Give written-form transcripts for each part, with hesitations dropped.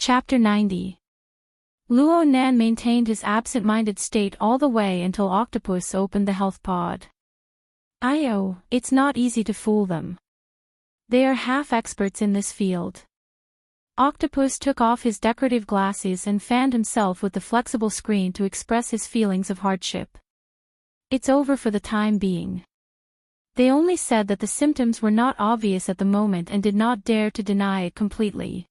Chapter 90. Luo Nan maintained his absent-minded state all the way until Octopus opened the health pod. It's not easy to fool them. They are half-experts in this field. Octopus took off his decorative glasses and fanned himself with the flexible screen to express his feelings of hardship. It's over for the time being. They only said that the symptoms were not obvious at the moment and did not dare to deny it completely.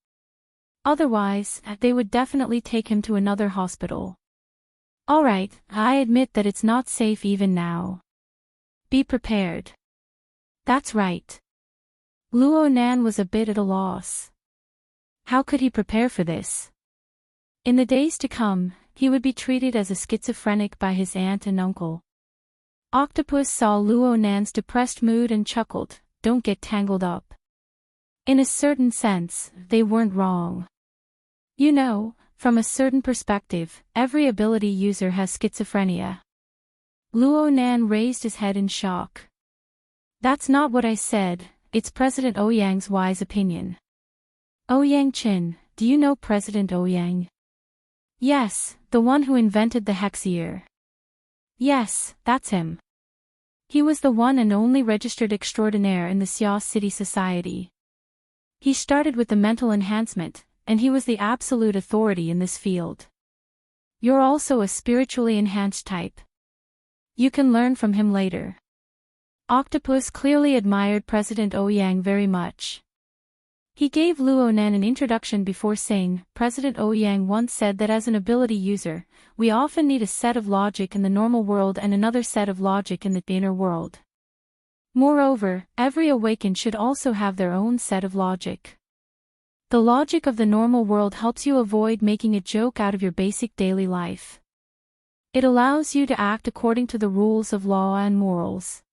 Otherwise, they would definitely take him to another hospital. Alright, I admit that it's not safe even now. Be prepared. That's right. Luo Nan was a bit at a loss. How could he prepare for this? In the days to come, he would be treated as a schizophrenic by his aunt and uncle. Octopus saw Luo Nan's depressed mood and chuckled, "Don't get tangled up." In a certain sense, they weren't wrong. You know, from a certain perspective, every ability user has schizophrenia. Luo Nan raised his head in shock. That's not what I said, it's President Ouyang's wise opinion. Ouyang Qin, do you know President Ouyang? Yes, the one who invented the hexier. Yes, that's him. He was the one and only registered extraordinaire in the Xia City Society. He started with the mental enhancement, and he was the absolute authority in this field. You're also a spiritually enhanced type. You can learn from him later. Octopus clearly admired President Ouyang very much. He gave Luo Nan an introduction before saying, President Ouyang once said that as an ability user, we often need a set of logic in the normal world and another set of logic in the inner world. Moreover, every awakened should also have their own set of logic. The logic of the normal world helps you avoid making a joke out of your basic daily life. It allows you to act according to the rules of law and morals.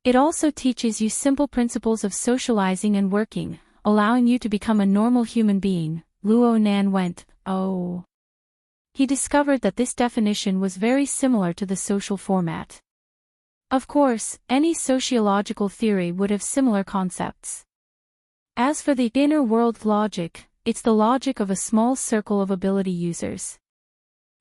It also teaches you simple principles of socializing and working, allowing you to become a normal human being. Luo Nan went, oh. He discovered that this definition was very similar to the social format. Of course, any sociological theory would have similar concepts. As for the inner world logic, it's the logic of a small circle of ability users.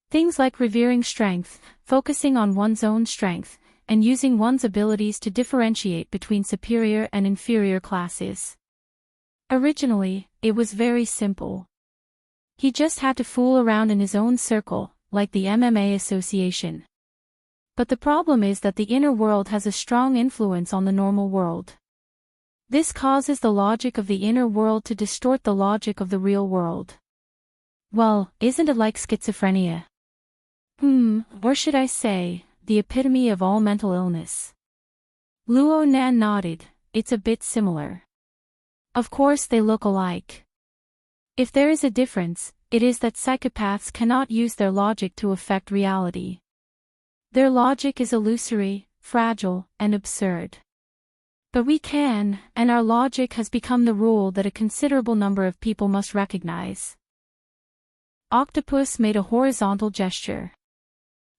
Things like revering strength, focusing on one's own strength, and using one's abilities to differentiate between superior and inferior classes. Originally, it was very simple. He just had to fool around in his own circle, like the MMA association. But the problem is that the inner world has a strong influence on the normal world. This causes the logic of the inner world to distort the logic of the real world. Well, isn't it like schizophrenia? Or should I say, the epitome of all mental illness? Luo Nan nodded, it's a bit similar. Of course they look alike. If there is a difference, it is that psychopaths cannot use their logic to affect reality. Their logic is illusory, fragile, and absurd. But we can, and our logic has become the rule that a considerable number of people must recognize. Octopus made a horizontal gesture.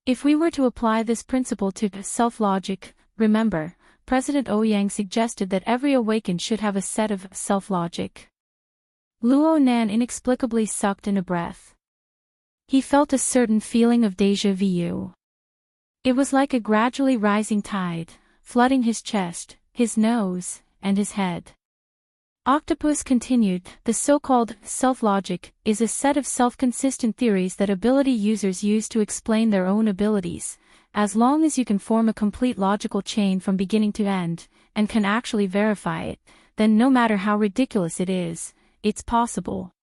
If we were to apply this principle to self-logic, remember, President Ouyang suggested that every awakened should have a set of self-logic. Luo Nan inexplicably sucked in a breath. He felt a certain feeling of déjà vu. It was like a gradually rising tide, flooding his chest, his nose, and his head. Octopus continued, the so-called self-logic is a set of self-consistent theories that ability users use to explain their own abilities, as long as you can form a complete logical chain from beginning to end, and can actually verify it, then no matter how ridiculous it is, it's possible.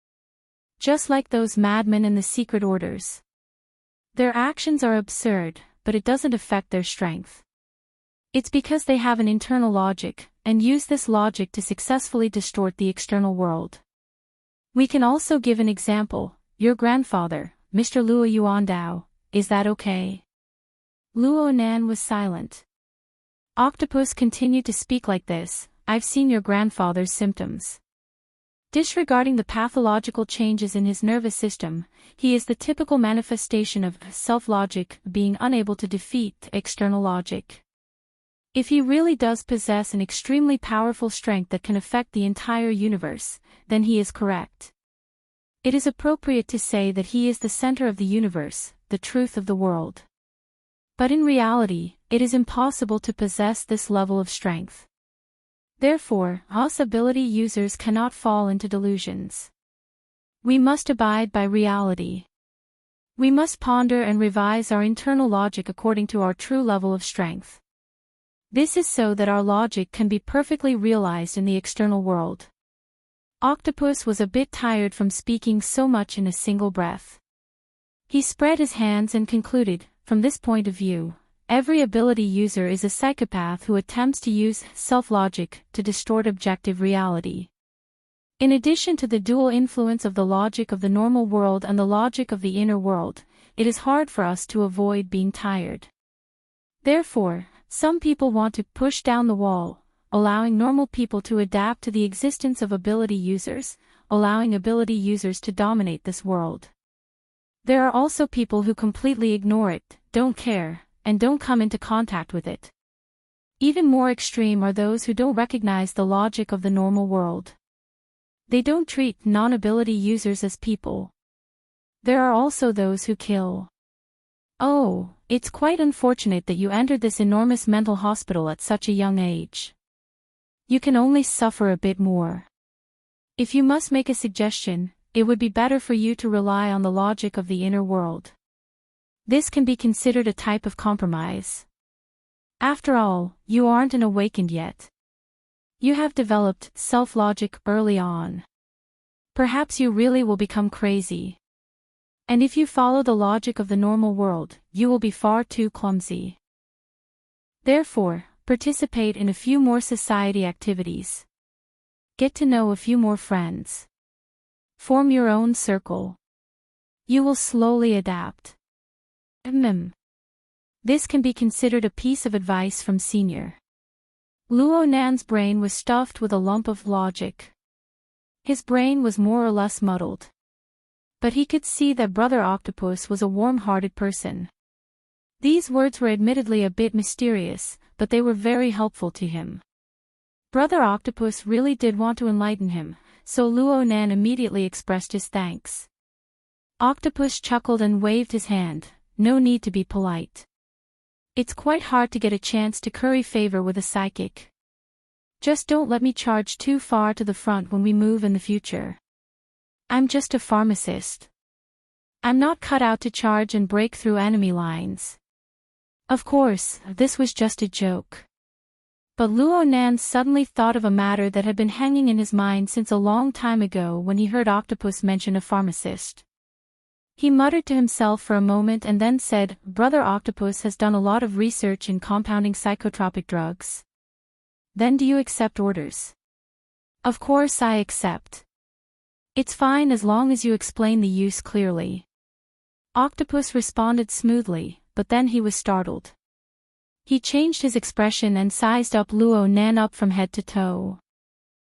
Just like those madmen in the secret orders. Their actions are absurd, but it doesn't affect their strength. It's because they have an internal logic, and use this logic to successfully distort the external world. We can also give an example, your grandfather, Mr. Luo Yuandao, is that okay? Luo Nan was silent. Octopus continued to speak like this, I've seen your grandfather's symptoms. Disregarding the pathological changes in his nervous system, he is the typical manifestation of self-logic being unable to defeat external logic. If he really does possess an extremely powerful strength that can affect the entire universe, then he is correct. It is appropriate to say that he is the center of the universe, the truth of the world. But in reality, it is impossible to possess this level of strength. Therefore, us ability users cannot fall into delusions. We must abide by reality. We must ponder and revise our internal logic according to our true level of strength. This is so that our logic can be perfectly realized in the external world. Octopus was a bit tired from speaking so much in a single breath. He spread his hands and concluded, from this point of view, every ability user is a psychopath who attempts to use self-logic to distort objective reality. In addition to the dual influence of the logic of the normal world and the logic of the inner world, it is hard for us to avoid being tired. Therefore, some people want to push down the wall, allowing normal people to adapt to the existence of ability users, allowing ability users to dominate this world. There are also people who completely ignore it, don't care, and don't come into contact with it. Even more extreme are those who don't recognize the logic of the normal world. They don't treat non-ability users as people. There are also those who kill. Oh, it's quite unfortunate that you entered this enormous mental hospital at such a young age. You can only suffer a bit more. If you must make a suggestion, it would be better for you to rely on the logic of the inner world. This can be considered a type of compromise. After all, you aren't an awakened yet. You have developed self-logic early on. Perhaps you really will become crazy. And if you follow the logic of the normal world, you will be far too clumsy. Therefore, participate in a few more society activities. Get to know a few more friends. Form your own circle. You will slowly adapt. This can be considered a piece of advice from Senior. Luo Nan's brain was stuffed with a lump of logic. His brain was more or less muddled. But he could see that Brother Octopus was a warm-hearted person. These words were admittedly a bit mysterious, but they were very helpful to him. Brother Octopus really did want to enlighten him, so Luo Nan immediately expressed his thanks. Octopus chuckled and waved his hand, no need to be polite. It's quite hard to get a chance to curry favor with a psychic. Just don't let me charge too far to the front when we move in the future. I'm just a pharmacist. I'm not cut out to charge and break through enemy lines. Of course, this was just a joke. But Luo Nan suddenly thought of a matter that had been hanging in his mind since a long time ago when he heard Octopus mention a pharmacist. He muttered to himself for a moment and then said, Brother Octopus has done a lot of research in compounding psychotropic drugs. Then do you accept orders? Of course I accept. It's fine as long as you explain the use clearly. Octopus responded smoothly, but then he was startled. He changed his expression and sized up Luo Nan up from head to toe.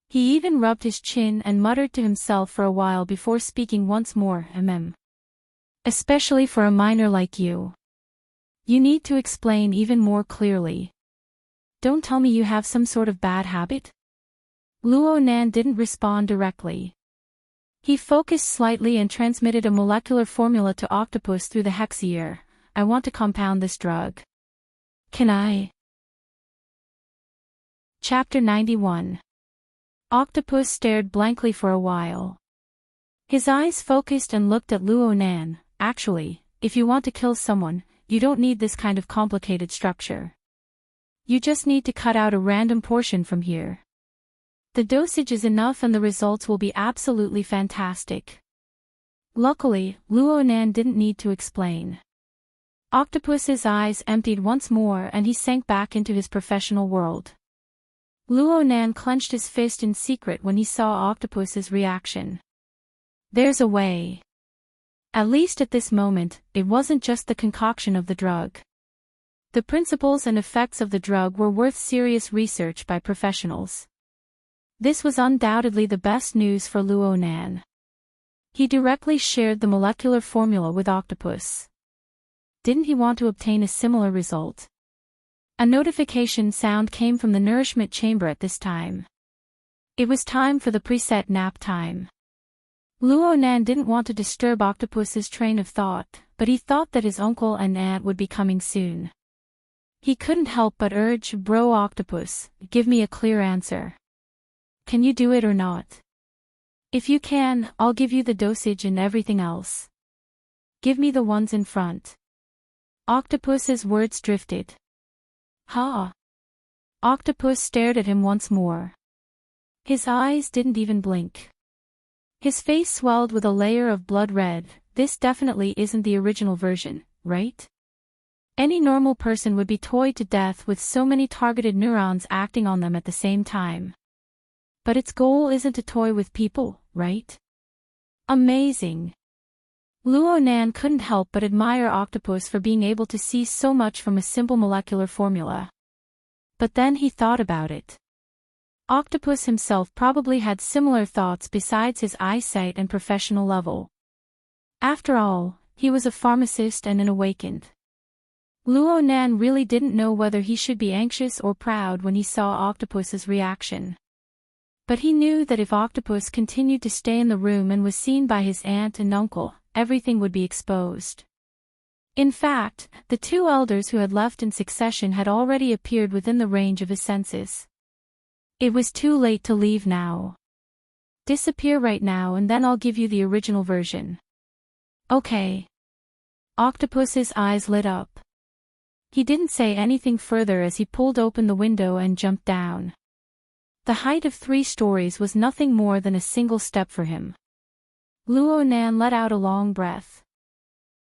He even rubbed his chin and muttered to himself for a while before speaking once more, Especially for a minor like you. You need to explain even more clearly. Don't tell me you have some sort of bad habit? Luo Nan didn't respond directly. He focused slightly and transmitted a molecular formula to Octopus through the hex ear. I want to compound this drug. Can I? Chapter 91. Octopus stared blankly for a while. His eyes focused and looked at Luo Nan. Actually, if you want to kill someone, you don't need this kind of complicated structure. You just need to cut out a random portion from here. The dosage is enough and the results will be absolutely fantastic. Luckily, Luo Nan didn't need to explain. Octopus's eyes emptied once more and he sank back into his professional world. Luo Nan clenched his fist in secret when he saw Octopus's reaction. There's a way. At least at this moment, it wasn't just the concoction of the drug. The principles and effects of the drug were worth serious research by professionals. This was undoubtedly the best news for Luo Nan. He directly shared the molecular formula with Octopus. Didn't he want to obtain a similar result? A notification sound came from the nourishment chamber at this time. It was time for the preset nap time. Luo Nan didn't want to disturb Octopus's train of thought, but he thought that his uncle and aunt would be coming soon. He couldn't help but urge, "Bro Octopus, give me a clear answer. Can you do it or not? If you can, I'll give you the dosage and everything else. Give me the ones in front." Octopus's words drifted. "Ha!" Octopus stared at him once more. His eyes didn't even blink. His face swelled with a layer of blood red. "This definitely isn't the original version, right? Any normal person would be toyed to death with so many targeted neurons acting on them at the same time. But its goal isn't to toy with people, right? Amazing." Luo Nan couldn't help but admire Octopus for being able to see so much from a simple molecular formula. But then he thought about it. Octopus himself probably had similar thoughts besides his eyesight and professional level. After all, he was a pharmacist and an awakened. Luo Nan really didn't know whether he should be anxious or proud when he saw Octopus's reaction. But he knew that if Octopus continued to stay in the room and was seen by his aunt and uncle, everything would be exposed. In fact, the two elders who had left in succession had already appeared within the range of his senses. It was too late to leave now. "Disappear right now and then I'll give you the original version." "Okay." Octopus's eyes lit up. He didn't say anything further as he pulled open the window and jumped down. The height of 3 stories was nothing more than a single step for him. Luo Nan let out a long breath.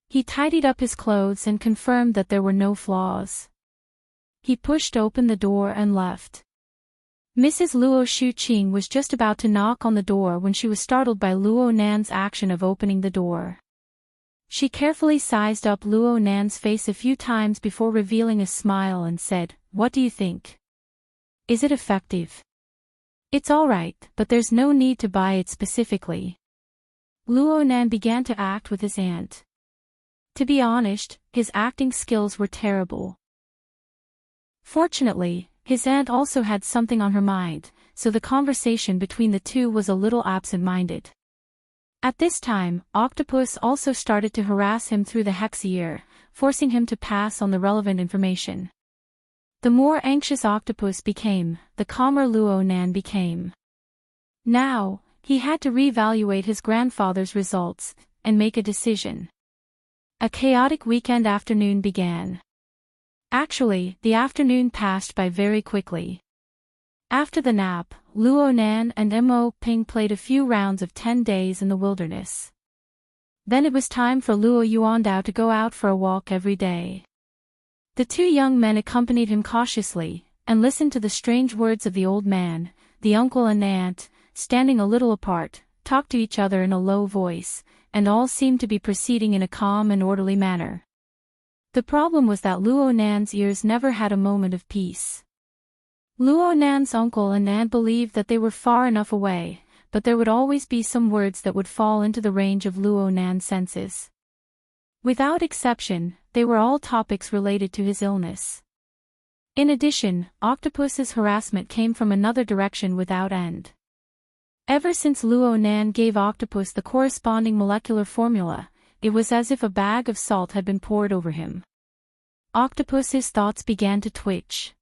He tidied up his clothes and confirmed that there were no flaws. He pushed open the door and left. Mrs. Luo Shuqing was just about to knock on the door when she was startled by Luo Nan's action of opening the door. She carefully sized up Luo Nan's face a few times before revealing a smile and said, "What do you think? Is it effective?" "It's alright, but there's no need to buy it specifically." Luo Nan began to act with his aunt. To be honest, his acting skills were terrible. Fortunately, his aunt also had something on her mind, so the conversation between the two was a little absent-minded. At this time, Octopus also started to harass him through the hex-ear, forcing him to pass on the relevant information. The more anxious Octopus became, the calmer Luo Nan became. Now, he had to reevaluate his grandfather's results, and make a decision. A chaotic weekend afternoon began. Actually, the afternoon passed by very quickly. After the nap, Luo Nan and Mo Ping played a few rounds of 10 days in the wilderness. Then it was time for Luo Yuandao to go out for a walk every day. The 2 young men accompanied him cautiously, and listened to the strange words of the old man. The uncle and aunt, standing a little apart, talked to each other in a low voice, and all seemed to be proceeding in a calm and orderly manner. The problem was that Luo Nan's ears never had a moment of peace. Luo Nan's uncle and aunt believed that they were far enough away, but there would always be some words that would fall into the range of Luo Nan's senses. Without exception, they were all topics related to his illness. In addition, Octopus's harassment came from another direction without end. Ever since Luo Nan gave Octopus the corresponding molecular formula, it was as if a bag of salt had been poured over him. Octopus's thoughts began to twitch.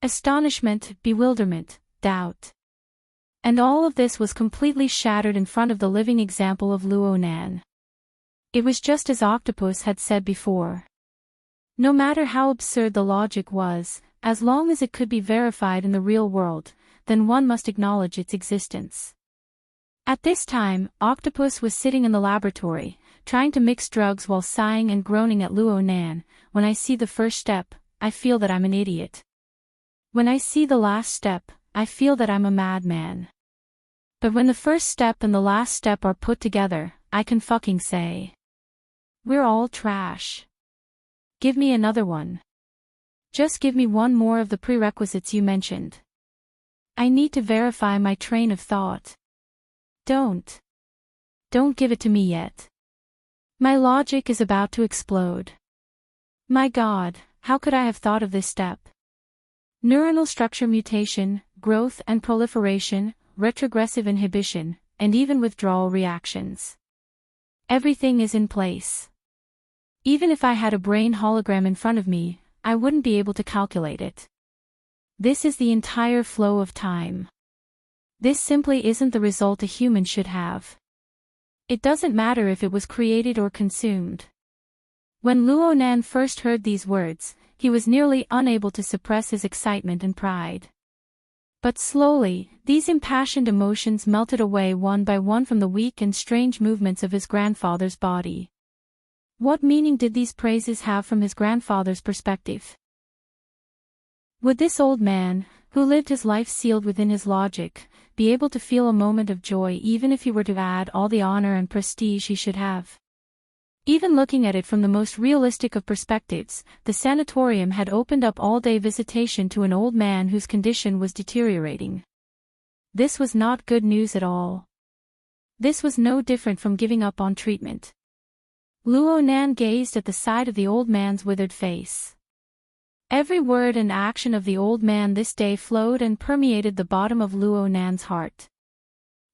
Astonishment, bewilderment, doubt. And all of this was completely shattered in front of the living example of Luo Nan. It was just as Octopus had said before. No matter how absurd the logic was, as long as it could be verified in the real world, then one must acknowledge its existence. At this time, Octopus was sitting in the laboratory, trying to mix drugs while sighing and groaning at Luo Nan. "When I see the first step, I feel that I'm an idiot. When I see the last step, I feel that I'm a madman. But when the first step and the last step are put together, I can fucking say, we're all trash. Give me another one. Just give me one more of the prerequisites you mentioned. I need to verify my train of thought. Don't give it to me yet. My logic is about to explode. My God, how could I have thought of this step? Neuronal structure mutation, growth and proliferation, retrogressive inhibition, and even withdrawal reactions. Everything is in place. Even if I had a brain hologram in front of me, I wouldn't be able to calculate it. This is the entire flow of time. This simply isn't the result a human should have. It doesn't matter if it was created or consumed. When Luo Nan first heard these words, he was nearly unable to suppress his excitement and pride. But slowly, these impassioned emotions melted away one by one from the weak and strange movements of his grandfather's body. What meaning did these praises have from his grandfather's perspective? Would this old man, who lived his life sealed within his logic, be able to feel a moment of joy even if he were to add all the honor and prestige he should have? Even looking at it from the most realistic of perspectives, the sanatorium had opened up all-day visitation to an old man whose condition was deteriorating. This was not good news at all. This was no different from giving up on treatment. Luo Nan gazed at the side of the old man's withered face. Every word and action of the old man this day flowed and permeated the bottom of Luo Nan's heart.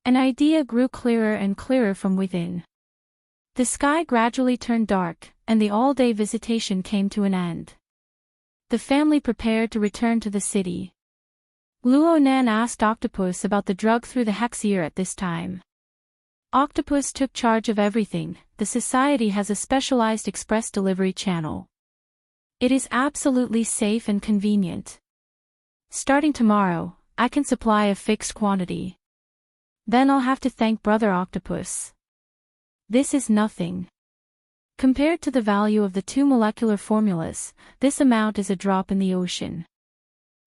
An idea grew clearer and clearer from within. The sky gradually turned dark, and the all-day visitation came to an end. The family prepared to return to the city. Luo Nan asked Octopus about the drug through the hex ear at this time. Octopus took charge of everything. The society has a specialized express delivery channel. It is absolutely safe and convenient. Starting tomorrow, I can supply a fixed quantity. Then I'll have to thank Brother Octopus. This is nothing. Compared to the value of the 2 molecular formulas, this amount is a drop in the ocean.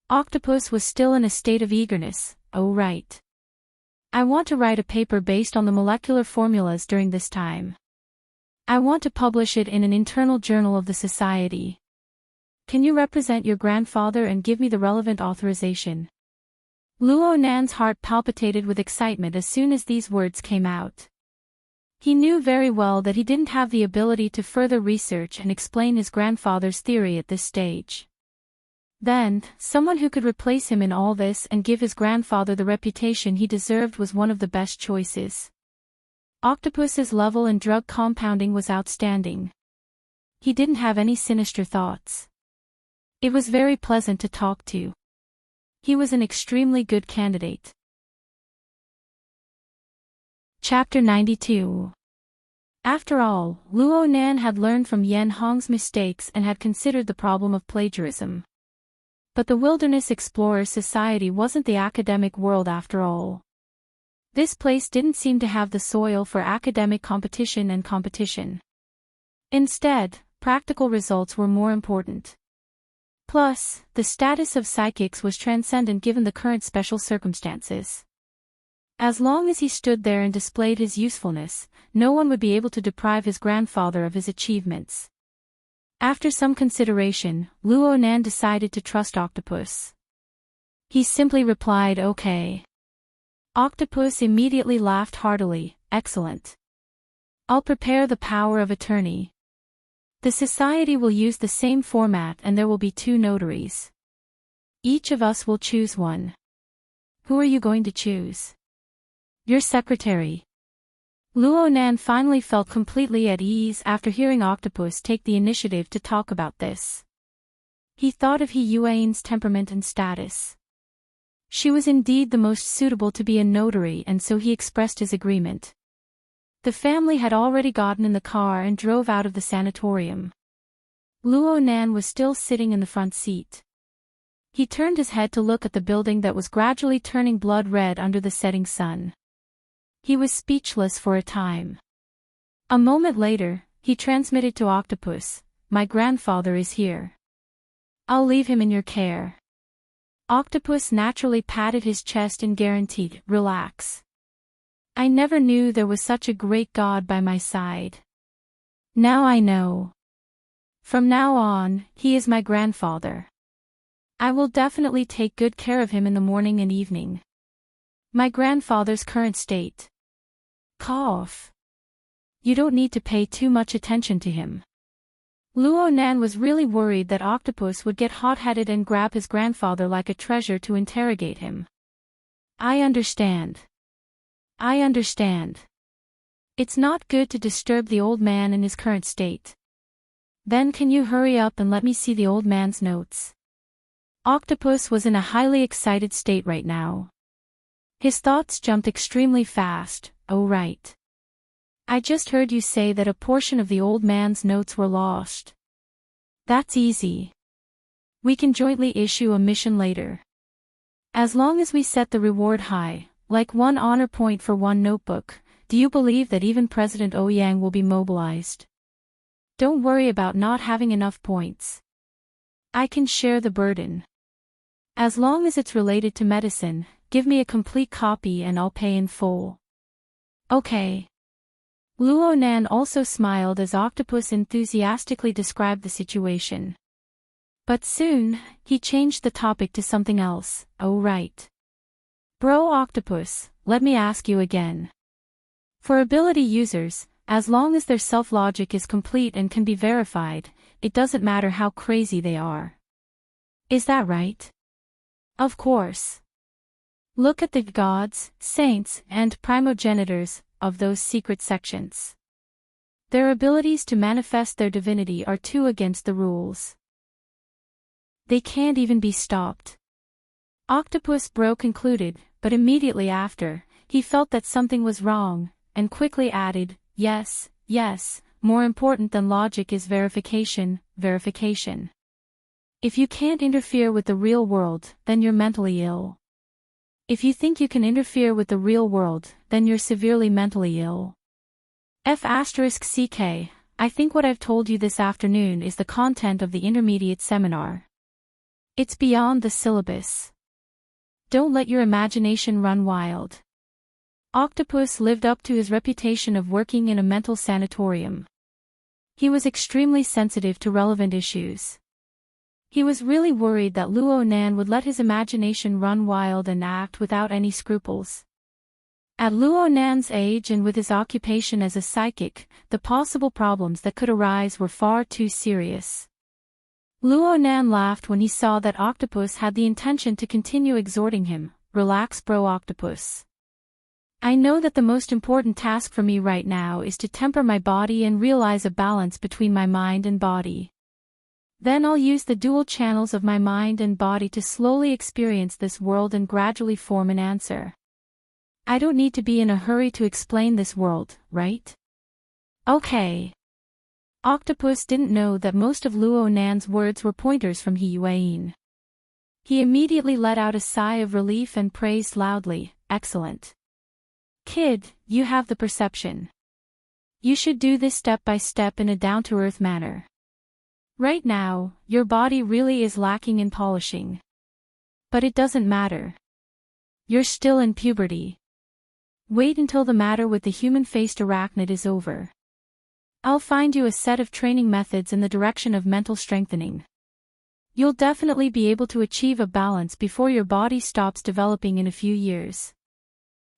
Octopus was still in a state of eagerness. Oh right. I want to write a paper based on the molecular formulas during this time. I want to publish it in an internal journal of the society. Can you represent your grandfather and give me the relevant authorization? Luo Nan's heart palpitated with excitement as soon as these words came out. He knew very well that he didn't have the ability to further research and explain his grandfather's theory at this stage. Then, someone who could replace him in all this and give his grandfather the reputation he deserved was one of the best choices. Octopus's level in drug compounding was outstanding. He didn't have any sinister thoughts. It was very pleasant to talk to. He was an extremely good candidate. Chapter 92. After all, Luo Nan had learned from Yen Hong's mistakes and had considered the problem of plagiarism. But the Wilderness Explorers Society wasn't the academic world after all. This place didn't seem to have the soil for academic competition and competition. Instead, practical results were more important. Plus, the status of psychics was transcendent given the current special circumstances. As long as he stood there and displayed his usefulness, no one would be able to deprive his grandfather of his achievements. After some consideration, Luo Nan decided to trust Octopus. He simply replied, "Okay." Octopus immediately laughed heartily, "Excellent. I'll prepare the power of attorney. The society will use the same format and there will be 2 notaries. Each of us will choose one. Who are you going to choose?" "Your secretary." Luo Nan finally felt completely at ease after hearing Octopus take the initiative to talk about this. He thought of He Yuan's temperament and status. She was indeed the most suitable to be a notary, and so he expressed his agreement. The family had already gotten in the car and drove out of the sanatorium. Luo Nan was still sitting in the front seat. He turned his head to look at the building that was gradually turning blood red under the setting sun. He was speechless for a time. A moment later, he transmitted to Octopus, "My grandfather is here. I'll leave him in your care." Octopus naturally patted his chest and guaranteed, "Relax. I never knew there was such a great God by my side. Now I know. From now on, he is my grandfather. I will definitely take good care of him in the morning and evening. My grandfather's current state. Cough. You don't need to pay too much attention to him." Luo Nan was really worried that Octopus would get hot-headed and grab his grandfather like a treasure to interrogate him. "I understand. I understand. It's not good to disturb the old man in his current state. Then can you hurry up and let me see the old man's notes? Octopus was in a highly excited state right now. His thoughts jumped extremely fast. Oh right. I just heard you say that a portion of the old man's notes were lost. That's easy. We can jointly issue a mission later. As long as we set the reward high, like 1 honor point for 1 notebook, do you believe that even President Ouyang will be mobilized? Don't worry about not having enough points. I can share the burden. As long as it's related to medicine, give me a complete copy and I'll pay in full. Okay. Luo Nan also smiled as Octopus enthusiastically described the situation. But soon, he changed the topic to something else. Oh right. Bro Octopus, let me ask you again. For ability users, as long as their self-logic is complete and can be verified, it doesn't matter how crazy they are. Is that right? Of course. Look at the gods, saints, and primogenitors of those secret sections. Their abilities to manifest their divinity are too against the rules. They can't even be stopped. Octopus Bro concluded, but immediately after, he felt that something was wrong, and quickly added, yes, more important than logic is verification. If you can't interfere with the real world, then you're mentally ill. If you think you can interfere with the real world, then you're severely mentally ill. F***ck, I think what I've told you this afternoon is the content of the intermediate seminar. It's beyond the syllabus. Don't let your imagination run wild. Octopus lived up to his reputation of working in a mental sanatorium. He was extremely sensitive to relevant issues. He was really worried that Luo Nan would let his imagination run wild and act without any scruples. At Luo Nan's age and with his occupation as a psychic, the possible problems that could arise were far too serious. Luo Nan laughed when he saw that Octopus had the intention to continue exhorting him. Relax, bro Octopus. I know that the most important task for me right now is to temper my body and realize a balance between my mind and body. Then I'll use the dual channels of my mind and body to slowly experience this world and gradually form an answer. I don't need to be in a hurry to explain this world, right? Okay. Octopus didn't know that most of Luo Nan's words were pointers from He Yuan. He immediately let out a sigh of relief and praised loudly, excellent. Kid, you have the perception. You should do this step by step in a down-to-earth manner. Right now, your body really is lacking in polishing. But it doesn't matter. You're still in puberty. Wait until the matter with the human-faced arachnid is over. I'll find you a set of training methods in the direction of mental strengthening. You'll definitely be able to achieve a balance before your body stops developing in a few years.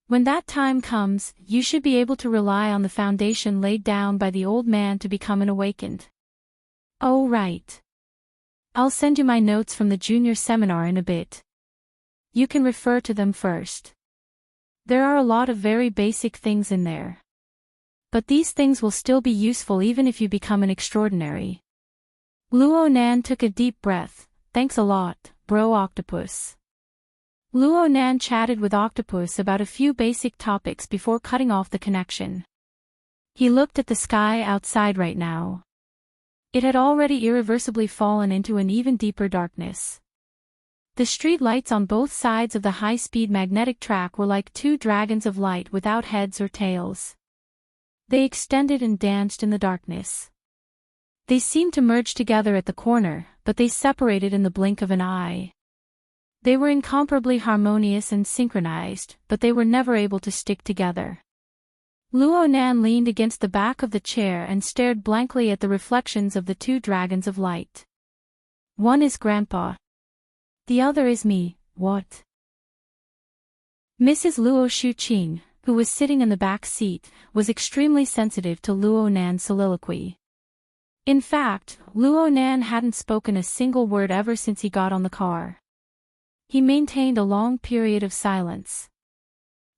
When that time comes, you should be able to rely on the foundation laid down by the old man to become an awakened. Oh right. I'll send you my notes from the junior seminar in a bit. You can refer to them first. There are a lot of very basic things in there. But these things will still be useful even if you become an extraordinary. Luo Nan took a deep breath. Thanks a lot, bro Octopus. Luo Nan chatted with Octopus about a few basic topics before cutting off the connection. He looked at the sky outside right now. It had already irreversibly fallen into an even deeper darkness. The street lights on both sides of the high-speed magnetic track were like 2 dragons of light without heads or tails. They extended and danced in the darkness. They seemed to merge together at the corner, but they separated in the blink of an eye. They were incomparably harmonious and synchronized, but they were never able to stick together. Luo Nan leaned against the back of the chair and stared blankly at the reflections of the 2 dragons of light. One is Grandpa. The other is me, what? Mrs. Luo Shuqing, who was sitting in the back seat, was extremely sensitive to Luo Nan's soliloquy. In fact, Luo Nan hadn't spoken a single word ever since he got on the car. He maintained a long period of silence.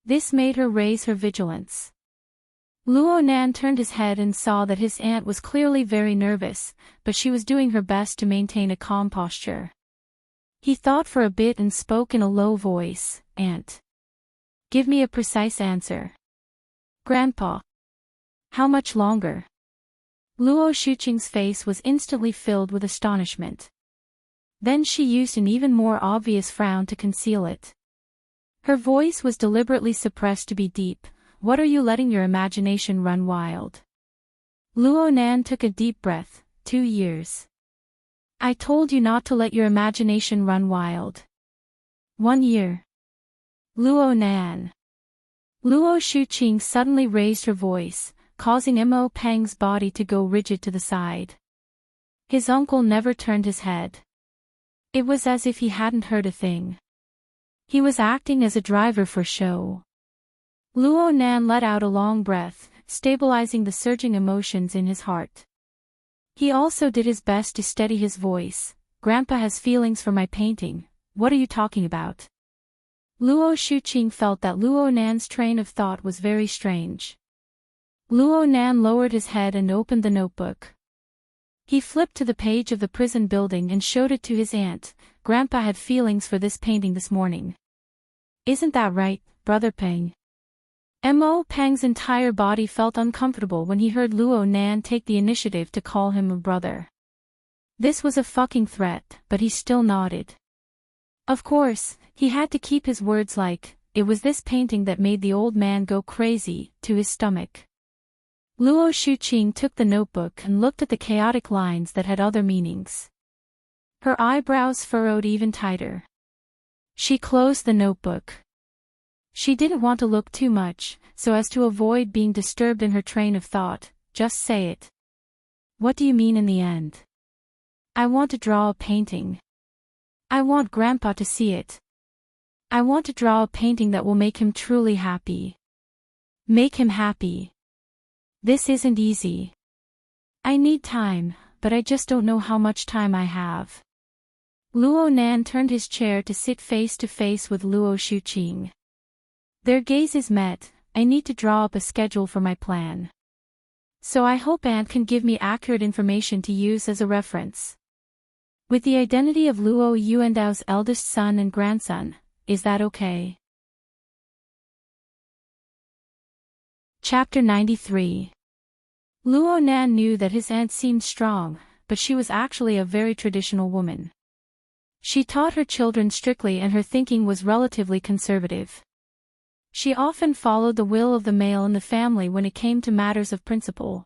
This made her raise her vigilance. Luo Nan turned his head and saw that his aunt was clearly very nervous, but she was doing her best to maintain a calm posture. He thought for a bit and spoke in a low voice, "Aunt. Give me a precise answer." "Grandpa. How much longer?" Luo Shuqing's face was instantly filled with astonishment. Then she used an even more obvious frown to conceal it. Her voice was deliberately suppressed to be deep. "What are you letting your imagination run wild?" Luo Nan took a deep breath. 2 years. I told you not to let your imagination run wild. 1 year. Luo Nan. Luo Shuqing suddenly raised her voice, causing Mo Peng's body to go rigid to the side. His uncle never turned his head. It was as if he hadn't heard a thing. He was acting as a driver for show. Luo Nan let out a long breath, stabilizing the surging emotions in his heart. He also did his best to steady his voice. "Grandpa has feelings for my painting. What are you talking about?" Luo Shuqing felt that Luo Nan's train of thought was very strange. Luo Nan lowered his head and opened the notebook. He flipped to the page of the prison building and showed it to his aunt. "Grandpa had feelings for this painting this morning. Isn't that right, Brother Peng?" Mo Peng's entire body felt uncomfortable when he heard Luo Nan take the initiative to call him a brother. This was a fucking threat, but he still nodded. Of course, he had to keep his words like, "It was this painting that made the old man go crazy," to his stomach. Luo Shuqing took the notebook and looked at the chaotic lines that had other meanings. Her eyebrows furrowed even tighter. She closed the notebook. She didn't want to look too much, so as to avoid being disturbed in her train of thought. "Just say it. What do you mean in the end?" "I want to draw a painting. I want Grandpa to see it. I want to draw a painting that will make him truly happy. Make him happy. This isn't easy. I need time, but I just don't know how much time I have." Luo Nan turned his chair to sit face to face with Luo Shuqing. Their gazes met. "I need to draw up a schedule for my plan. So I hope Aunt can give me accurate information to use as a reference. With the identity of Luo Yuandao's eldest son and grandson, is that okay?" Chapter 93. Luo Nan knew that his aunt seemed strong, but she was actually a very traditional woman. She taught her children strictly and her thinking was relatively conservative. She often followed the will of the male in the family when it came to matters of principle.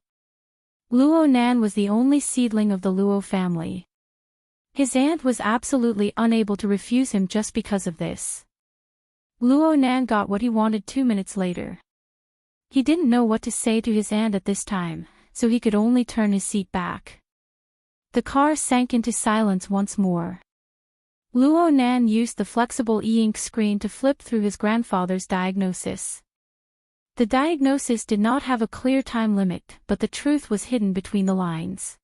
Luo Nan was the only seedling of the Luo family. His aunt was absolutely unable to refuse him just because of this. Luo Nan got what he wanted 2 minutes later. He didn't know what to say to his aunt at this time, so he could only turn his seat back. The car sank into silence once more. Luo Nan used the flexible e-ink screen to flip through his grandfather's diagnosis. The diagnosis did not have a clear time limit, but the truth was hidden between the lines.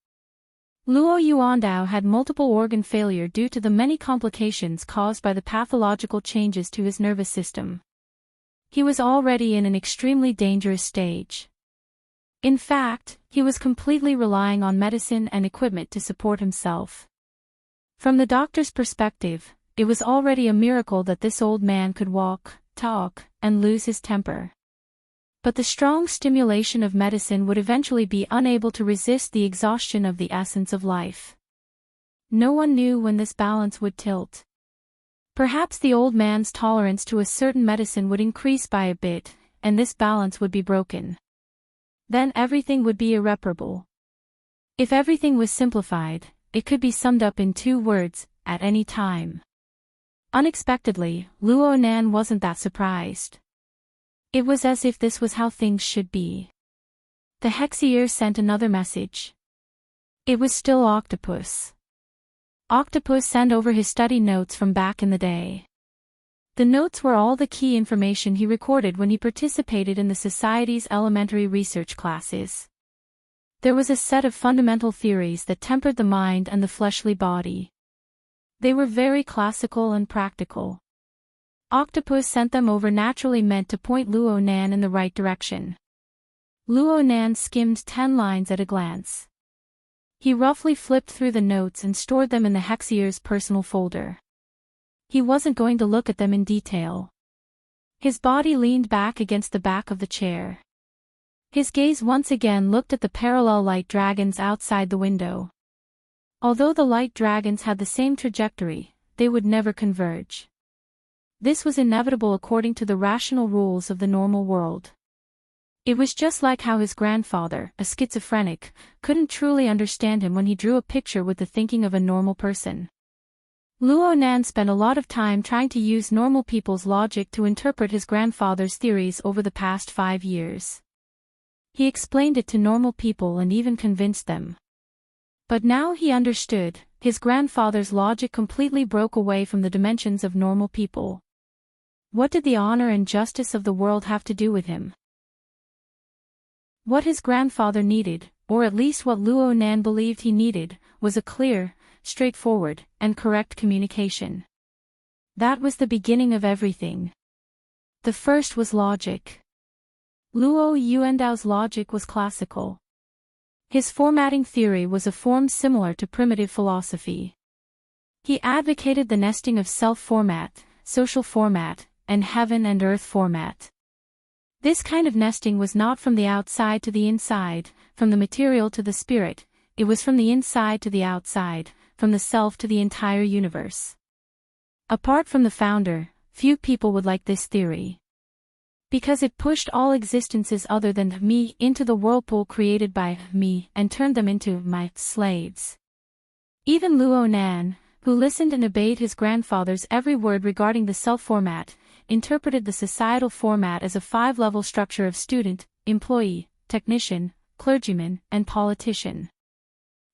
Luo Yuandao had multiple organ failure due to the many complications caused by the pathological changes to his nervous system. He was already in an extremely dangerous stage. In fact, he was completely relying on medicine and equipment to support himself. From the doctor's perspective, it was already a miracle that this old man could walk, talk, and lose his temper. But the strong stimulation of medicine would eventually be unable to resist the exhaustion of the essence of life. No one knew when this balance would tilt. Perhaps the old man's tolerance to a certain medicine would increase by a bit, and this balance would be broken. Then everything would be irreparable. If everything was simplified, it could be summed up in 2 words, at any time. Unexpectedly, Luo Nan wasn't that surprised. It was as if this was how things should be. The Hexier sent another message. It was still Octopus. Octopus sent over his study notes from back in the day. The notes were all the key information he recorded when he participated in the Society's elementary research classes. There was a set of fundamental theories that tempered the mind and the fleshly body. They were very classical and practical. Octopus sent them over naturally meant to point Luo Nan in the right direction. Luo Nan skimmed 10 lines at a glance. He roughly flipped through the notes and stored them in the Hexier's personal folder. He wasn't going to look at them in detail. His body leaned back against the back of the chair. His gaze once again looked at the parallel light dragons outside the window. Although the light dragons had the same trajectory, they would never converge. This was inevitable according to the rational rules of the normal world. It was just like how his grandfather, a schizophrenic, couldn't truly understand him when he drew a picture with the thinking of a normal person. Luo Nan spent a lot of time trying to use normal people's logic to interpret his grandfather's theories over the past 5 years. He explained it to normal people and even convinced them. But now he understood, his grandfather's logic completely broke away from the dimensions of normal people. What did the honor and justice of the world have to do with him? What his grandfather needed, or at least what Luo Nan believed he needed, was a clear, straightforward, and correct communication. That was the beginning of everything. The first was logic. Luo Yuandao's logic was classical. His formatting theory was a form similar to primitive philosophy. He advocated the nesting of self-format, social format, and heaven and earth format. This kind of nesting was not from the outside to the inside, from the material to the spirit, it was from the inside to the outside, from the self to the entire universe. Apart from the founder, few people would like this theory. Because it pushed all existences other than me into the whirlpool created by me and turned them into my slaves. Even Luo Nan, who listened and obeyed his grandfather's every word regarding the self-format, interpreted the societal format as a 5-level structure of student, employee, technician, clergyman, and politician.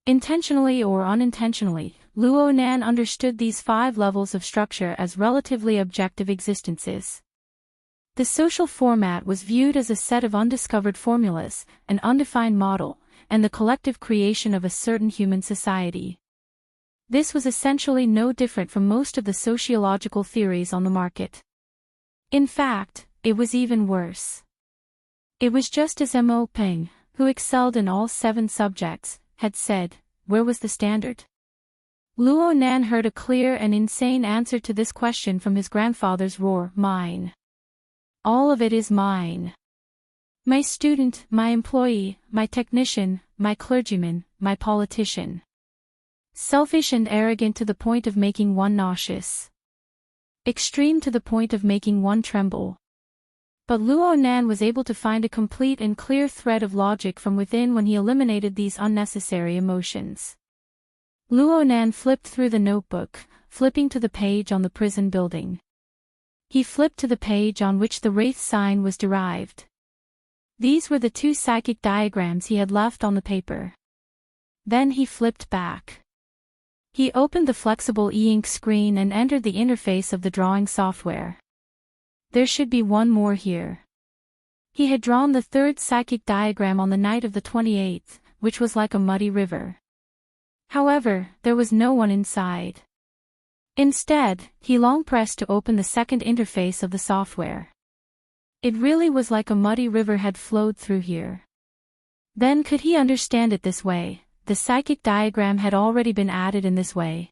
Intentionally or unintentionally, Luo Nan understood these 5 levels of structure as relatively objective existences. The social format was viewed as a set of undiscovered formulas, an undefined model, and the collective creation of a certain human society. This was essentially no different from most of the sociological theories on the market. In fact, it was even worse. It was just as Mo Peng, who excelled in all 7 subjects, had said, where was the standard? Luo Nan heard a clear and insane answer to this question from his grandfather's roar, mine. All of it is mine. My student, my employee, my technician, my clergyman, my politician. Selfish and arrogant to the point of making one nauseous. Extreme to the point of making one tremble. But Luo Nan was able to find a complete and clear thread of logic from within when he eliminated these unnecessary emotions. Luo Nan flipped through the notebook, flipping to the page on the prison building. He flipped to the page on which the wraith sign was derived. These were the 2 psychic diagrams he had left on the paper. Then he flipped back. He opened the flexible e-ink screen and entered the interface of the drawing software. There should be one more here. He had drawn the 3rd psychic diagram on the night of the 28th, which was like a muddy river. However, there was no one inside. Instead, he long pressed to open the 2nd interface of the software. It really was like a muddy river had flowed through here. Then could he understand it this way? The psychic diagram had already been added in this way.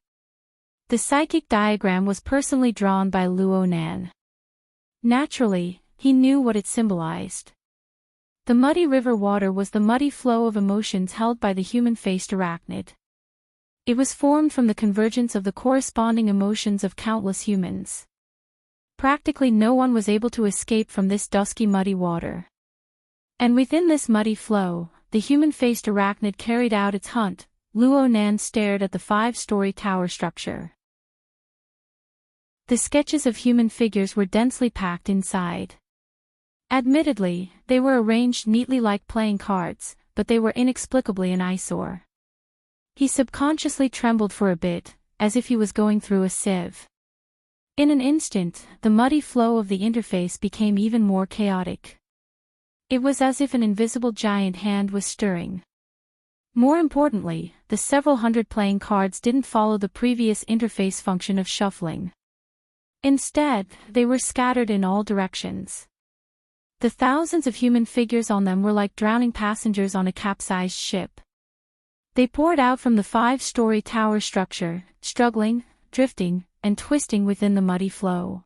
The psychic diagram was personally drawn by Luo Nan. Naturally, he knew what it symbolized. The muddy river water was the muddy flow of emotions held by the human-faced arachnid. It was formed from the convergence of the corresponding emotions of countless humans. Practically no one was able to escape from this dusky muddy water. And within this muddy flow, the human-faced arachnid carried out its hunt. Luo Nan stared at the 5-story tower structure. The sketches of human figures were densely packed inside. Admittedly, they were arranged neatly like playing cards, but they were inexplicably an eyesore. He subconsciously trembled for a bit, as if he was going through a sieve. In an instant, the muddy flow of the interface became even more chaotic. It was as if an invisible giant hand was stirring. More importantly, the several hundred playing cards didn't follow the previous interface function of shuffling. Instead, they were scattered in all directions. The thousands of human figures on them were like drowning passengers on a capsized ship. They poured out from the 5-story tower structure, struggling, drifting, and twisting within the muddy flow.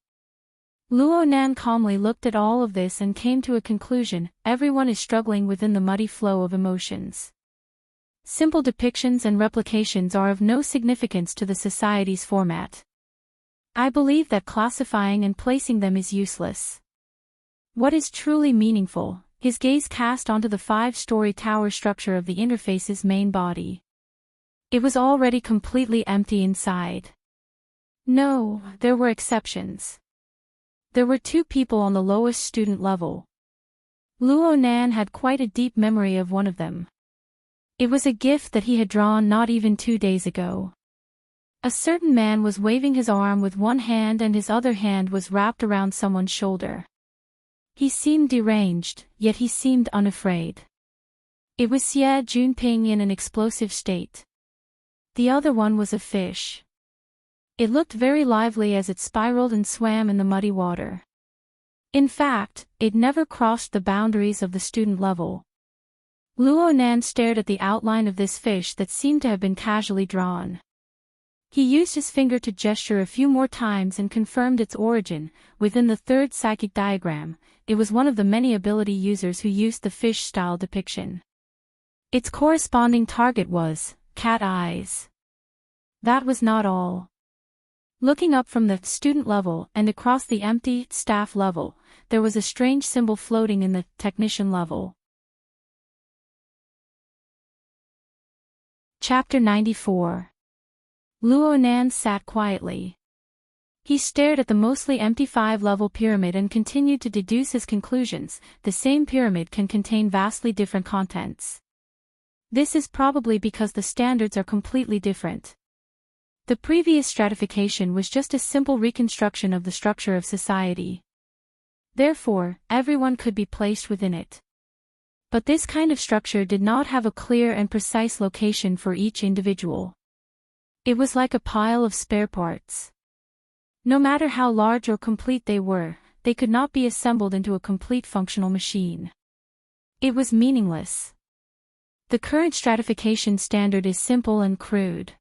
Luo Nan calmly looked at all of this and came to a conclusion: everyone is struggling within the muddy flow of emotions. Simple depictions and replications are of no significance to the society's format. I believe that classifying and placing them is useless. What is truly meaningful? His gaze cast onto the 5-story tower structure of the interface's main body. It was already completely empty inside. No, there were exceptions. There were 2 people on the lowest student level. Luo Nan had quite a deep memory of one of them. It was a gift that he had drawn not even 2 days ago. A certain man was waving his arm with one hand and his other hand was wrapped around someone's shoulder. He seemed deranged, yet he seemed unafraid. It was Xie Junping in an explosive state. The other one was a fish. It looked very lively as it spiraled and swam in the muddy water. In fact, it never crossed the boundaries of the student level. Luo Nan stared at the outline of this fish that seemed to have been casually drawn. He used his finger to gesture a few more times and confirmed its origin. Within the 3rd psychic diagram, it was one of the many ability users who used the fish-style depiction. Its corresponding target was cat eyes. That was not all. Looking up from the student level and across the empty staff level, there was a strange symbol floating in the technician level. Chapter 94. Luo Nan sat quietly. He stared at the mostly empty 5-level pyramid and continued to deduce his conclusions. The same pyramid can contain vastly different contents. This is probably because the standards are completely different. The previous stratification was just a simple reconstruction of the structure of society. Therefore, everyone could be placed within it. But this kind of structure did not have a clear and precise location for each individual. It was like a pile of spare parts. No matter how large or complete they were, they could not be assembled into a complete functional machine. It was meaningless. The current stratification standard is simple and crude.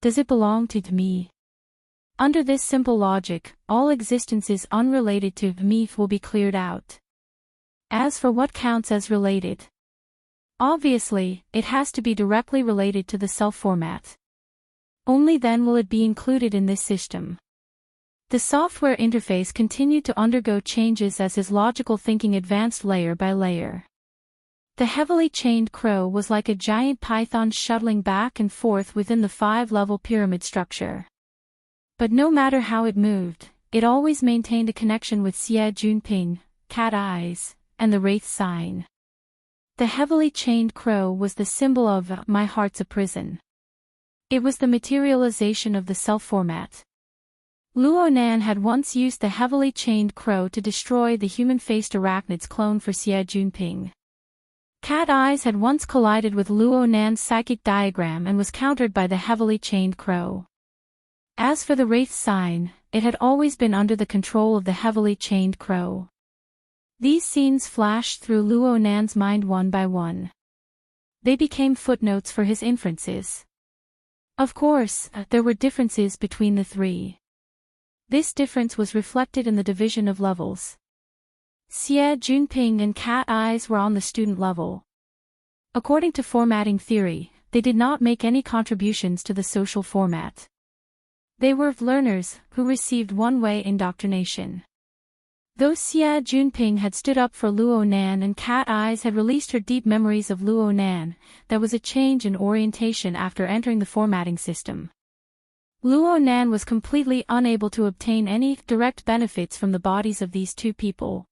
Does it belong to me? Under this simple logic, all existences unrelated to me will be cleared out. As for what counts as related, obviously, it has to be directly related to the self format. Only then will it be included in this system. The software interface continued to undergo changes as his logical thinking advanced layer by layer. The heavily chained crow was like a giant python shuttling back and forth within the 5-level pyramid structure. But no matter how it moved, it always maintained a connection with Xie Junping, cat eyes, and the wraith sign. The heavily chained crow was the symbol of my heart's a prison. It was the materialization of the self-format. Luo Nan had once used the heavily chained crow to destroy the human-faced arachnid's clone for Xie Junping. Cat eyes had once collided with Luo Nan's psychic diagram and was countered by the heavily chained crow. As for the wraith sign, it had always been under the control of the heavily chained crow. These scenes flashed through Luo Nan's mind one by one. They became footnotes for his inferences. Of course, there were differences between the 3. This difference was reflected in the division of levels. Xie Junping and cat eyes were on the student level. According to formatting theory, they did not make any contributions to the social format. They were learners who received one-way indoctrination. Though Xie Junping had stood up for Luo Nan and cat eyes had released her deep memories of Luo Nan, there was a change in orientation after entering the formatting system. Luo Nan was completely unable to obtain any direct benefits from the bodies of these 2 people.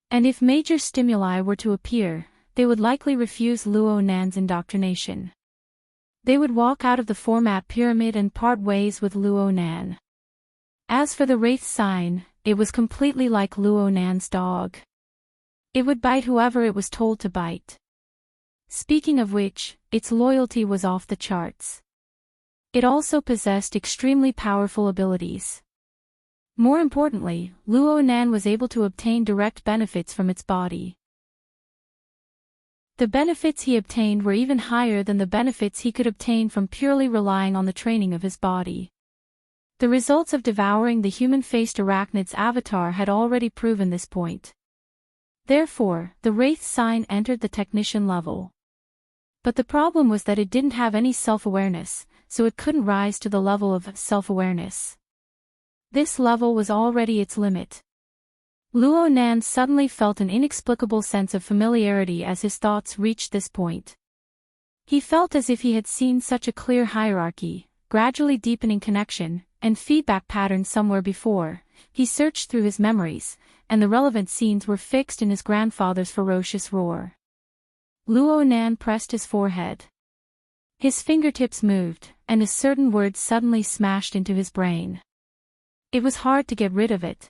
And if major stimuli were to appear, they would likely refuse Luo Nan's indoctrination. They would walk out of the format pyramid and part ways with Luo Nan. As for the wraith sign, it was completely like Luo Nan's dog. It would bite whoever it was told to bite. Speaking of which, its loyalty was off the charts. It also possessed extremely powerful abilities. More importantly, Luo Nan was able to obtain direct benefits from its body. The benefits he obtained were even higher than the benefits he could obtain from purely relying on the training of his body. The results of devouring the human-faced arachnid's avatar had already proven this point. Therefore, the Wraith sign entered the technician level. But the problem was that it didn't have any self-awareness, so it couldn't rise to the level of self-awareness. This level was already its limit. Luo Nan suddenly felt an inexplicable sense of familiarity as his thoughts reached this point. He felt as if he had seen such a clear hierarchy, gradually deepening connection, and feedback pattern somewhere before. He searched through his memories, and the relevant scenes were fixed in his grandfather's ferocious roar. Luo Nan pressed his forehead. His fingertips moved, and a certain word suddenly smashed into his brain. It was hard to get rid of it.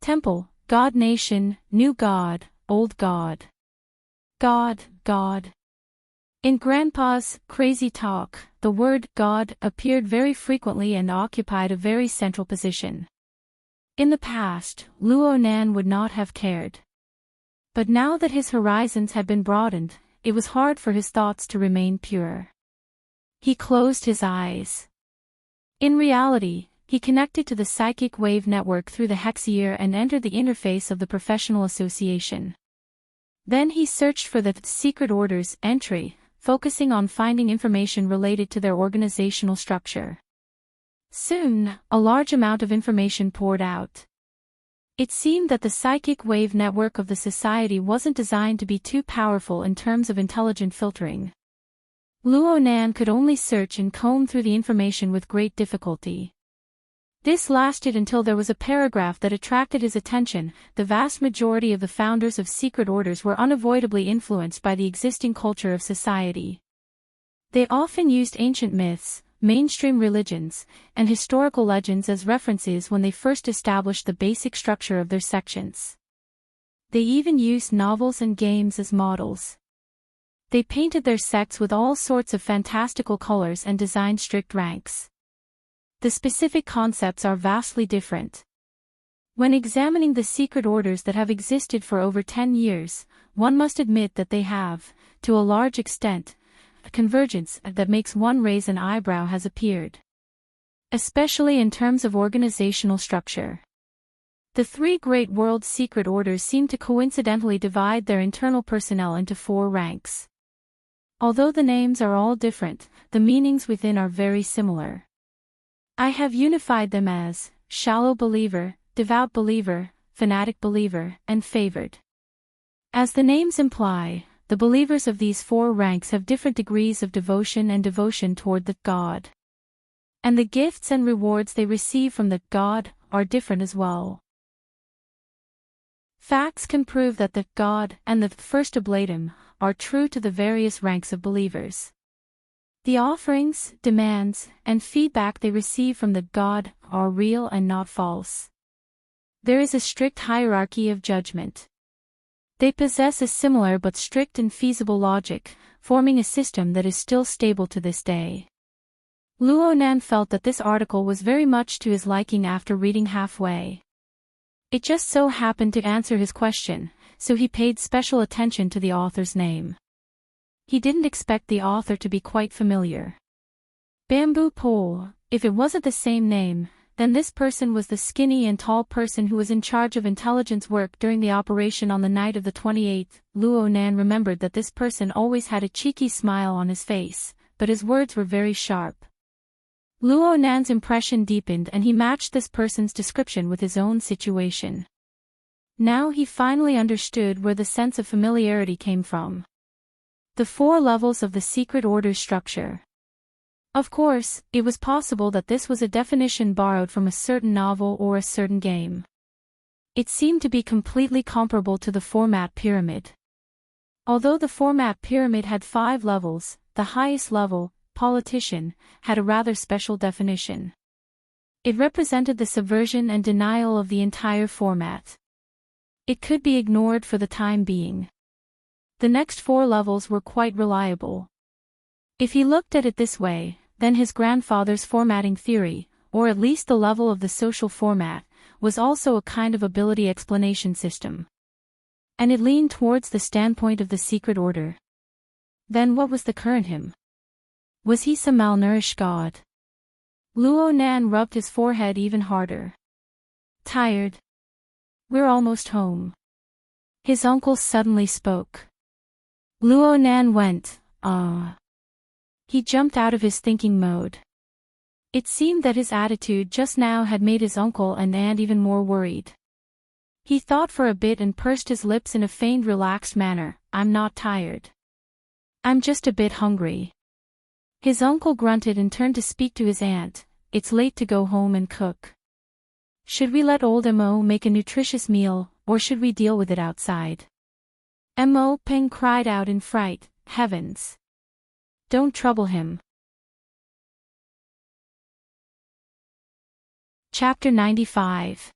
Temple, God Nation, New God, Old God. God, God. In Grandpa's crazy talk, the word God appeared very frequently and occupied a very central position. In the past, Luo Nan would not have cared. But now that his horizons had been broadened, it was hard for his thoughts to remain pure. He closed his eyes. In reality, he connected to the psychic wave network through the hexier and entered the interface of the professional association. Then he searched for the secret order's entry, focusing on finding information related to their organizational structure. Soon, a large amount of information poured out. It seemed that the psychic wave network of the society wasn't designed to be too powerful in terms of intelligent filtering. Luo Nan could only search and comb through the information with great difficulty. This lasted until there was a paragraph that attracted his attention. The vast majority of the founders of secret orders were unavoidably influenced by the existing culture of society. They often used ancient myths, mainstream religions, and historical legends as references when they first established the basic structure of their sections. They even used novels and games as models. They painted their sects with all sorts of fantastical colors and designed strict ranks. The specific concepts are vastly different. When examining the secret orders that have existed for over 10 years, one must admit that they have, to a large extent, a convergence that makes one raise an eyebrow has appeared. Especially in terms of organizational structure. The three great world secret orders seem to coincidentally divide their internal personnel into 4 ranks. Although the names are all different, the meanings within are very similar. I have unified them as shallow believer, devout believer, fanatic believer, and favored. As the names imply, the believers of these 4 ranks have different degrees of devotion and devotion toward the God. And the gifts and rewards they receive from the God are different as well. Facts can prove that the God and the first oblatum are true to the various ranks of believers. The offerings, demands, and feedback they receive from the God are real and not false. There is a strict hierarchy of judgment. They possess a similar but strict and feasible logic, forming a system that is still stable to this day. Luo Nan felt that this article was very much to his liking after reading halfway. It just so happened to answer his question, so he paid special attention to the author's name. He didn't expect the author to be quite familiar. Bamboo Pole, if it wasn't the same name, then this person was the skinny and tall person who was in charge of intelligence work during the operation on the night of the 28th. Luo Nan remembered that this person always had a cheeky smile on his face, but his words were very sharp. Luo Nan's impression deepened and he matched this person's description with his own situation. Now he finally understood where the sense of familiarity came from. The 4 levels of the secret order's structure. Of course, it was possible that this was a definition borrowed from a certain novel or a certain game. It seemed to be completely comparable to the format pyramid. Although the format pyramid had 5 levels, the highest level, politician, had a rather special definition. It represented the subversion and denial of the entire format. It could be ignored for the time being. The next 4 levels were quite reliable. If he looked at it this way, then his grandfather's formatting theory, or at least the level of the social format, was also a kind of ability explanation system. And it leaned towards the standpoint of the secret order. Then what was the current him? Was he some malnourished god? Luo Nan rubbed his forehead even harder. Tired. We're almost home. His uncle suddenly spoke. Luo Nan went, ah. He jumped out of his thinking mode. It seemed that his attitude just now had made his uncle and aunt even more worried. He thought for a bit and pursed his lips in a feigned relaxed manner. I'm not tired. I'm just a bit hungry. His uncle grunted and turned to speak to his aunt. It's late to go home and cook. Should we let old Mo make a nutritious meal, or should we deal with it outside? Mo Peng cried out in fright. Heavens! Don't trouble him. Chapter 95.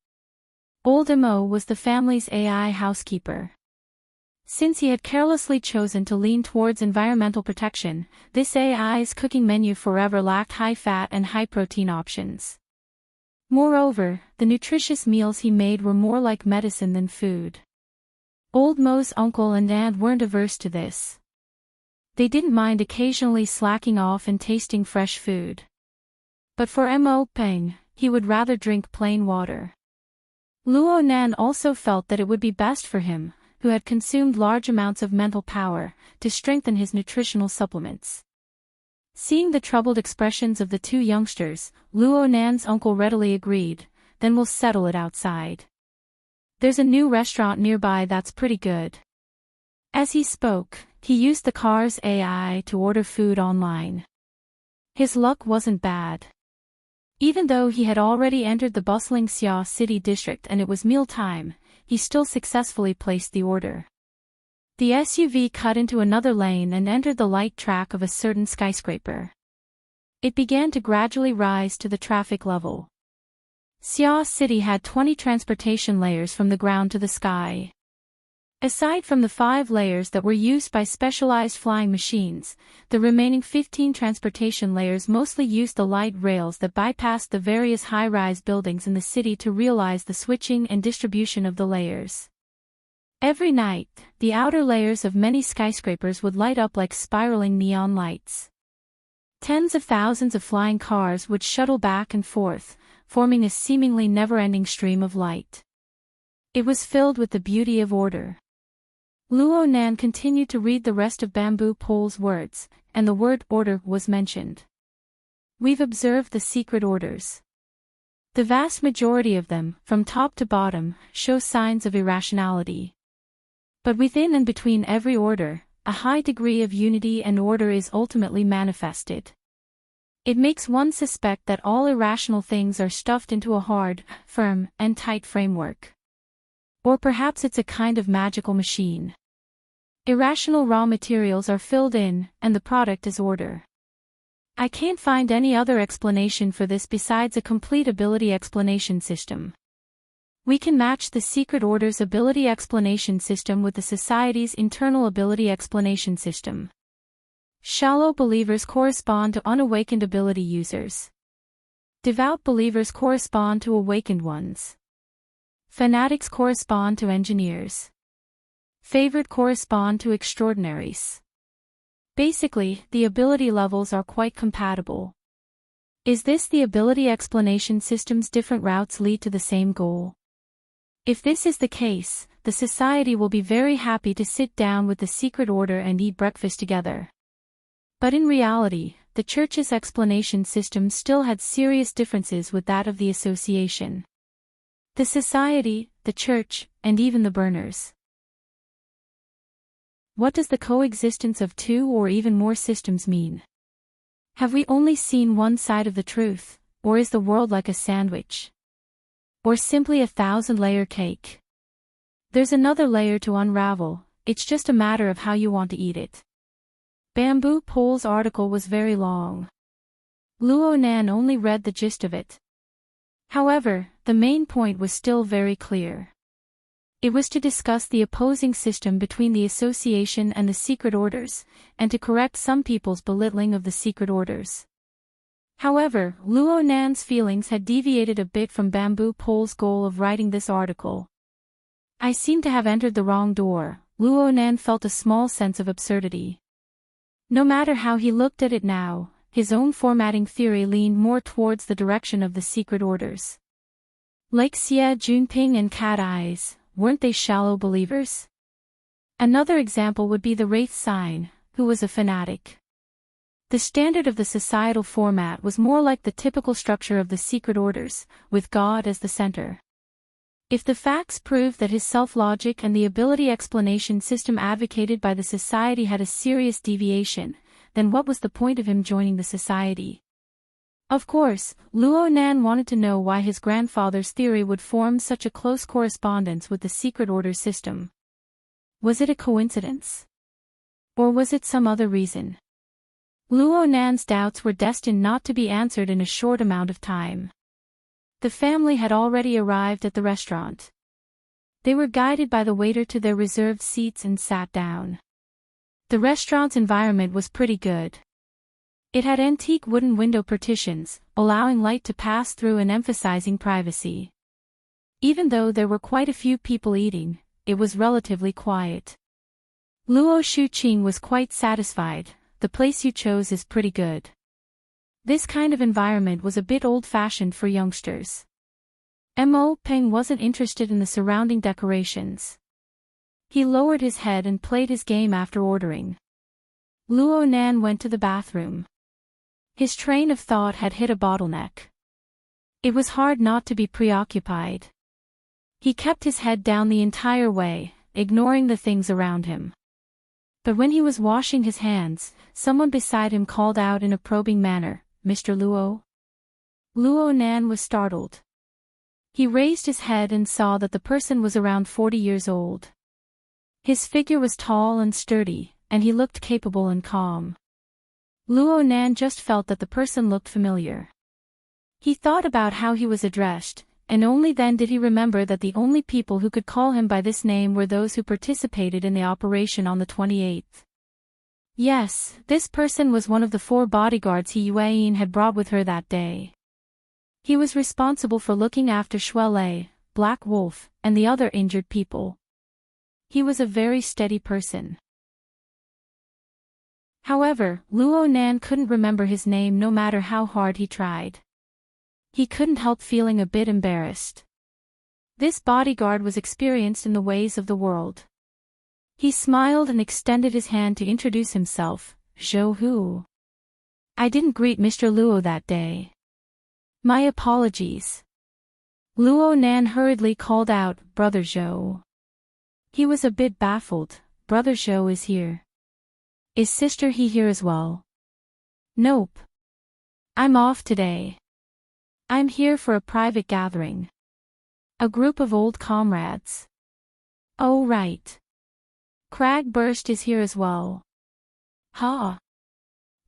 Old Mo was the family's AI housekeeper. Since he had carelessly chosen to lean towards environmental protection, this AI's cooking menu forever lacked high-fat and high-protein options. Moreover, the nutritious meals he made were more like medicine than food. Old Mo's uncle and aunt weren't averse to this. They didn't mind occasionally slacking off and tasting fresh food. But for Mo Peng, he would rather drink plain water. Luo Nan also felt that it would be best for him, who had consumed large amounts of mental power, to strengthen his nutritional supplements. Seeing the troubled expressions of the two youngsters, Luo Nan's uncle readily agreed, then we'll settle it outside. There's a new restaurant nearby that's pretty good. As he spoke, he used the car's AI to order food online. His luck wasn't bad. Even though he had already entered the bustling Xia City district and it was mealtime, he still successfully placed the order. The SUV cut into another lane and entered the light track of a certain skyscraper. It began to gradually rise to the traffic level. Xia City had 20 transportation layers from the ground to the sky. Aside from the 5 layers that were used by specialized flying machines, the remaining 15 transportation layers mostly used the light rails that bypassed the various high-rise buildings in the city to realize the switching and distribution of the layers. Every night, the outer layers of many skyscrapers would light up like spiraling neon lights. Tens of thousands of flying cars would shuttle back and forth, forming a seemingly never-ending stream of light. It was filled with the beauty of order. Luo Nan continued to read the rest of Bamboo Pole's words, and the word order was mentioned. We've observed the secret orders. The vast majority of them, from top to bottom, show signs of irrationality. But within and between every order, a high degree of unity and order is ultimately manifested. It makes one suspect that all irrational things are stuffed into a hard, firm, and tight framework. Or perhaps it's a kind of magical machine. Irrational raw materials are filled in, and the product is order. I can't find any other explanation for this besides a complete ability explanation system. We can match the secret order's ability explanation system with the society's internal ability explanation system. Shallow believers correspond to unawakened ability users. Devout believers correspond to awakened ones. Fanatics correspond to engineers. Favored correspond to extraordinaries. Basically, the ability levels are quite compatible. Is this the ability explanation system's different routes lead to the same goal? If this is the case, the society will be very happy to sit down with the secret order and eat breakfast together. But in reality, the church's explanation system still had serious differences with that of the association. The society, the church, and even the burners. What does the coexistence of 2 or even more systems mean? Have we only seen one side of the truth, or is the world like a sandwich? Or simply a 1,000-layer cake? There's another layer to unravel, it's just a matter of how you want to eat it. Bamboo Pole's article was very long. Luo Nan only read the gist of it. However, the main point was still very clear. It was to discuss the opposing system between the association and the secret orders, and to correct some people's belittling of the secret orders. However, Luo Nan's feelings had deviated a bit from Bamboo Pole's goal of writing this article. I seem to have entered the wrong door. Luo Nan felt a small sense of absurdity. No matter how he looked at it now, his own formatting theory leaned more towards the direction of the secret orders. Like Xie Junping and Cat Eyes, weren't they shallow believers? Another example would be the Wraith Sign, who was a fanatic. The standard of the societal format was more like the typical structure of the secret orders, with God as the center. If the facts proved that his self-logic and the ability explanation system advocated by the society had a serious deviation, then what was the point of him joining the society? Of course, Luo Nan wanted to know why his grandfather's theory would form such a close correspondence with the secret order system. Was it a coincidence? Or was it some other reason? Luo Nan's doubts were destined not to be answered in a short amount of time. The family had already arrived at the restaurant. They were guided by the waiter to their reserved seats and sat down. The restaurant's environment was pretty good. It had antique wooden window partitions, allowing light to pass through and emphasizing privacy. Even though there were quite a few people eating, it was relatively quiet. Luo Shuqing was quite satisfied. The place you chose is pretty good. This kind of environment was a bit old-fashioned for youngsters. Mo Peng wasn't interested in the surrounding decorations. He lowered his head and played his game after ordering. Luo Nan went to the bathroom. His train of thought had hit a bottleneck. It was hard not to be preoccupied. He kept his head down the entire way, ignoring the things around him. But when he was washing his hands, someone beside him called out in a probing manner, "Mr. Luo?" Luo Nan was startled. He raised his head and saw that the person was around 40 years old. His figure was tall and sturdy, and he looked capable and calm. Luo Nan just felt that the person looked familiar. He thought about how he was addressed, and only then did he remember that the only people who could call him by this name were those who participated in the operation on the 28th. Yes, this person was one of the 4 bodyguards He Yueyin had brought with her that day. He was responsible for looking after Shuelei, Black Wolf, and the other injured people. He was a very steady person. However, Luo Nan couldn't remember his name no matter how hard he tried. He couldn't help feeling a bit embarrassed. This bodyguard was experienced in the ways of the world. He smiled and extended his hand to introduce himself, "Zhou Hu. I didn't greet Mr. Luo that day. My apologies." Luo Nan hurriedly called out, "Brother Zhou." He was a bit baffled. "Brother Zhou is here. Is Sister He here as well?" "Nope. I'm off today. I'm here for a private gathering. A group of old comrades." "Oh right. Cragburst is here as well." "Ha."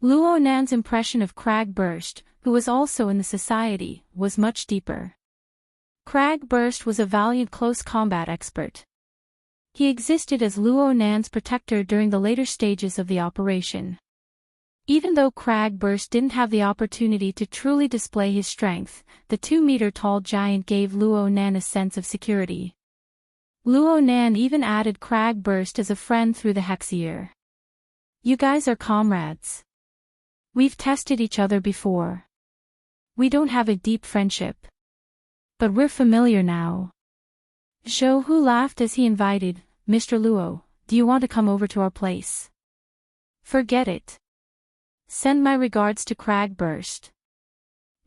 Luo Nan's impression of Cragburst, who was also in the society, was much deeper. Cragburst was a valiant close combat expert. He existed as Luo Nan's protector during the later stages of the operation. Even though Cragburst didn't have the opportunity to truly display his strength, the 2-meter-tall giant gave Luo Nan a sense of security. Luo Nan even added Cragburst as a friend through the Hexier. "You guys are comrades. We've tested each other before. We don't have a deep friendship. But we're familiar now." Zhou Hu laughed as he invited, "Mr. Luo, do you want to come over to our place?" "Forget it. Send my regards to Cragburst."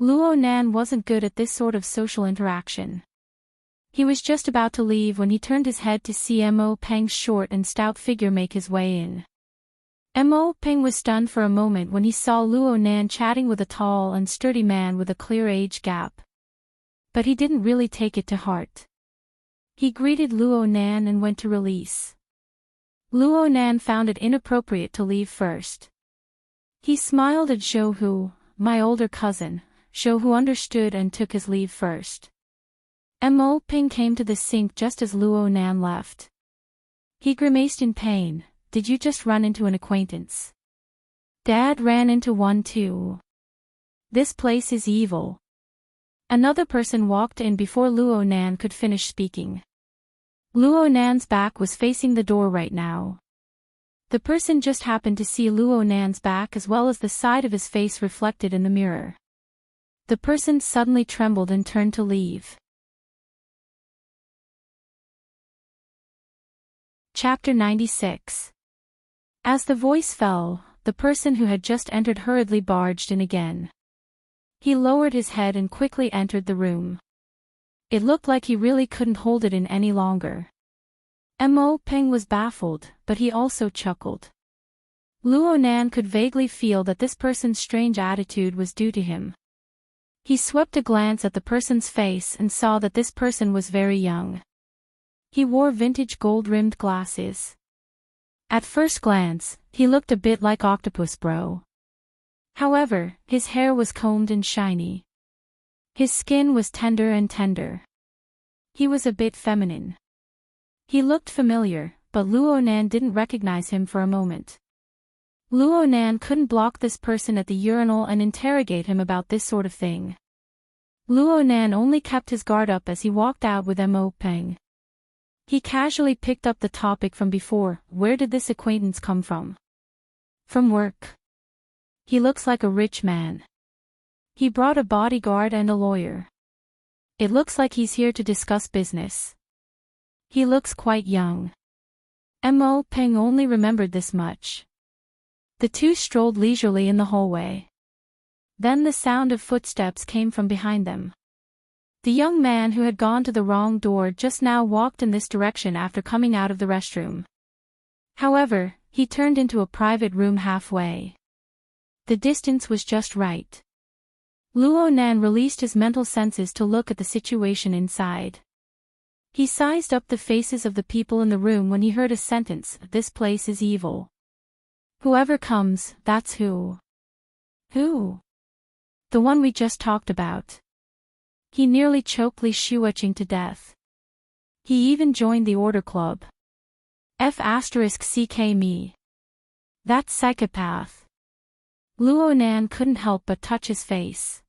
Luo Nan wasn't good at this sort of social interaction. He was just about to leave when he turned his head to see Mo Peng's short and stout figure make his way in. Mo Peng was stunned for a moment when he saw Luo Nan chatting with a tall and sturdy man with a clear age gap. But he didn't really take it to heart. He greeted Luo Nan and went to release. Luo Nan found it inappropriate to leave first. He smiled at Zhou Hu, my older cousin. Zhou Hu understood and took his leave first. Mo Ping came to the sink just as Luo Nan left. He grimaced in pain. "Did you just run into an acquaintance?" "Dad ran into one too." This place is evil. Another person walked in before Luo Nan could finish speaking. Luo Nan's back was facing the door right now. The person just happened to see Luo Nan's back as well as the side of his face reflected in the mirror. The person suddenly trembled and turned to leave. Chapter 96. As the voice fell, the person who had just entered hurriedly barged in again. He lowered his head and quickly entered the room. It looked like he really couldn't hold it in any longer. Mo Peng was baffled, but he also chuckled. Luo Nan could vaguely feel that this person's strange attitude was due to him. He swept a glance at the person's face and saw that this person was very young. He wore vintage gold-rimmed glasses. At first glance, he looked a bit like Octopus Bro. However, his hair was combed and shiny. His skin was tender. He was a bit feminine. He looked familiar, but Luo Nan didn't recognize him for a moment. Luo Nan couldn't block this person at the urinal and interrogate him about this sort of thing. Luo Nan only kept his guard up as he walked out with Mo Peng. He casually picked up the topic from before. Where did this acquaintance come from? From work. He looks like a rich man. He brought a bodyguard and a lawyer. It looks like he's here to discuss business. He looks quite young. Mo Peng only remembered this much. The two strolled leisurely in the hallway. Then the sound of footsteps came from behind them. The young man who had gone to the wrong door just now walked in this direction after coming out of the restroom. However, he turned into a private room halfway. The distance was just right. Luo Nan released his mental senses to look at the situation inside. He sized up the faces of the people in the room when he heard a sentence, "This place is evil. Whoever comes, that's who." Who? The one we just talked about. He nearly choked Li Shueching to death. He even joined the order club. F***ck me. That psychopath. Luo Nan couldn't help but touch his face.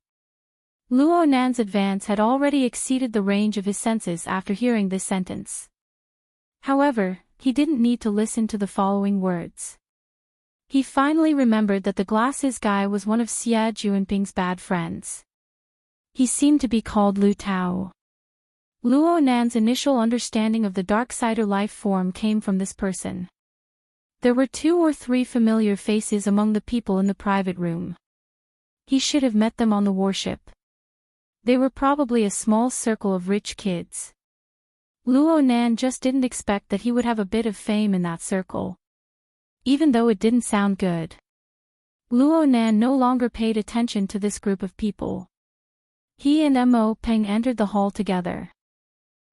Luo Nan's advance had already exceeded the range of his senses after hearing this sentence. However, he didn't need to listen to the following words. He finally remembered that the glasses guy was one of Xie Juanping's bad friends. He seemed to be called Lu Tao. Luo Nan's initial understanding of the Darksider life form came from this person. There were 2 or 3 familiar faces among the people in the private room. He should have met them on the warship. They were probably a small circle of rich kids. Luo Nan just didn't expect that he would have a bit of fame in that circle. Even though it didn't sound good. Luo Nan no longer paid attention to this group of people. He and Mo Peng entered the hall together.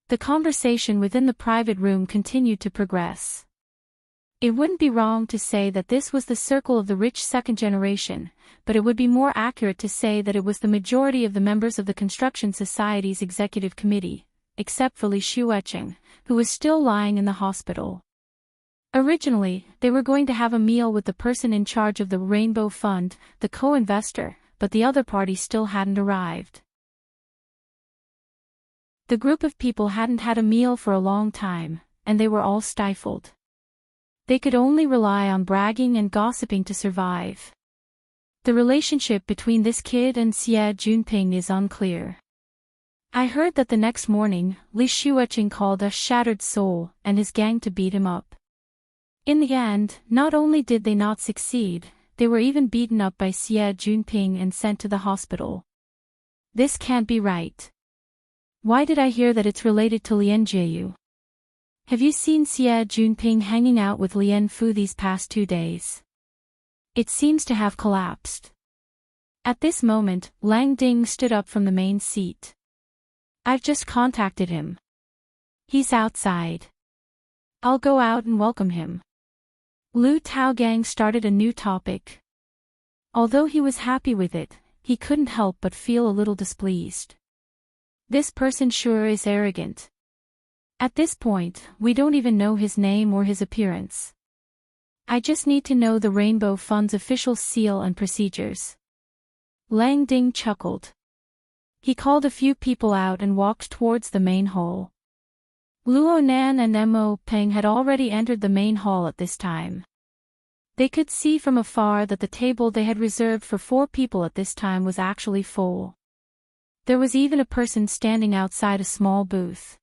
The conversation within the private room continued to progress. It wouldn't be wrong to say that this was the circle of the rich second generation, but it would be more accurate to say that it was the majority of the members of the Construction Society's executive committee, except for Li Shueching, who was still lying in the hospital. Originally, they were going to have a meal with the person in charge of the Rainbow Fund, the co-investor, but the other party still hadn't arrived. The group of people hadn't had a meal for a long time, and they were all stifled. They could only rely on bragging and gossiping to survive. The relationship between this kid and Xie Juanping is unclear. I heard that the next morning, Li Shueching called a shattered soul and his gang to beat him up. In the end, not only did they not succeed, they were even beaten up by Xie Juanping and sent to the hospital. This can't be right. Why did I hear that it's related to Lien Jiayu? Have you seen Xie Juanping hanging out with Lien Fu these past 2 days? It seems to have collapsed. At this moment, Lang Ding stood up from the main seat. I've just contacted him. He's outside. I'll go out and welcome him. Lu Taogang started a new topic. Although he was happy with it, he couldn't help but feel a little displeased. This person sure is arrogant. At this point, we don't even know his name or his appearance. I just need to know the Rainbow Fund's official seal and procedures. Lang Ding chuckled. He called a few people out and walked towards the main hall. Luo Nan and Mo Peng had already entered the main hall at this time. They could see from afar that the table they had reserved for 4 people at this time was actually full. There was even a person standing outside a small booth.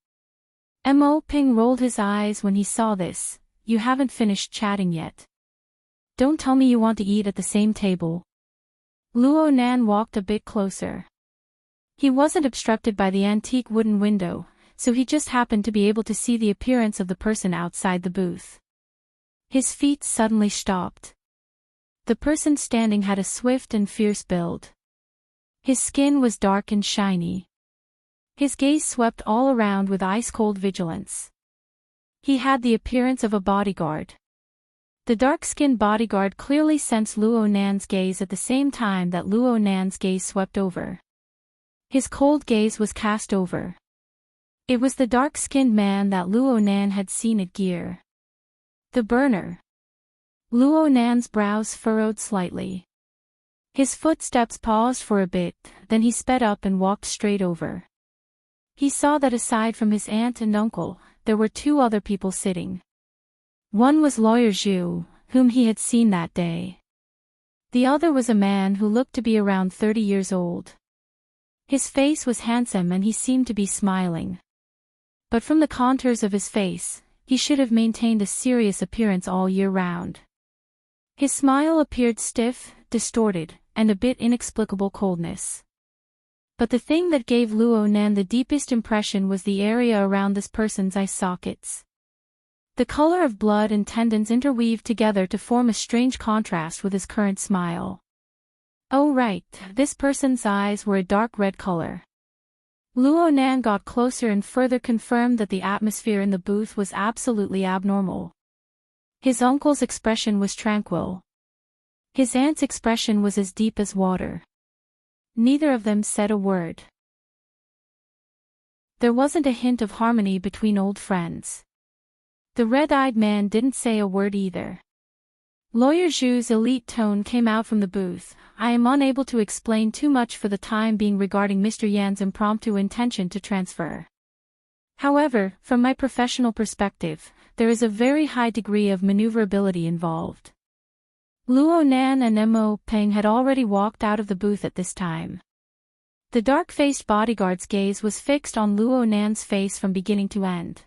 Mo Peng rolled his eyes when he saw this. You haven't finished chatting yet. Don't tell me you want to eat at the same table. Luo Nan walked a bit closer. He wasn't obstructed by the antique wooden window, so he just happened to be able to see the appearance of the person outside the booth. His feet suddenly stopped. The person standing had a swift and fierce build. His skin was dark and shiny. His gaze swept all around with ice-cold vigilance. He had the appearance of a bodyguard. The dark-skinned bodyguard clearly sensed Luo Nan's gaze at the same time that Luo Nan's gaze swept over. His cold gaze was cast over. It was the dark-skinned man that Luo Nan had seen at Gear. The burner. Luo Nan's brows furrowed slightly. His footsteps paused for a bit, then he sped up and walked straight over. He saw that aside from his aunt and uncle, there were 2 other people sitting. One was Lawyer Zhu, whom he had seen that day. The other was a man who looked to be around 30 years old. His face was handsome and he seemed to be smiling. But from the contours of his face, he should have maintained a serious appearance all year round. His smile appeared stiff, distorted, and a bit inexplicable coldness. But the thing that gave Luo Nan the deepest impression was the area around this person's eye sockets. The color of blood and tendons interweaved together to form a strange contrast with his current smile. Oh right, this person's eyes were a dark red color. Luo Nan got closer and further confirmed that the atmosphere in the booth was absolutely abnormal. His uncle's expression was tranquil. His aunt's expression was as deep as water. Neither of them said a word. There wasn't a hint of harmony between old friends. The red-eyed man didn't say a word either. Lawyer Zhu's elite tone came out from the booth. I am unable to explain too much for the time being regarding Mr. Yan's impromptu intention to transfer. However, from my professional perspective, there is a very high degree of maneuverability involved. Luo Nan and Mo Peng had already walked out of the booth at this time. The dark-faced bodyguard's gaze was fixed on Luo Nan's face from beginning to end.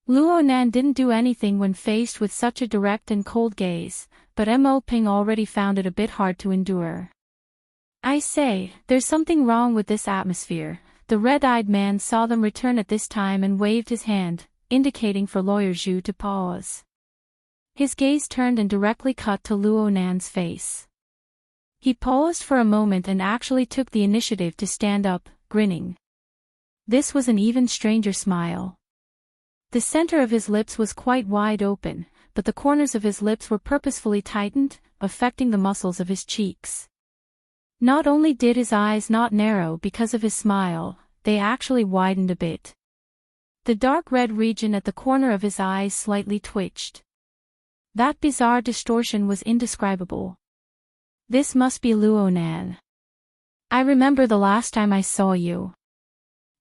Luo Nan didn't do anything when faced with such a direct and cold gaze, but Mo Peng already found it a bit hard to endure. I say, there's something wrong with this atmosphere. The red-eyed man saw them return at this time and waved his hand, indicating for Lawyer Zhu to pause. His gaze turned and directly cut to Luo Nan's face. He paused for a moment and actually took the initiative to stand up, grinning. This was an even stranger smile. The center of his lips was quite wide open, but the corners of his lips were purposefully tightened, affecting the muscles of his cheeks. Not only did his eyes not narrow because of his smile, they actually widened a bit. The dark red region at the corner of his eyes slightly twitched. That bizarre distortion was indescribable. This must be Luo Nan. I remember the last time I saw you.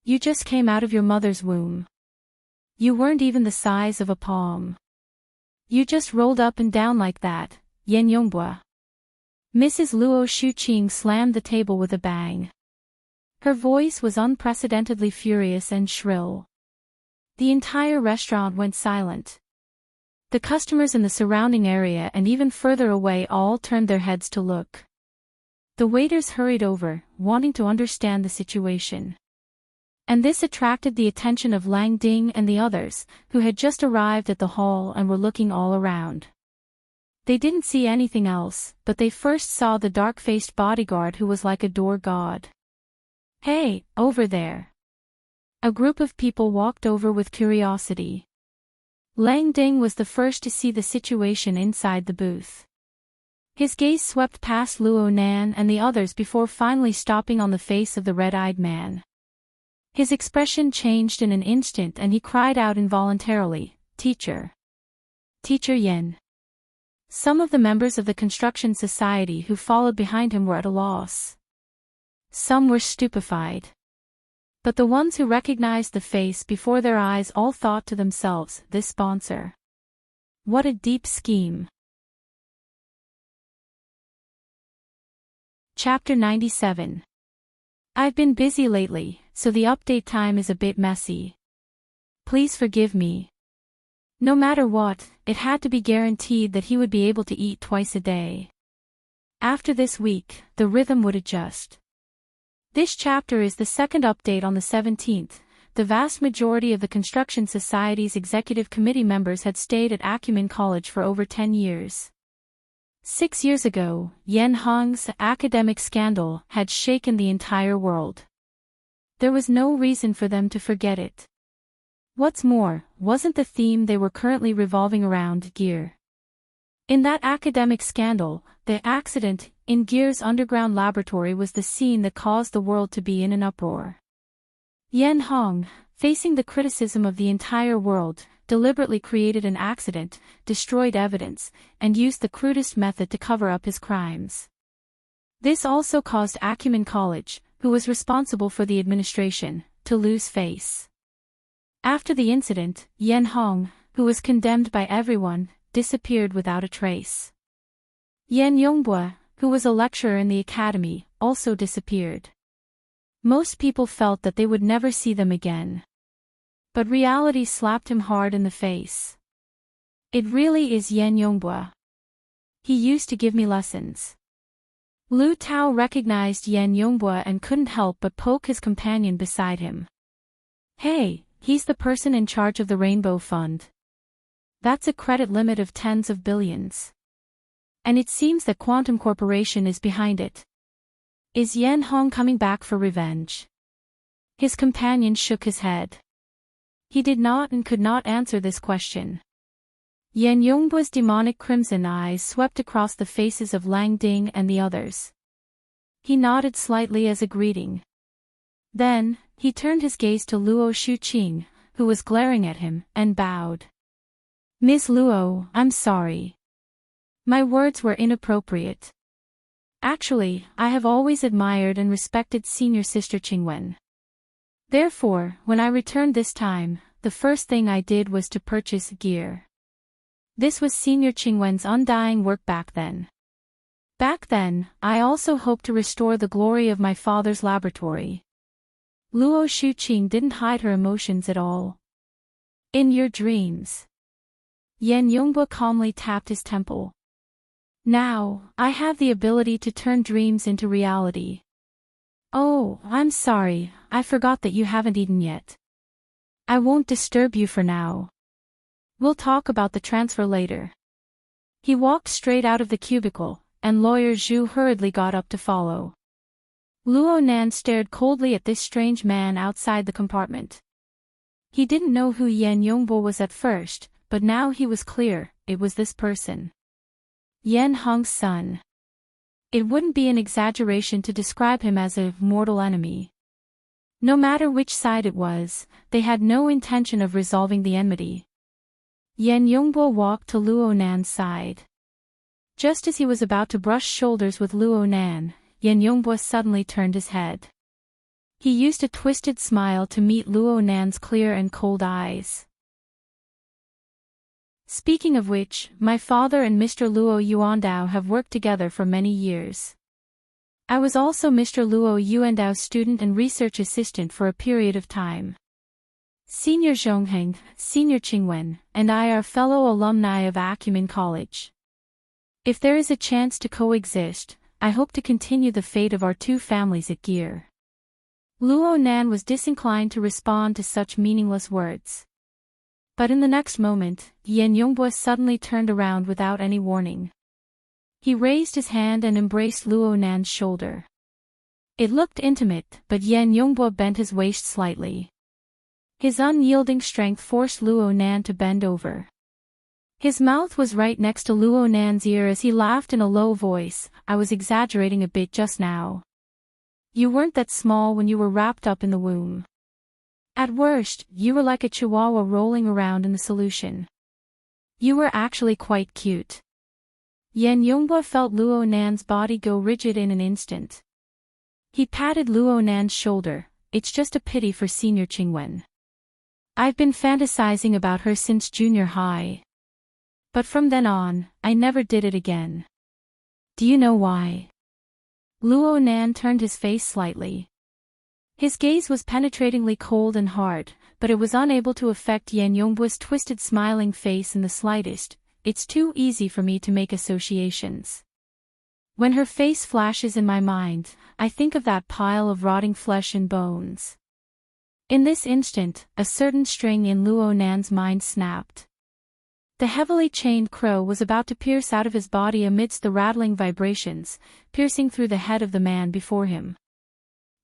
You just came out of your mother's womb. You weren't even the size of a palm. You just rolled up and down like that, Yan Yongbua. Mrs. Luo Shuqing slammed the table with a bang. Her voice was unprecedentedly furious and shrill. The entire restaurant went silent. The customers in the surrounding area and even further away all turned their heads to look. The waiters hurried over, wanting to understand the situation. And this attracted the attention of Lang Ding and the others, who had just arrived at the hall and were looking all around. They didn't see anything else, but they first saw the dark-faced bodyguard who was like a door god. Hey, over there. A group of people walked over with curiosity. Lang Ding was the first to see the situation inside the booth. His gaze swept past Luo Nan and the others before finally stopping on the face of the red-eyed man. His expression changed in an instant and he cried out involuntarily, Teacher. Teacher Yen. Some of the members of the construction society who followed behind him were at a loss. Some were stupefied. But the ones who recognized the face before their eyes all thought to themselves, this sponsor. What a deep scheme. Chapter 97. I've been busy lately, so the update time is a bit messy. Please forgive me. No matter what, it had to be guaranteed that he would be able to eat twice a day. After this week, the rhythm would adjust. This chapter is the second update on the 17th. The vast majority of the Construction Society's executive committee members had stayed at Acumen College for over 10 years. 6 years ago, Yen Hong's academic scandal had shaken the entire world. There was no reason for them to forget it. What's more, wasn't the theme they were currently revolving around gear? In that academic scandal, the accident in Gear's underground laboratory was the scene that caused the world to be in an uproar. Yen Hong, facing the criticism of the entire world, deliberately created an accident, destroyed evidence, and used the crudest method to cover up his crimes. This also caused Acumen College, who was responsible for the administration, to lose face. After the incident, Yen Hong, who was condemned by everyone, disappeared without a trace. Yen Yongbua, who was a lecturer in the academy, also disappeared. Most people felt that they would never see them again. But reality slapped him hard in the face. It really is Yen Yongbua. He used to give me lessons. Lu Tao recognized Yen Yongbua and couldn't help but poke his companion beside him. Hey, he's the person in charge of the Rainbow Fund. That's a credit limit of tens of billions. And it seems that Quantum Corporation is behind it. Is Yen Hong coming back for revenge? His companion shook his head. He did not and could not answer this question. Yen Yongbua's demonic crimson eyes swept across the faces of Lang Ding and the others. He nodded slightly as a greeting. Then, he turned his gaze to Luo Shuqing, who was glaring at him, and bowed. Ms. Luo, I'm sorry. My words were inappropriate. Actually, I have always admired and respected senior sister Qingwen. Therefore, when I returned this time, the first thing I did was to purchase gear. This was senior Qingwen's undying work back then. Back then, I also hoped to restore the glory of my father's laboratory. Luo Shuqing didn't hide her emotions at all. In your dreams. Yen Yongbua calmly tapped his temple. Now, I have the ability to turn dreams into reality. Oh, I'm sorry, I forgot that you haven't eaten yet. I won't disturb you for now. We'll talk about the transfer later. He walked straight out of the cubicle, and Lawyer Zhu hurriedly got up to follow. Luo Nan stared coldly at this strange man outside the compartment. He didn't know who Yen Yongbua was at first, but now he was clear, it was this person. Yen Hong's son. It wouldn't be an exaggeration to describe him as a mortal enemy. No matter which side it was, they had no intention of resolving the enmity. Yen Yongbua walked to Luo Nan's side. Just as he was about to brush shoulders with Luo Nan, Yen Yongbua suddenly turned his head. He used a twisted smile to meet Luo Nan's clear and cold eyes. Speaking of which, my father and Mr. Luo Yuandao have worked together for many years. I was also Mr. Luo Yuandao's student and research assistant for a period of time. Senior Zhongheng, Senior Qingwen, and I are fellow alumni of Acumen College. If there is a chance to coexist, I hope to continue the fate of our two families at Gear. Luo Nan was disinclined to respond to such meaningless words. But in the next moment, Yen Yongbua suddenly turned around without any warning. He raised his hand and embraced Luo Nan's shoulder. It looked intimate, but Yen Yongbua bent his waist slightly. His unyielding strength forced Luo Nan to bend over. His mouth was right next to Luo Nan's ear as he laughed in a low voice. I was exaggerating a bit just now. You weren't that small when you were wrapped up in the womb. At worst, you were like a chihuahua rolling around in the solution. You were actually quite cute. Yen Yongbua felt Luo Nan's body go rigid in an instant. He patted Luo Nan's shoulder. It's just a pity for Senior Qingwen. I've been fantasizing about her since junior high. But from then on, I never did it again. Do you know why? Luo Nan turned his face slightly. His gaze was penetratingly cold and hard, but it was unable to affect Yan Yongbu's twisted smiling face in the slightest. It's too easy for me to make associations. When her face flashes in my mind, I think of that pile of rotting flesh and bones. In this instant, a certain string in Luo Nan's mind snapped. The heavily chained crow was about to pierce out of his body amidst the rattling vibrations, piercing through the head of the man before him.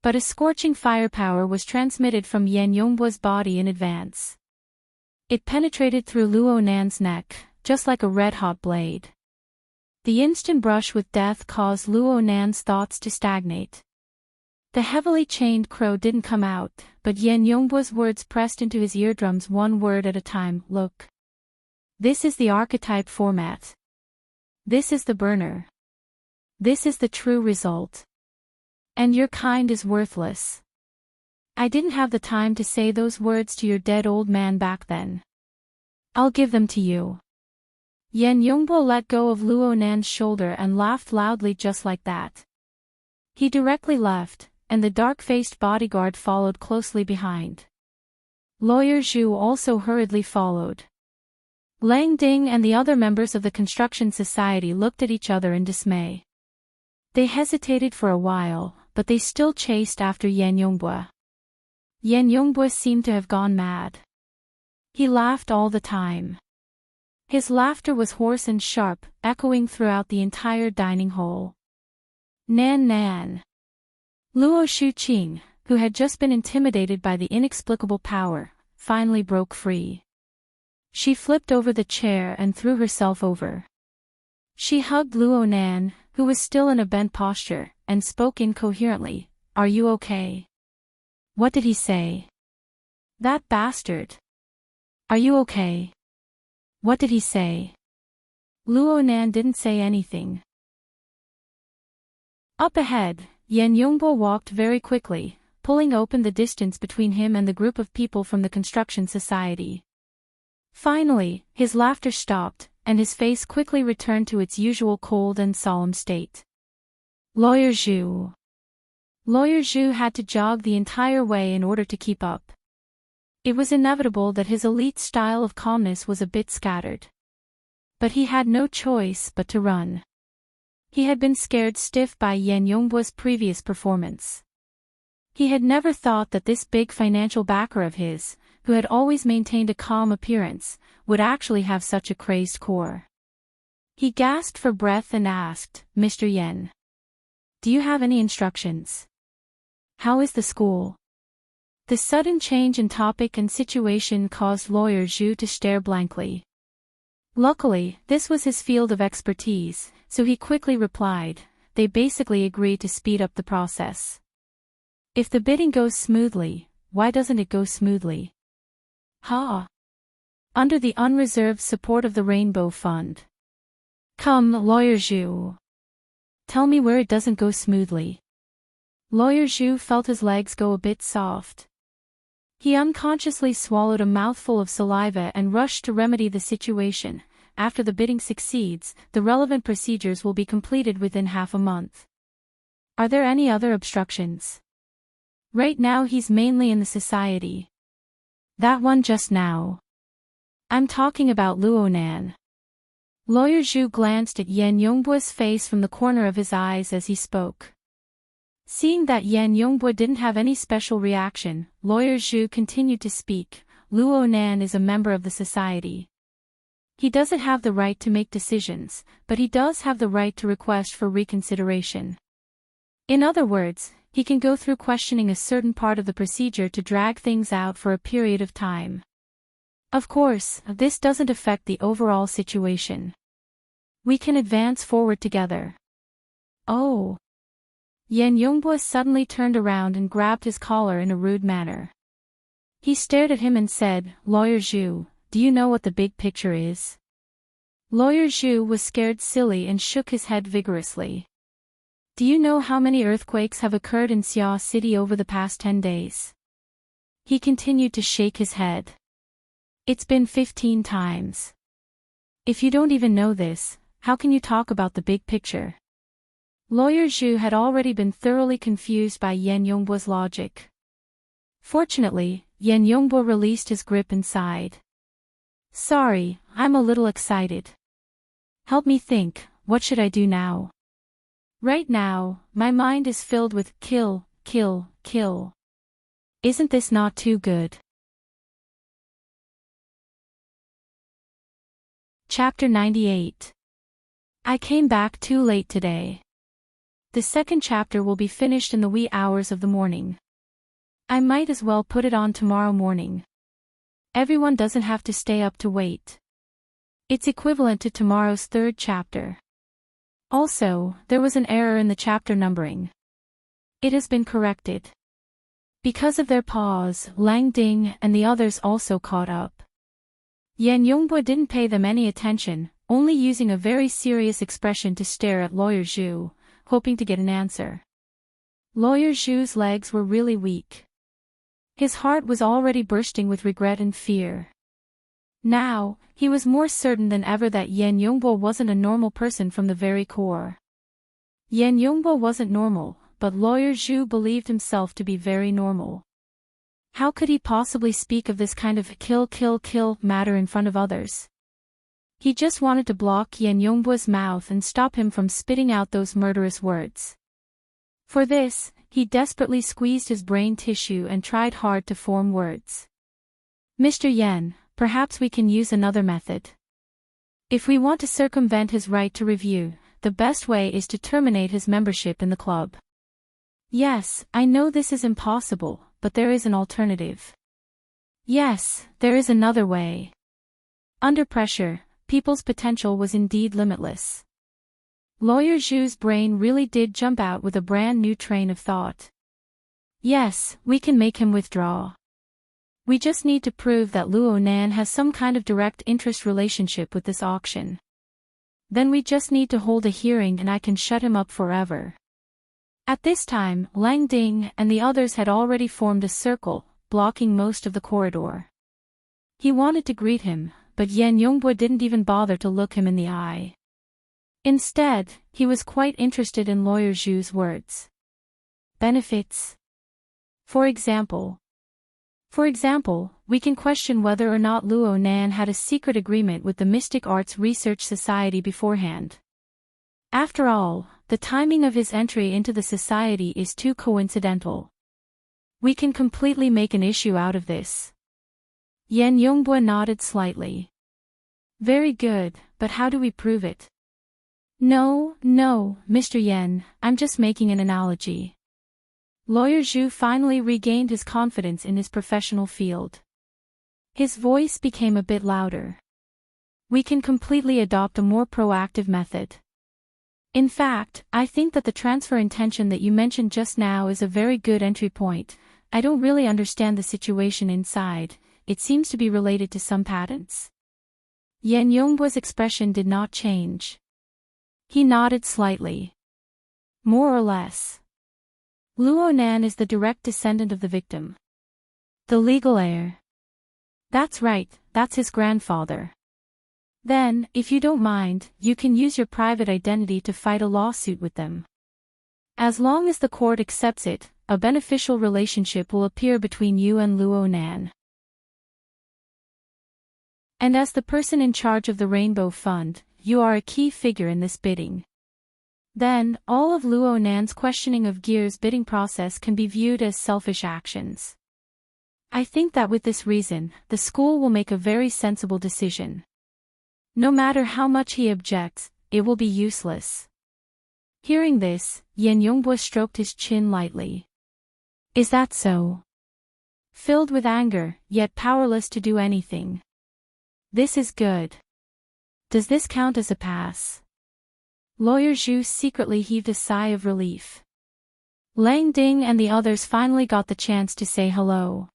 But a scorching firepower was transmitted from Yan Yongbu's body in advance. It penetrated through Luo Nan's neck, just like a red-hot blade. The instant brush with death caused Luo Nan's thoughts to stagnate. The heavily chained crow didn't come out, but Yan Yongbu's words pressed into his eardrums one word at a time. Look. This is the archetype format. This is the burner. This is the true result. And your kind is worthless. I didn't have the time to say those words to your dead old man back then. I'll give them to you. Yan Yongbo let go of Luo Nan's shoulder and laughed loudly just like that. He directly left, and the dark-faced bodyguard followed closely behind. Lawyer Zhu also hurriedly followed. Lang Ding and the other members of the construction society looked at each other in dismay. They hesitated for a while, but they still chased after Yan Yongbo. Yan Yongbo seemed to have gone mad. He laughed all the time. His laughter was hoarse and sharp, echoing throughout the entire dining hall. Nan Nan. Luo Shuqing, who had just been intimidated by the inexplicable power, finally broke free. She flipped over the chair and threw herself over. She hugged Luo Nan, who was still in a bent posture, and spoke incoherently. Are you okay? What did he say? That bastard. Are you okay? What did he say? Luo Nan didn't say anything. Up ahead, Yan Yongbo walked very quickly, pulling open the distance between him and the group of people from the construction society. Finally, his laughter stopped, and his face quickly returned to its usual cold and solemn state. Lawyer Zhu. Lawyer Zhu had to jog the entire way in order to keep up. It was inevitable that his elite style of calmness was a bit scattered. But he had no choice but to run. He had been scared stiff by Yan Yongbo's previous performance. He had never thought that this big financial backer of his, who had always maintained a calm appearance, would actually have such a crazed core. He gasped for breath and asked, Mr. Yan. Do you have any instructions? How is the school? The sudden change in topic and situation caused Lawyer Zhu to stare blankly. Luckily, this was his field of expertise, so he quickly replied, they basically agreed to speed up the process. If the bidding goes smoothly, why doesn't it go smoothly? Ha! Under the unreserved support of the Rainbow Fund. Come, Lawyer Zhu. Tell me where it doesn't go smoothly. Lawyer Zhu felt his legs go a bit soft. He unconsciously swallowed a mouthful of saliva and rushed to remedy the situation. After the bidding succeeds, the relevant procedures will be completed within half a month. Are there any other obstructions? Right now he's mainly in the society. That one just now. I'm talking about Luo Nan. Lawyer Zhu glanced at Yan Yongbo's face from the corner of his eyes as he spoke. Seeing that Yan Yongbo didn't have any special reaction, Lawyer Zhu continued to speak. Luo Nan is a member of the society. He doesn't have the right to make decisions, but he does have the right to request for reconsideration. In other words, he can go through questioning a certain part of the procedure to drag things out for a period of time. Of course, this doesn't affect the overall situation. We can advance forward together. Oh! Yan Yongbo suddenly turned around and grabbed his collar in a rude manner. He stared at him and said, Lawyer Zhu, do you know what the big picture is? Lawyer Zhu was scared silly and shook his head vigorously. Do you know how many earthquakes have occurred in Xia City over the past 10 days? He continued to shake his head. It's been 15 times. If you don't even know this, how can you talk about the big picture? Lawyer Zhu had already been thoroughly confused by Yan Yongbo's logic. Fortunately, Yan Yongbo released his grip and sighed. Sorry, I'm a little excited. Help me think, what should I do now? Right now, my mind is filled with kill, kill, kill. Isn't this not too good? Chapter 98. I came back too late today. The second chapter will be finished in the wee hours of the morning. I might as well put it on tomorrow morning. Everyone doesn't have to stay up to wait. It's equivalent to tomorrow's third chapter. Also, there was an error in the chapter numbering. It has been corrected. Because of their pause, Lang Ding and the others also caught up. Yan Yongbo didn't pay them any attention, only using a very serious expression to stare at Lawyer Zhu, hoping to get an answer. Lawyer Zhu's legs were really weak. His heart was already bursting with regret and fear. Now, he was more certain than ever that Yan Yongbo wasn't a normal person from the very core. Yan Yongbo wasn't normal, but Lawyer Zhu believed himself to be very normal. How could he possibly speak of this kind of kill kill kill matter in front of others? He just wanted to block Yan Yongbo's mouth and stop him from spitting out those murderous words. For this, he desperately squeezed his brain tissue and tried hard to form words. Mr. Yan, perhaps we can use another method. If we want to circumvent his right to review, the best way is to terminate his membership in the club. Yes, I know this is impossible, but there is an alternative. Yes, there is another way. Under pressure, people's potential was indeed limitless. Lawyer Zhu's brain really did jump out with a brand new train of thought. Yes, we can make him withdraw. We just need to prove that Luo Nan has some kind of direct interest relationship with this auction. Then we just need to hold a hearing and I can shut him up forever. At this time, Lang Ding and the others had already formed a circle, blocking most of the corridor. He wanted to greet him, but Yan Yongbo didn't even bother to look him in the eye. Instead, he was quite interested in Lawyer Zhu's words. Benefits. For example, we can question whether or not Luo Nan had a secret agreement with the Mystic Arts Research Society beforehand. After all, the timing of his entry into the society is too coincidental. We can completely make an issue out of this. Yan Yongbo nodded slightly. Very good, but how do we prove it? No, Mr. Yan, I'm just making an analogy. Lawyer Zhu finally regained his confidence in his professional field. His voice became a bit louder. We can completely adopt a more proactive method. In fact, I think that the transfer intention that you mentioned just now is a very good entry point. I don't really understand the situation inside, it seems to be related to some patents. Yan Yongbo's expression did not change. He nodded slightly. More or less. Luo Nan is the direct descendant of the victim. The legal heir. That's right, that's his grandfather. Then, if you don't mind, you can use your private identity to fight a lawsuit with them. As long as the court accepts it, a beneficial relationship will appear between you and Luo Nan. And as the person in charge of the Rainbow Fund, you are a key figure in this bidding. Then, all of Luo Nan's questioning of Gear's bidding process can be viewed as selfish actions. I think that with this reason, the school will make a very sensible decision. No matter how much he objects, it will be useless. Hearing this, Yan Yongbo stroked his chin lightly. Is that so? Filled with anger, yet powerless to do anything. This is good. Does this count as a pass? Lawyer Zhu secretly heaved a sigh of relief. Lang Ding and the others finally got the chance to say hello.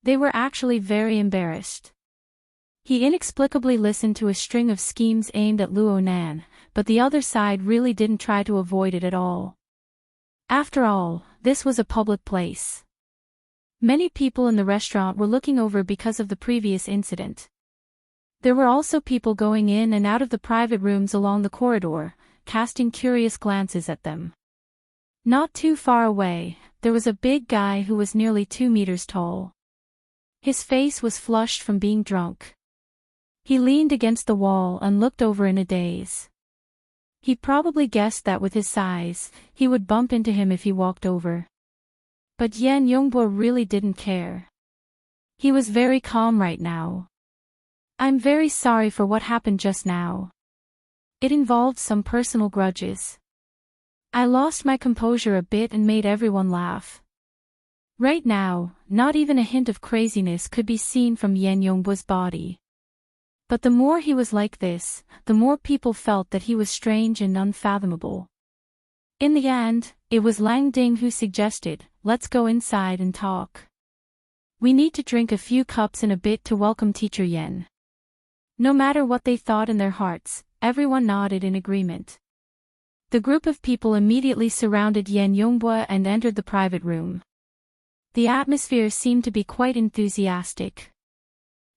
They were actually very embarrassed. He inexplicably listened to a string of schemes aimed at Luo Nan, but the other side really didn't try to avoid it at all. After all, this was a public place. Many people in the restaurant were looking over because of the previous incident. There were also people going in and out of the private rooms along the corridor, casting curious glances at them. Not too far away, there was a big guy who was nearly 2 meters tall. His face was flushed from being drunk. He leaned against the wall and looked over in a daze. He probably guessed that with his size, he would bump into him if he walked over. But Yan Yongbo really didn't care. He was very calm right now. "I'm very sorry for what happened just now. It involved some personal grudges. I lost my composure a bit and made everyone laugh." Right now, not even a hint of craziness could be seen from Yan Yongbo's body. But the more he was like this, the more people felt that he was strange and unfathomable. In the end, it was Lang Ding who suggested, "Let's go inside and talk. We need to drink a few cups in a bit to welcome Teacher Yan." No matter what they thought in their hearts, everyone nodded in agreement. The group of people immediately surrounded Yan Yongbo and entered the private room. The atmosphere seemed to be quite enthusiastic.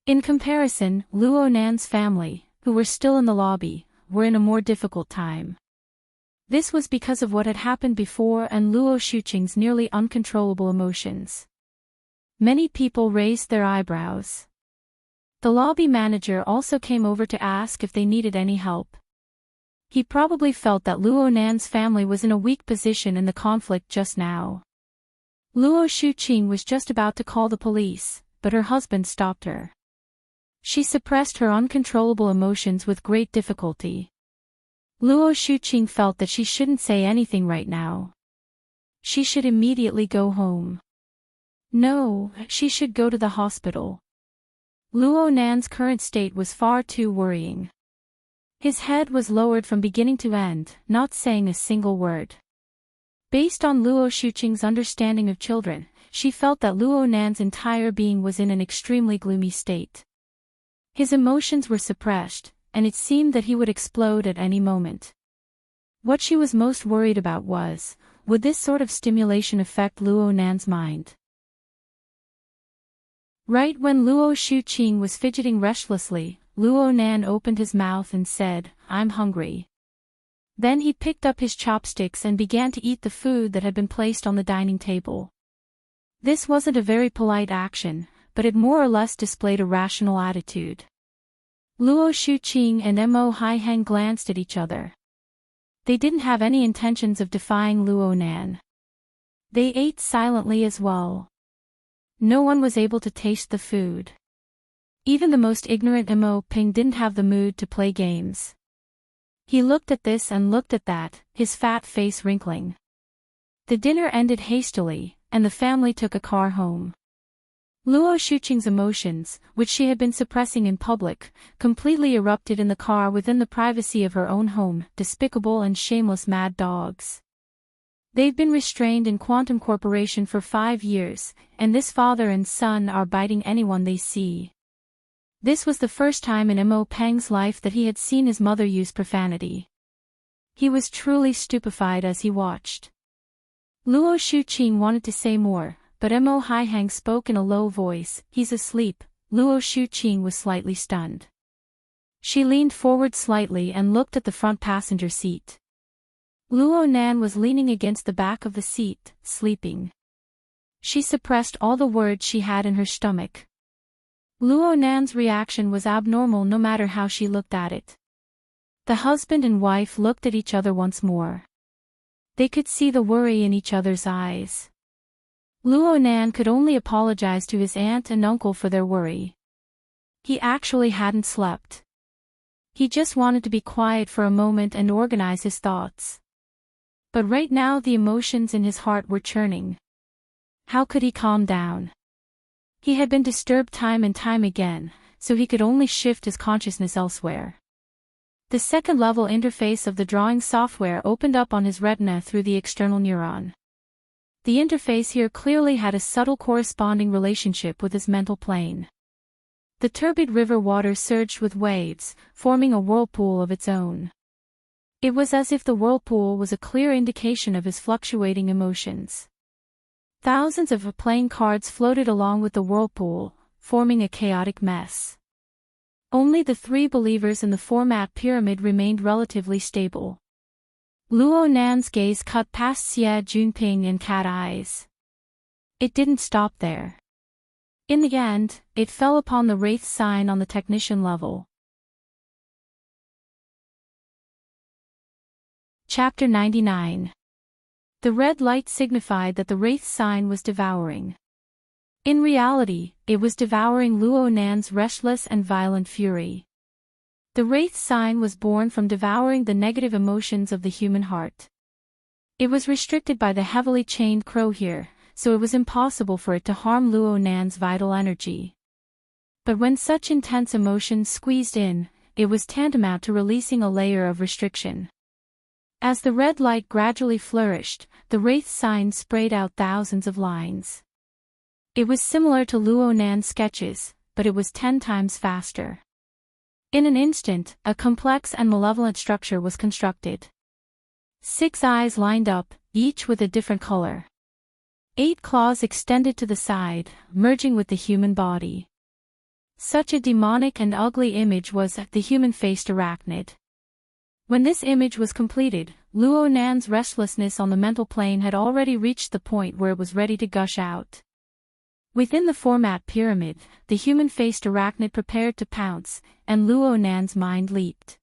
In comparison, Luo Nan's family, who were still in the lobby, were in a more difficult time. This was because of what had happened before and Luo Shuqing's nearly uncontrollable emotions. Many people raised their eyebrows. The lobby manager also came over to ask if they needed any help. He probably felt that Luo Nan's family was in a weak position in the conflict just now. Luo Shuqing was just about to call the police, but her husband stopped her. She suppressed her uncontrollable emotions with great difficulty. Luo Shuqing felt that she shouldn't say anything right now. She should immediately go home. No, she should go to the hospital. Luo Nan's current state was far too worrying. His head was lowered from beginning to end, not saying a single word. Based on Luo Shuqing's understanding of children, she felt that Luo Nan's entire being was in an extremely gloomy state. His emotions were suppressed, and it seemed that he would explode at any moment. What she was most worried about was, would this sort of stimulation affect Luo Nan's mind? Right when Luo Shuqing was fidgeting restlessly, Luo Nan opened his mouth and said, "I'm hungry." Then he picked up his chopsticks and began to eat the food that had been placed on the dining table. This wasn't a very polite action, but it more or less displayed a rational attitude. Luo Shuqing and Mo Haiheng glanced at each other. They didn't have any intentions of defying Luo Nan. They ate silently as well. No one was able to taste the food. Even the most ignorant Mo Ping didn't have the mood to play games. He looked at this and looked at that, his fat face wrinkling. The dinner ended hastily, and the family took a car home. Luo Shuqing's emotions, which she had been suppressing in public, completely erupted in the car within the privacy of her own home, despicable and shameless mad dogs. They've been restrained in Quantum Corporation for 5 years, and this father and son are biting anyone they see. This was the first time in Mo Peng's life that he had seen his mother use profanity. He was truly stupefied as he watched. Luo Shuqing wanted to say more, but Mo Haiheng spoke in a low voice, "He's asleep." Luo Shuqing was slightly stunned. She leaned forward slightly and looked at the front passenger seat. Luo Nan was leaning against the back of the seat, sleeping. She suppressed all the words she had in her stomach. Luo Nan's reaction was abnormal no matter how she looked at it. The husband and wife looked at each other once more. They could see the worry in each other's eyes. Luo Nan could only apologize to his aunt and uncle for their worry. He actually hadn't slept. He just wanted to be quiet for a moment and organize his thoughts. But right now the emotions in his heart were churning. How could he calm down? He had been disturbed time and time again, so he could only shift his consciousness elsewhere. The second-level interface of the drawing software opened up on his retina through the external neuron. The interface here clearly had a subtle corresponding relationship with his mental plane. The turbid river water surged with waves, forming a whirlpool of its own. It was as if the whirlpool was a clear indication of his fluctuating emotions. Thousands of playing cards floated along with the whirlpool, forming a chaotic mess. Only the three believers in the format pyramid remained relatively stable. Luo Nan's gaze cut past Xie Junping and Cat Eyes. It didn't stop there. In the end, it fell upon the Wraith sign on the technician level. Chapter 99. The red light signified that the Wraith sign was devouring. In reality, it was devouring Luo Nan's restless and violent fury. The Wraith sign was born from devouring the negative emotions of the human heart. It was restricted by the heavily chained crow here, so it was impossible for it to harm Luo Nan's vital energy. But when such intense emotions squeezed in, it was tantamount to releasing a layer of restriction. As the red light gradually flourished, the Wraith sign sprayed out thousands of lines. It was similar to Luo Nan's sketches, but it was 10 times faster. In an instant, a complex and malevolent structure was constructed. 6 eyes lined up, each with a different color. 8 claws extended to the side, merging with the human body. Such a demonic and ugly image was the human-faced arachnid. When this image was completed, Luo Nan's restlessness on the mental plane had already reached the point where it was ready to gush out. Within the format pyramid, the human-faced arachnid prepared to pounce, and Luo Nan's mind leaped.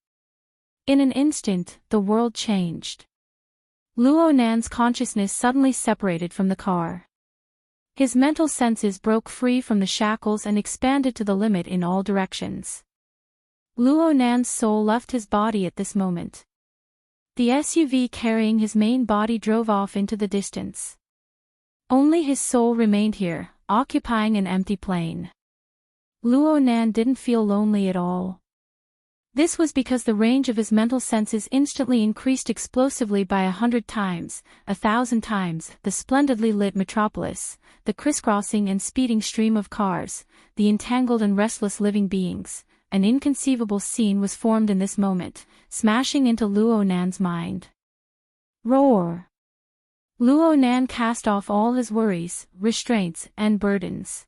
In an instant, the world changed. Luo Nan's consciousness suddenly separated from the car. His mental senses broke free from the shackles and expanded to the limit in all directions. Luo Nan's soul left his body at this moment. The SUV carrying his main body drove off into the distance. Only his soul remained here, occupying an empty plane. Luo Nan didn't feel lonely at all. This was because the range of his mental senses instantly increased explosively by 100 times, 1,000 times, the splendidly lit metropolis, the crisscrossing and speeding stream of cars, the entangled and restless living beings. An inconceivable scene was formed in this moment, smashing into Luo Nan's mind. Roar! Luo Nan cast off all his worries, restraints, and burdens.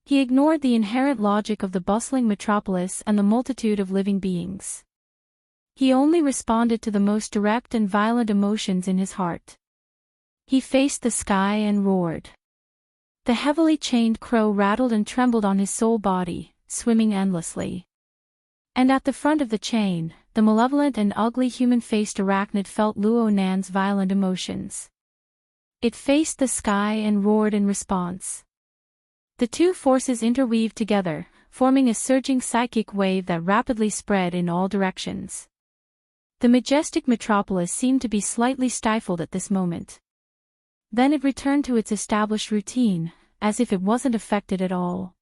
He ignored the inherent logic of the bustling metropolis and the multitude of living beings. He only responded to the most direct and violent emotions in his heart. He faced the sky and roared. The heavily chained crow rattled and trembled on his soul body, swimming endlessly. And at the front of the chain, the malevolent and ugly human-faced arachnid felt Luo Nan's violent emotions. It faced the sky and roared in response. The two forces interweaved together, forming a surging psychic wave that rapidly spread in all directions. The majestic metropolis seemed to be slightly stifled at this moment. Then it returned to its established routine, as if it wasn't affected at all.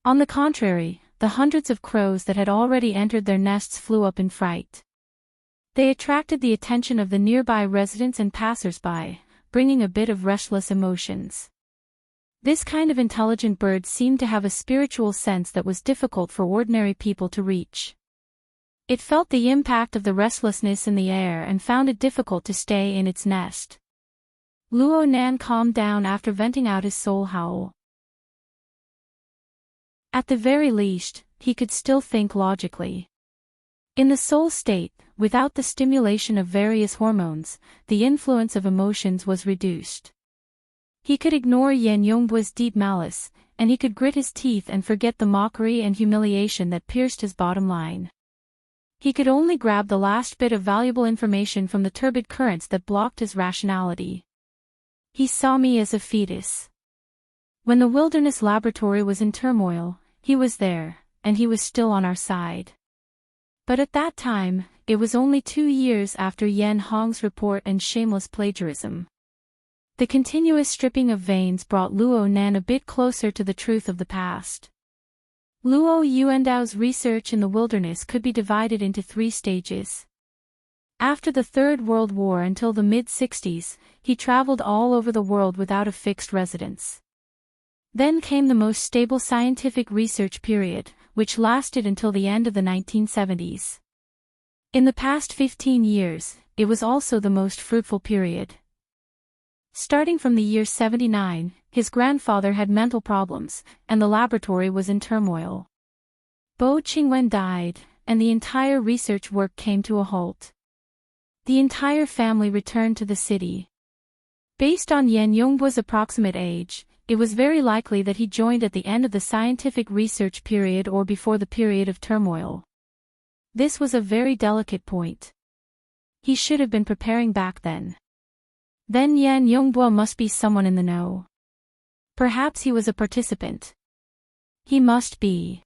On the contrary, the hundreds of crows that had already entered their nests flew up in fright. They attracted the attention of the nearby residents and passers-by, bringing a bit of restless emotions. This kind of intelligent bird seemed to have a spiritual sense that was difficult for ordinary people to reach. It felt the impact of the restlessness in the air and found it difficult to stay in its nest. Luo Nan calmed down after venting out his soul howl. At the very least, he could still think logically. In the soul state, without the stimulation of various hormones, the influence of emotions was reduced. He could ignore Yan Yongbu's deep malice, and he could grit his teeth and forget the mockery and humiliation that pierced his bottom line. He could only grab the last bit of valuable information from the turbid currents that blocked his rationality. He saw me as a fetus. When the wilderness laboratory was in turmoil, he was there, and he was still on our side. But at that time, it was only 2 years after Yan Hong's report and shameless plagiarism. The continuous stripping of veins brought Luo Nan a bit closer to the truth of the past. Luo Yuandao's research in the wilderness could be divided into 3 stages. After the Third World War until the mid-60s, he traveled all over the world without a fixed residence. Then came the most stable scientific research period, which lasted until the end of the 1970s. In the past 15 years, it was also the most fruitful period. Starting from the year 79, his grandfather had mental problems, and the laboratory was in turmoil. Bo Qingwen died, and the entire research work came to a halt. The entire family returned to the city. Based on Yan Yongbo's approximate age, it was very likely that he joined at the end of the scientific research period or before the period of turmoil. This was a very delicate point. He should have been preparing back then. Then Yan Yongbo must be someone in the know. Perhaps he was a participant. He must be.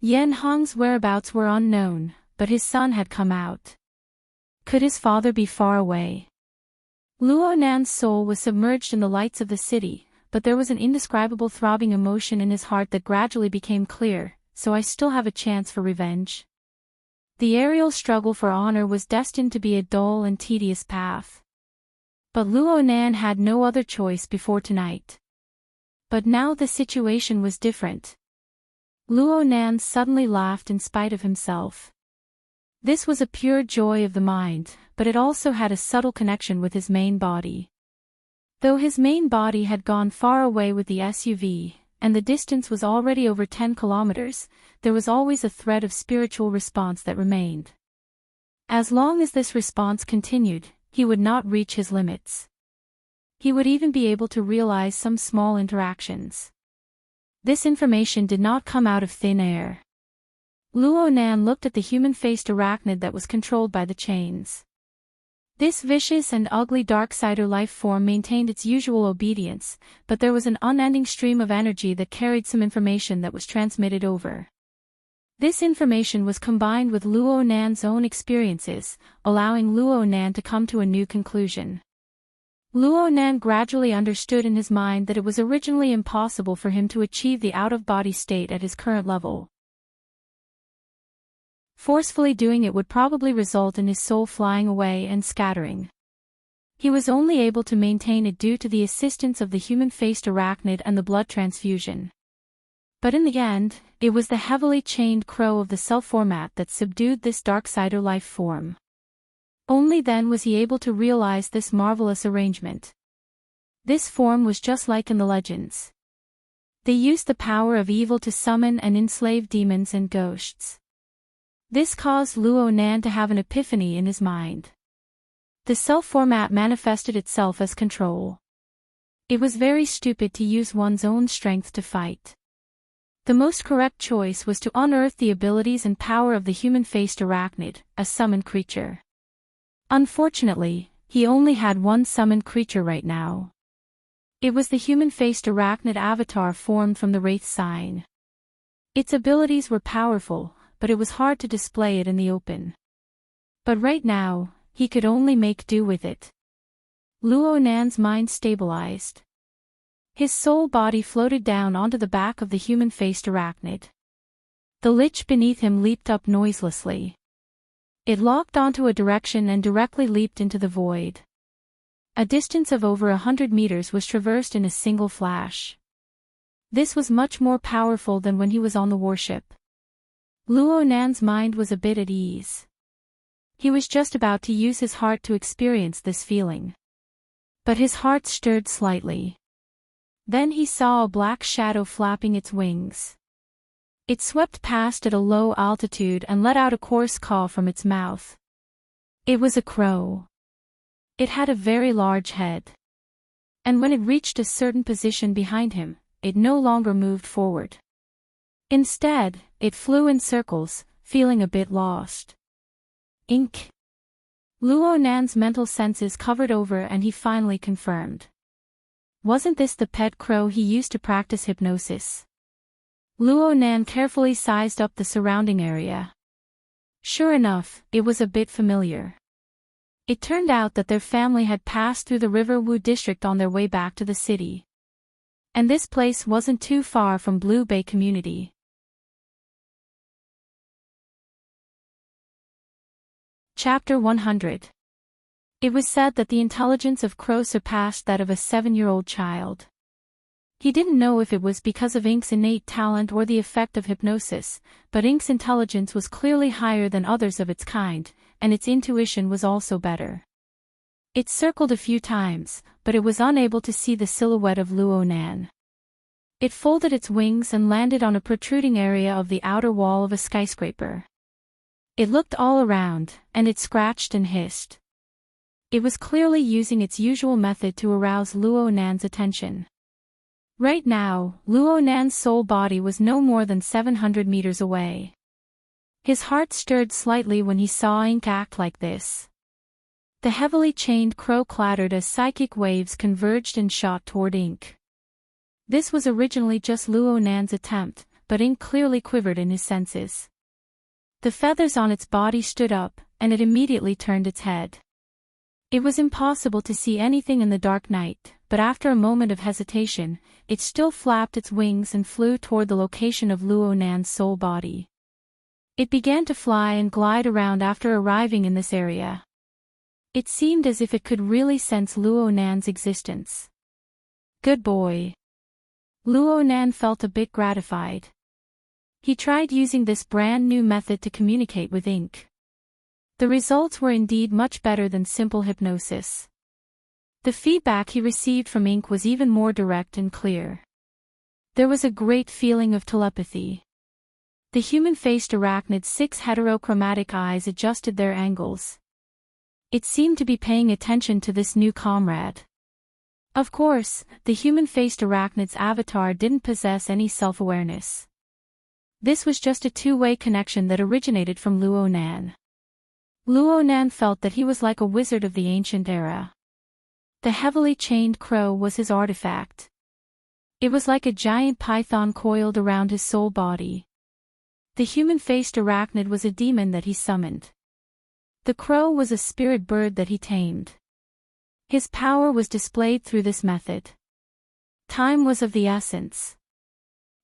Yan Hong's whereabouts were unknown, but his son had come out. Could his father be far away? Luo Nan's soul was submerged in the lights of the city, but there was an indescribable throbbing emotion in his heart that gradually became clear, so I still have a chance for revenge. The aerial struggle for honor was destined to be a dull and tedious path. But Luo Nan had no other choice before tonight. But now the situation was different. Luo Nan suddenly laughed in spite of himself. This was a pure joy of the mind, but it also had a subtle connection with his main body. Though his main body had gone far away with the SUV, and the distance was already over 10 kilometers, there was always a thread of spiritual response that remained. As long as this response continued, he would not reach his limits. He would even be able to realize some small interactions. This information did not come out of thin air. Luo Nan looked at the human-faced arachnid that was controlled by the chains. This vicious and ugly Darksider life form maintained its usual obedience, but there was an unending stream of energy that carried some information that was transmitted over. This information was combined with Luo Nan's own experiences, allowing Luo Nan to come to a new conclusion. Luo Nan gradually understood in his mind that it was originally impossible for him to achieve the out-of-body state at his current level. Forcefully doing it would probably result in his soul flying away and scattering. He was only able to maintain it due to the assistance of the human-faced arachnid and the blood transfusion. But in the end, it was the heavily chained crow of the self-format that subdued this Darksider life form. Only then was he able to realize this marvelous arrangement. This form was just like in the legends. They used the power of evil to summon and enslave demons and ghosts. This caused Luo Nan to have an epiphany in his mind. The self-format manifested itself as control. It was very stupid to use one's own strength to fight. The most correct choice was to unearth the abilities and power of the human-faced arachnid, a summoned creature. Unfortunately, he only had one summoned creature right now. It was the human-faced arachnid avatar formed from the Wraith sign. Its abilities were powerful, but it was hard to display it in the open. But right now, he could only make do with it. Luo Nan's mind stabilized. His soul body floated down onto the back of the human-faced arachnid. The lich beneath him leaped up noiselessly. It locked onto a direction and directly leaped into the void. A distance of over 100 meters was traversed in a single flash. This was much more powerful than when he was on the warship. Luo Nan's mind was a bit at ease. He was just about to use his heart to experience this feeling. But his heart stirred slightly. Then he saw a black shadow flapping its wings. It swept past at a low altitude and let out a coarse caw from its mouth. It was a crow. It had a very large head. And when it reached a certain position behind him, it no longer moved forward. Instead, it flew in circles, feeling a bit lost. Ink. Luo Nan's mental senses covered over and he finally confirmed. Wasn't this the pet crow he used to practice hypnosis? Luo Nan carefully sized up the surrounding area. Sure enough, it was a bit familiar. It turned out that their family had passed through the River Wu district on their way back to the city. And this place wasn't too far from Blue Bay Community. Chapter 100. It was said that the intelligence of Crow surpassed that of a 7-year-old child. He didn't know if it was because of Ink's innate talent or the effect of hypnosis, but Ink's intelligence was clearly higher than others of its kind, and its intuition was also better. It circled a few times, but it was unable to see the silhouette of Luo Nan. It folded its wings and landed on a protruding area of the outer wall of a skyscraper. It looked all around, and it scratched and hissed. It was clearly using its usual method to arouse Luo Nan's attention. Right now, Luo Nan's soul body was no more than 700 meters away. His heart stirred slightly when he saw Ink act like this. The heavily chained crow clattered as psychic waves converged and shot toward Ink. This was originally just Luo Nan's attempt, but Ink clearly quivered in his senses. The feathers on its body stood up, and it immediately turned its head. It was impossible to see anything in the dark night, but after a moment of hesitation, it still flapped its wings and flew toward the location of Luo Nan's soul body. It began to fly and glide around after arriving in this area. It seemed as if it could really sense Luo Nan's existence. Good boy. Luo Nan felt a bit gratified. He tried using this brand new method to communicate with Ink. The results were indeed much better than simple hypnosis. The feedback he received from Ink was even more direct and clear. There was a great feeling of telepathy. The human-faced arachnid's 6 heterochromatic eyes adjusted their angles. It seemed to be paying attention to this new comrade. Of course, the human-faced arachnid's avatar didn't possess any self-awareness. This was just a two-way connection that originated from Luo Nan. Luo Nan felt that he was like a wizard of the ancient era. The heavily chained crow was his artifact. It was like a giant python coiled around his soul body. The human-faced arachnid was a demon that he summoned. The crow was a spirit bird that he tamed. His power was displayed through this method. Time was of the essence.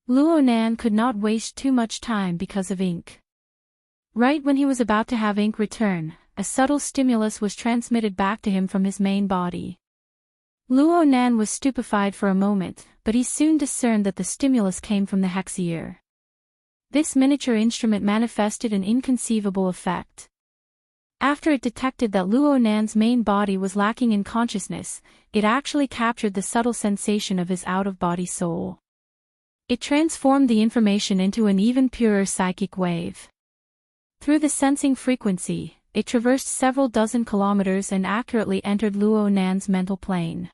Luo Nan could not waste too much time because of Ink. Right when he was about to have Ink return, a subtle stimulus was transmitted back to him from his main body. Luo Nan was stupefied for a moment, but he soon discerned that the stimulus came from the Hexier. This miniature instrument manifested an inconceivable effect. After it detected that Luo Nan's main body was lacking in consciousness, it actually captured the subtle sensation of his out-of-body soul. It transformed the information into an even purer psychic wave. Through the sensing frequency, it traversed several dozen kilometers and accurately entered Luo Nan's mental plane.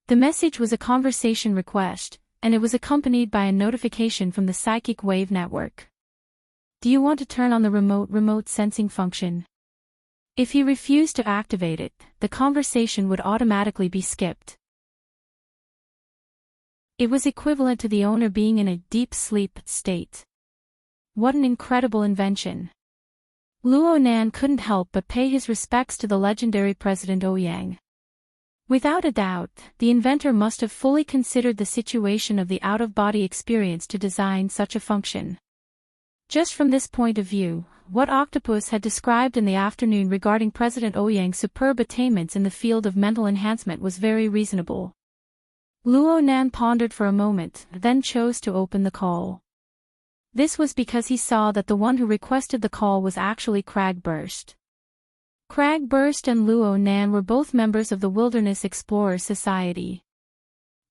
The message was a conversation request, and it was accompanied by a notification from the psychic wave network. Do you want to turn on the remote sensing function? If he refused to activate it, the conversation would automatically be skipped. It was equivalent to the owner being in a deep sleep state. What an incredible invention. Luo Nan couldn't help but pay his respects to the legendary President Ouyang. Without a doubt, the inventor must have fully considered the situation of the out-of-body experience to design such a function. Just from this point of view, what Octopus had described in the afternoon regarding President Ouyang's superb attainments in the field of mental enhancement was very reasonable. Luo Nan pondered for a moment, then chose to open the call. This was because he saw that the one who requested the call was actually Cragburst. Cragburst and Luo Nan were both members of the Wilderness Explorers Society.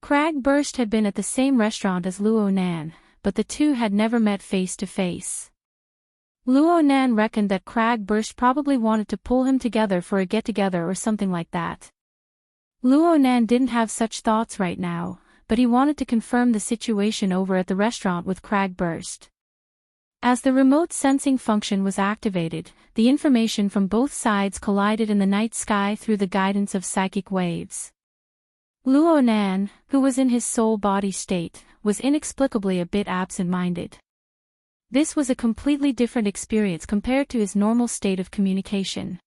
Cragburst had been at the same restaurant as Luo Nan, but the two had never met face to face. Luo Nan reckoned that Cragburst probably wanted to pull him together for a get-together or something like that. Luo Nan didn't have such thoughts right now, but he wanted to confirm the situation over at the restaurant with Cragburst. As the remote sensing function was activated, the information from both sides collided in the night sky through the guidance of psychic waves. Luo Nan, who was in his soul-body state, was inexplicably a bit absent-minded. This was a completely different experience compared to his normal state of communication.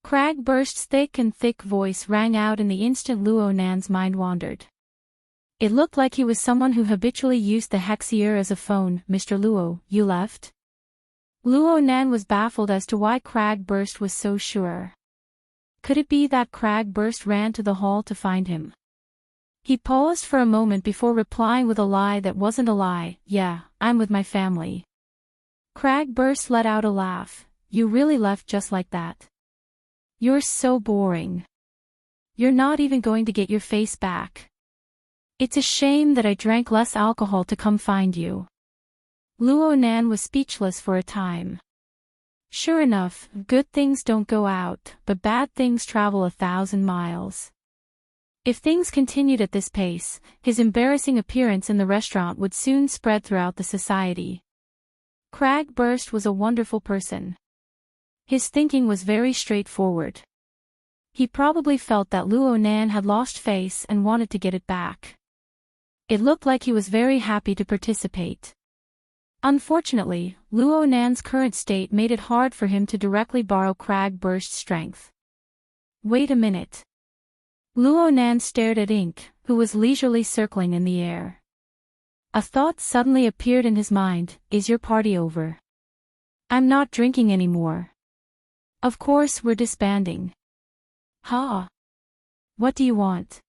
Cragburst's thick voice rang out in the instant Luo Nan's mind wandered. It looked like he was someone who habitually used the Hexier as a phone. Mr. Luo, you left? Luo Nan was baffled as to why Cragburst was so sure. Could it be that Cragburst ran to the hall to find him? He paused for a moment before replying with a lie that wasn't a lie. Yeah, I'm with my family. Cragburst let out a laugh. You really left just like that? You're so boring. You're not even going to get your face back. It's a shame that I drank less alcohol to come find you. Luo Nan was speechless for a time. Sure enough, good things don't go out, but bad things travel 1,000 miles. If things continued at this pace, his embarrassing appearance in the restaurant would soon spread throughout the society. Cragburst was a wonderful person. His thinking was very straightforward. He probably felt that Luo Nan had lost face and wanted to get it back. It looked like he was very happy to participate. Unfortunately, Luo Nan's current state made it hard for him to directly borrow Cragburst's strength. Wait a minute. Luo Nan stared at Ink, who was leisurely circling in the air. A thought suddenly appeared in his mind. Is your party over? I'm not drinking anymore. Of course we're disbanding. Ha! What do you want?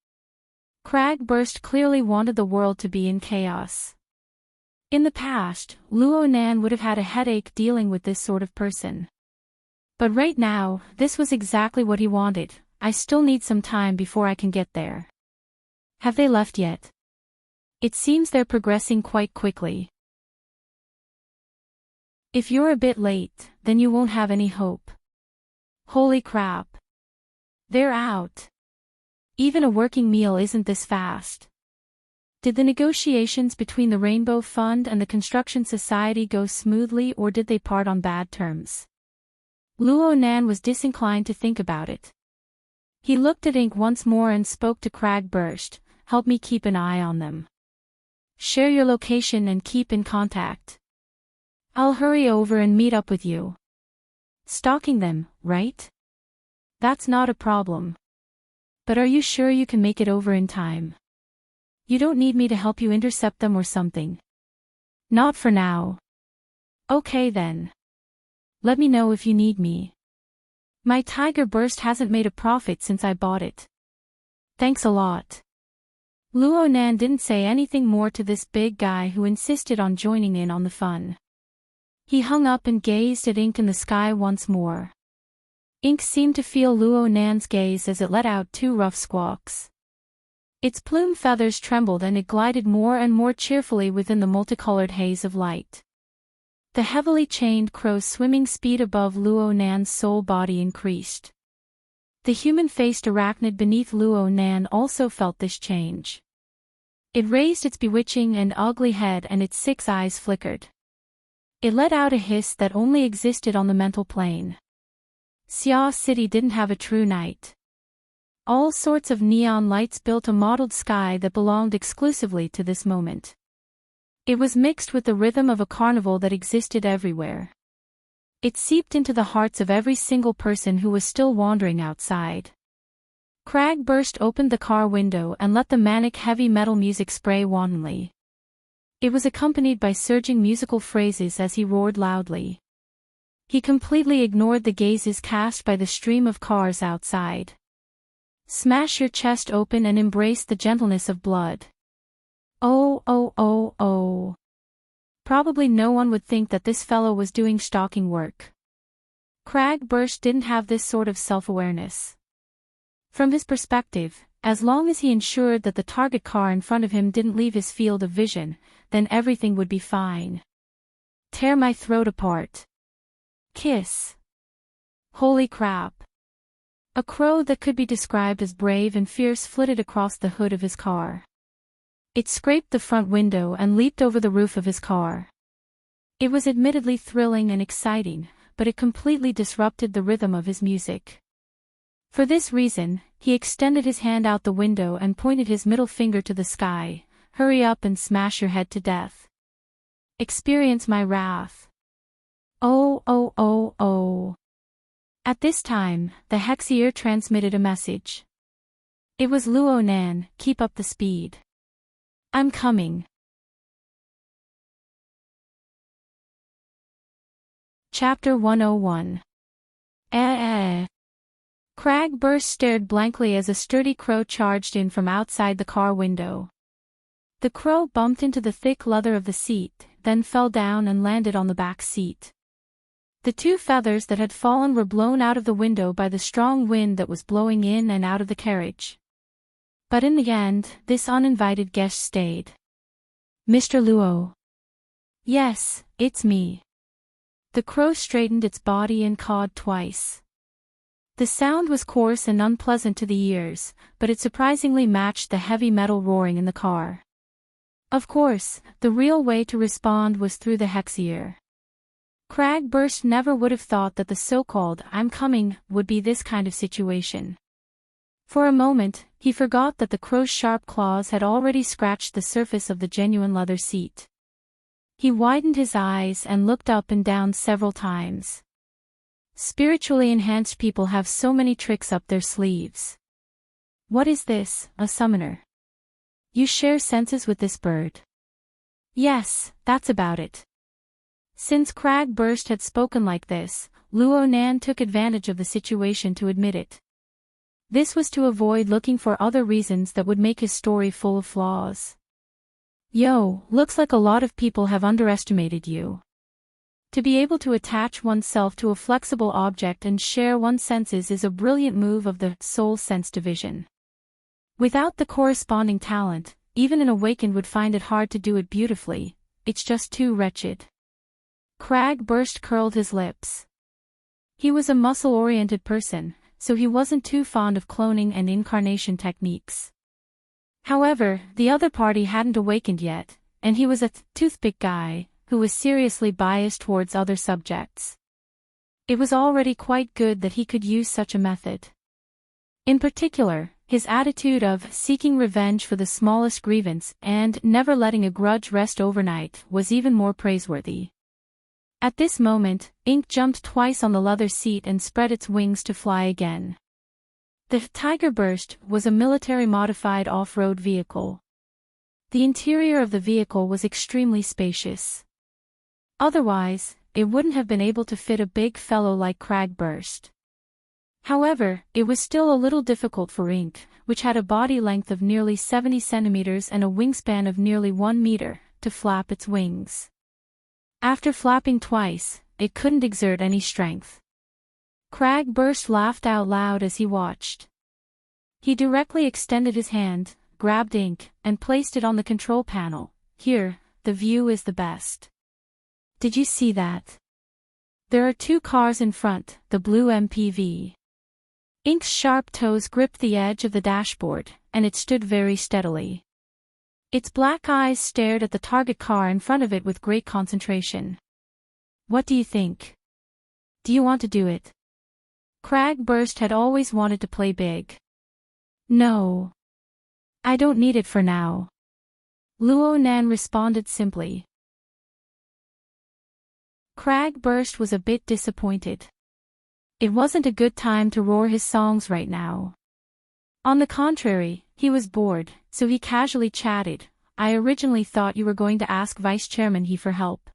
Cragburst clearly wanted the world to be in chaos. In the past, Luo Nan would have had a headache dealing with this sort of person. But right now, this was exactly what he wanted. I still need some time before I can get there. Have they left yet? It seems they're progressing quite quickly. If you're a bit late, then you won't have any hope. Holy crap. They're out. Even a working meal isn't this fast. Did the negotiations between the Rainbow Fund and the Construction Society go smoothly, or did they part on bad terms? Luo Nan was disinclined to think about it. He looked at Ink once more and spoke to Cragburst. Help me keep an eye on them. Share your location and keep in contact. I'll hurry over and meet up with you. Stalking them, right? That's not a problem. But are you sure you can make it over in time? You don't need me to help you intercept them or something? Not for now. Okay then. Let me know if you need me. My Tiger Burst hasn't made a profit since I bought it. Thanks a lot. Luo Nan didn't say anything more to this big guy who insisted on joining in on the fun. He hung up and gazed at Ink in the sky once more. Ink seemed to feel Luo Nan's gaze as it let out 2 rough squawks. Its plume feathers trembled and it glided more and more cheerfully within the multicolored haze of light. The heavily chained crow's swimming speed above Luo Nan's soul body increased. The human-faced arachnid beneath Luo Nan also felt this change. It raised its bewitching and ugly head and its 6 eyes flickered. It let out a hiss that only existed on the mental plane. Xia City didn't have a true night. All sorts of neon lights built a mottled sky that belonged exclusively to this moment. It was mixed with the rhythm of a carnival that existed everywhere. It seeped into the hearts of every single person who was still wandering outside. Cragburst opened the car window and let the manic heavy metal music spray wantonly. It was accompanied by surging musical phrases as he roared loudly. He completely ignored the gazes cast by the stream of cars outside. Smash your chest open and embrace the gentleness of blood. Oh, oh, oh, oh. Probably no one would think that this fellow was doing stalking work. Cragburst didn't have this sort of self-awareness. From his perspective, as long as he ensured that the target car in front of him didn't leave his field of vision, then everything would be fine. Tear my throat apart. Kiss. Holy crap. A crow that could be described as brave and fierce flitted across the hood of his car. It scraped the front window and leaped over the roof of his car. It was admittedly thrilling and exciting, but it completely disrupted the rhythm of his music. For this reason, he extended his hand out the window and pointed his middle finger to the sky. Hurry up and smash your head to death. Experience my wrath. Oh, oh, oh, oh. At this time, the Hexier transmitted a message. It was Luo Nan, keep up the speed. I'm coming. Chapter 101. Cragburst stared blankly as a sturdy crow charged in from outside the car window. The crow bumped into the thick leather of the seat, then fell down and landed on the back seat. The two feathers that had fallen were blown out of the window by the strong wind that was blowing in and out of the carriage. But in the end, this uninvited guest stayed. "Mr. Luo." "Yes, it's me." The crow straightened its body and cawed twice. The sound was coarse and unpleasant to the ears, but it surprisingly matched the heavy metal roaring in the car. Of course, the real way to respond was through the hex ear. Cragburst never would have thought that the so-called "I'm coming" would be this kind of situation. For a moment, he forgot that the crow's sharp claws had already scratched the surface of the genuine leather seat. He widened his eyes and looked up and down several times. Spiritually enhanced people have so many tricks up their sleeves. What is this, a summoner? You share senses with this bird? Yes, that's about it. Since Cragburst had spoken like this, Luo Nan took advantage of the situation to admit it. This was to avoid looking for other reasons that would make his story full of flaws. Yo, looks like a lot of people have underestimated you. To be able to attach oneself to a flexible object and share one's senses is a brilliant move of the soul sense division. Without the corresponding talent, even an awakened would find it hard to do it beautifully. It's just too wretched. Cragburst curled his lips. He was a muscle-oriented person, so he wasn't too fond of cloning and incarnation techniques. However, the other party hadn't awakened yet, and he was a toothpick guy, who was seriously biased towards other subjects. It was already quite good that he could use such a method. In particular, his attitude of seeking revenge for the smallest grievance and never letting a grudge rest overnight was even more praiseworthy. At this moment, Ink jumped twice on the leather seat and spread its wings to fly again. The Tigerburst was a military-modified off-road vehicle. The interior of the vehicle was extremely spacious. Otherwise, it wouldn't have been able to fit a big fellow like Cragburst. However, it was still a little difficult for Ink, which had a body length of nearly 70 centimeters and a wingspan of nearly 1 meter, to flap its wings. After flapping twice, it couldn't exert any strength. Cragburst laughed out loud as he watched. He directly extended his hand, grabbed Ink, and placed it on the control panel. Here, the view is the best. Did you see that? There are 2 cars in front, the blue MPV. Ink's sharp toes gripped the edge of the dashboard, and it stood very steadily. Its black eyes stared at the target car in front of it with great concentration. What do you think? Do you want to do it? Cragburst had always wanted to play big. No. I don't need it for now. Luo Nan responded simply. Cragburst was a bit disappointed. It wasn't a good time to roar his songs right now. On the contrary, he was bored, so he casually chatted. I originally thought you were going to ask Vice Chairman He for help.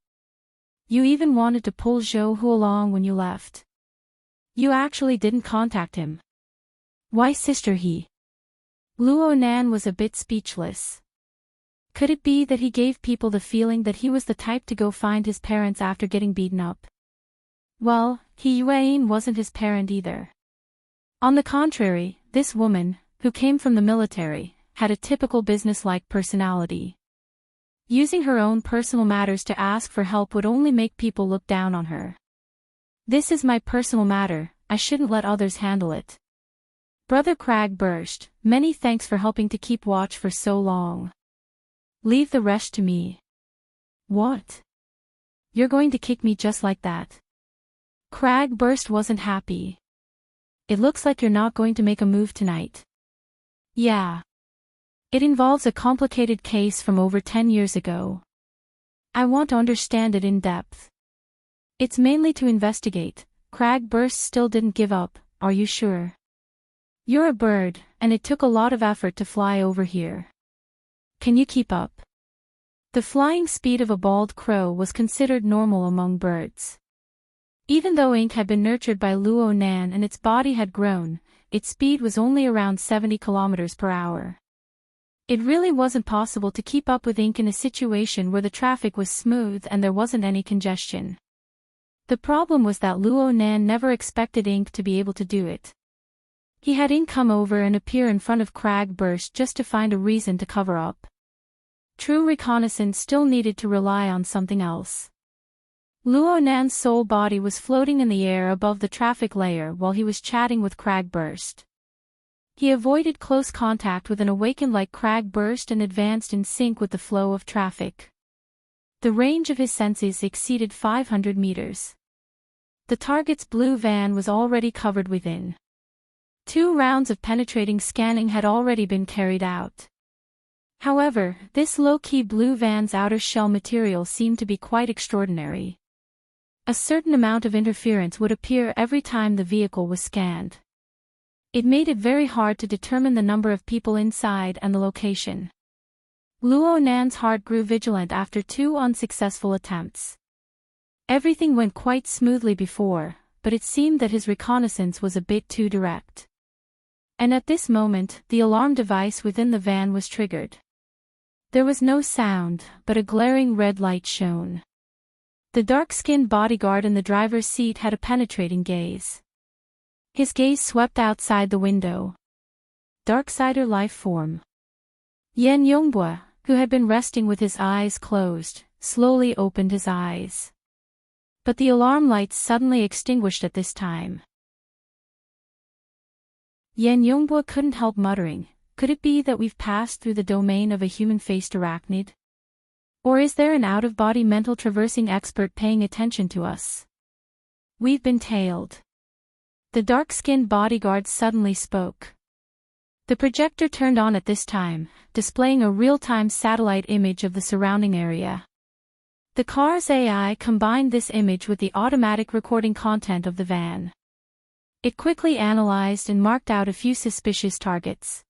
You even wanted to pull Zhou Hu along when you left. You actually didn't contact him. Why Sister He? Luo Nan was a bit speechless. Could it be that he gave people the feeling that he was the type to go find his parents after getting beaten up? Well, He Yuan wasn't his parent either. On the contrary, this woman, who came from the military, had a typical business-like personality. Using her own personal matters to ask for help would only make people look down on her. This is my personal matter, I shouldn't let others handle it. Brother Cragburst, many thanks for helping to keep watch for so long. Leave the rest to me. What? You're going to kick me just like that? Cragburst wasn't happy. It looks like you're not going to make a move tonight. Yeah. It involves a complicated case from over 10 years ago. I want to understand it in depth. It's mainly to investigate. Cragburst still didn't give up, are you sure? You're a bird, and it took a lot of effort to fly over here. Can you keep up? The flying speed of a bald crow was considered normal among birds. Even though Ink had been nurtured by Luo Nan and its body had grown, its speed was only around 70 kilometers per hour. It really wasn't possible to keep up with Ink in a situation where the traffic was smooth and there wasn't any congestion. The problem was that Luo Nan never expected Ink to be able to do it. He had Ink come over and appear in front of Crag Burst just to find a reason to cover up. True reconnaissance still needed to rely on something else. Luo Nan's soul body was floating in the air above the traffic layer while he was chatting with Crag Burst. He avoided close contact with an awakened like Crag Burst and advanced in sync with the flow of traffic. The range of his senses exceeded 500 meters. The target's blue van was already covered within. 2 rounds of penetrating scanning had already been carried out. However, this low-key blue van's outer shell material seemed to be quite extraordinary. A certain amount of interference would appear every time the vehicle was scanned. It made it very hard to determine the number of people inside and the location. Luo Nan's heart grew vigilant after 2 unsuccessful attempts. Everything went quite smoothly before, but it seemed that his reconnaissance was a bit too direct. And at this moment, the alarm device within the van was triggered. There was no sound, but a glaring red light shone. The dark-skinned bodyguard in the driver's seat had a penetrating gaze. His gaze swept outside the window. Darksider life form. Yan Yongbua, who had been resting with his eyes closed, slowly opened his eyes. But the alarm lights suddenly extinguished at this time. Yan Yongbua couldn't help muttering, could it be that we've passed through the domain of a human-faced arachnid? Or is there an out-of-body mental traversing expert paying attention to us? We've been tailed. The dark-skinned bodyguard suddenly spoke. The projector turned on at this time, displaying a real-time satellite image of the surrounding area. The car's AI combined this image with the automatic recording content of the van. It quickly analyzed and marked out a few suspicious targets.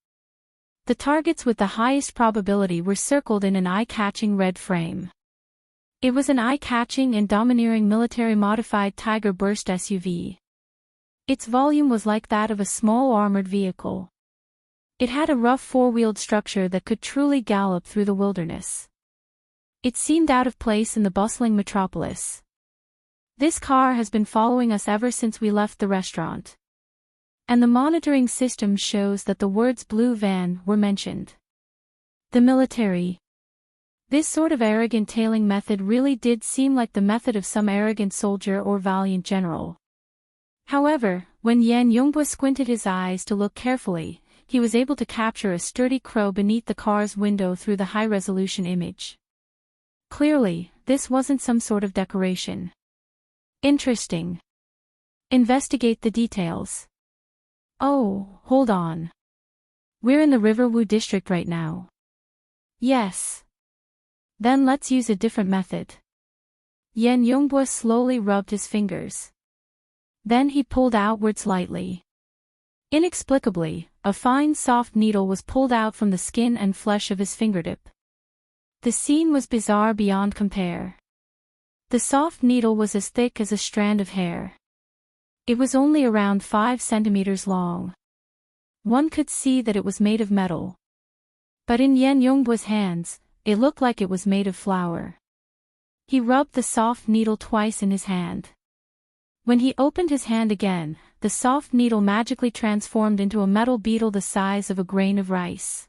The targets with the highest probability were circled in an eye-catching red frame. It was an eye-catching and domineering military-modified Tiger Burst SUV. Its volume was like that of a small armored vehicle. It had a rough 4-wheeled structure that could truly gallop through the wilderness. It seemed out of place in the bustling metropolis. This car has been following us ever since we left the restaurant. And the monitoring system shows that the words blue van were mentioned. The military. This sort of arrogant tailing method really did seem like the method of some arrogant soldier or valiant general. However, when Yan Yongbua squinted his eyes to look carefully, he was able to capture a sturdy crow beneath the car's window through the high-resolution image. Clearly, this wasn't some sort of decoration. Interesting. Investigate the details. Oh, hold on. We're in the Riverwu district right now. Yes. Then let's use a different method. Yan Yongbua slowly rubbed his fingers. Then he pulled outwards lightly. Inexplicably, a fine soft needle was pulled out from the skin and flesh of his fingertip. The scene was bizarre beyond compare. The soft needle was as thick as a strand of hair. It was only around 5 centimeters long. One could see that it was made of metal. But in Yan Yongbua's hands, it looked like it was made of flour. He rubbed the soft needle twice in his hand. When he opened his hand again, the soft needle magically transformed into a metal beetle the size of a grain of rice.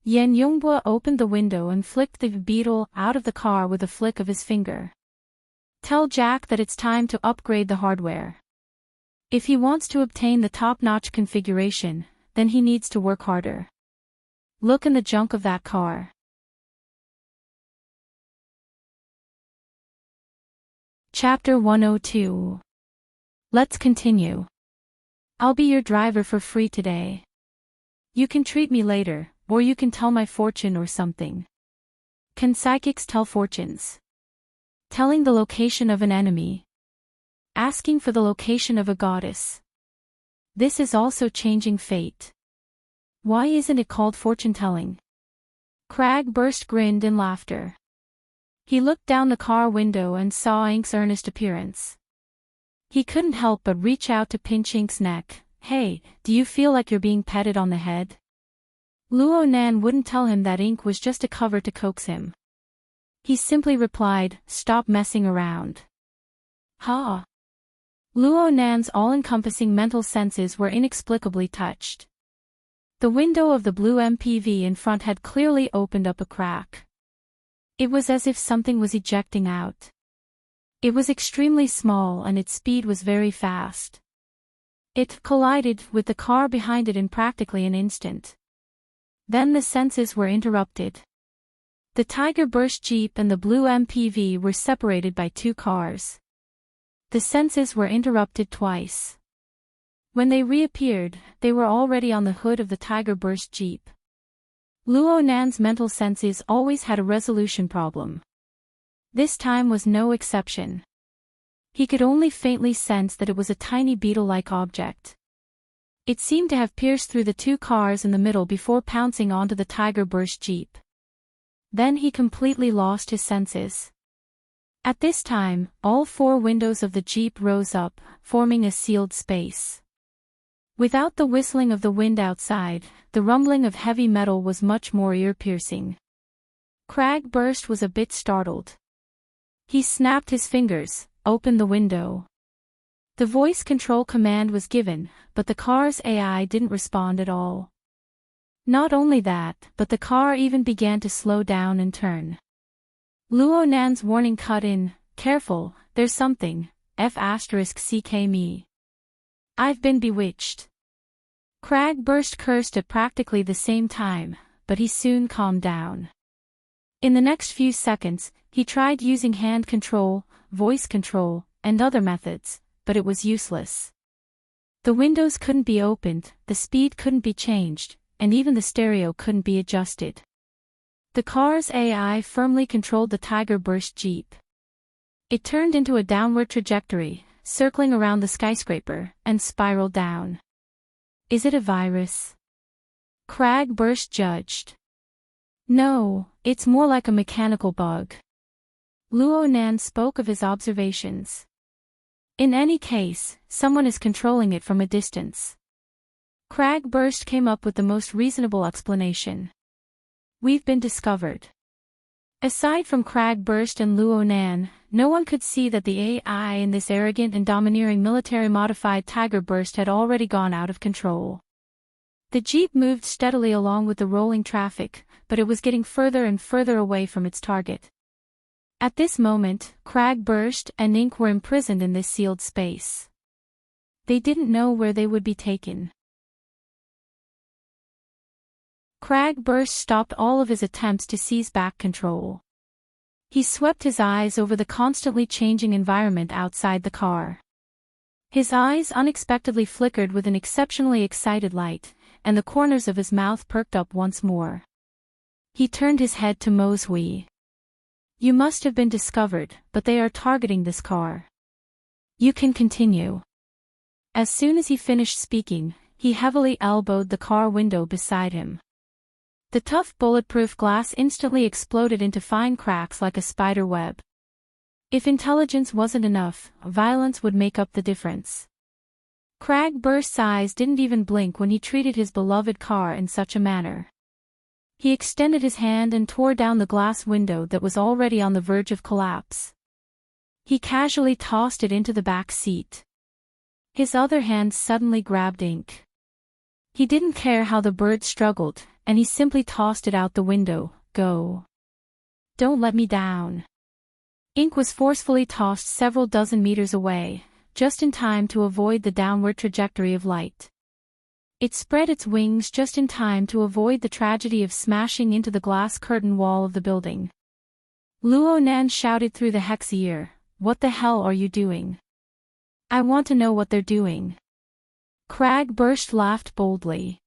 Yan Yongbua opened the window and flicked the beetle out of the car with a flick of his finger. Tell Jack that it's time to upgrade the hardware. If he wants to obtain the top-notch configuration, then he needs to work harder. Look in the junk of that car. Chapter 102. Let's continue. I'll be your driver for free today. You can treat me later, or you can tell my fortune or something. Can psychics tell fortunes? Telling the location of an enemy. Asking for the location of a goddess. This is also changing fate. Why isn't it called fortune-telling? Crag burst grinned in laughter. He looked down the car window and saw Ink's earnest appearance. He couldn't help but reach out to pinch Ink's neck, Hey, do you feel like you're being petted on the head? Luo Nan wouldn't tell him that ink was just a cover to coax him. He simply replied, "Stop messing around." Ha! Luo Nan's all-encompassing mental senses were inexplicably touched. The window of the blue MPV in front had clearly opened up a crack. It was as if something was ejecting out. It was extremely small and its speed was very fast. It collided with the car behind it in practically an instant. Then the senses were interrupted. The Tiger Burst Jeep and the blue MPV were separated by two cars. The senses were interrupted twice. When they reappeared, they were already on the hood of the Tiger Burst Jeep. Luo Nan's mental senses always had a resolution problem. This time was no exception. He could only faintly sense that it was a tiny beetle-like object. It seemed to have pierced through the two cars in the middle before pouncing onto the Tiger Burst Jeep. Then he completely lost his senses. At this time, all four windows of the Jeep rose up, forming a sealed space. Without the whistling of the wind outside, the rumbling of heavy metal was much more ear-piercing. Crag Burst was a bit startled. He snapped his fingers, opened the window. The voice control command was given, but the car's AI didn't respond at all. Not only that, but the car even began to slow down and turn. Luo Nan's warning cut in, "Careful, there's something, F***ck me. I've been bewitched." Crag Burst cursed at practically the same time, but he soon calmed down. In the next few seconds, he tried using hand control, voice control, and other methods, but it was useless. The windows couldn't be opened, the speed couldn't be changed, and even the stereo couldn't be adjusted. The car's AI firmly controlled the Tiger Burst Jeep. It turned into a downward trajectory, circling around the skyscraper, and spiraled down. "Is it a virus?" Crag Burst judged. "No, it's more like a mechanical bug." Luo Nan spoke of his observations. "In any case, someone is controlling it from a distance." Crag Burst came up with the most reasonable explanation. "We've been discovered." Aside from Crag Burst and Luo Nan, no one could see that the AI in this arrogant and domineering military-modified Tiger Burst had already gone out of control. The Jeep moved steadily along with the rolling traffic, but it was getting further and further away from its target. At this moment, Crag Burst and Ink were imprisoned in this sealed space. They didn't know where they would be taken. Crag Burst stopped all of his attempts to seize back control. He swept his eyes over the constantly changing environment outside the car. His eyes unexpectedly flickered with an exceptionally excited light, and the corners of his mouth perked up once more. He turned his head to Mosui. "You must have been discovered, but they are targeting this car. You can continue." As soon as he finished speaking, he heavily elbowed the car window beside him. The tough bulletproof glass instantly exploded into fine cracks like a spider web. If intelligence wasn't enough, violence would make up the difference. Crag Burst's eyes didn't even blink when he treated his beloved car in such a manner. He extended his hand and tore down the glass window that was already on the verge of collapse. He casually tossed it into the back seat. His other hand suddenly grabbed Ink. He didn't care how the bird struggled, and he simply tossed it out the window. "Go. Don't let me down." Ink was forcefully tossed several dozen meters away, just in time to avoid the downward trajectory of light. It spread its wings just in time to avoid the tragedy of smashing into the glass curtain wall of the building. Luo Nan shouted through the hex ear, "What the hell are you doing? I want to know what they're doing." Crag Burst laughed boldly.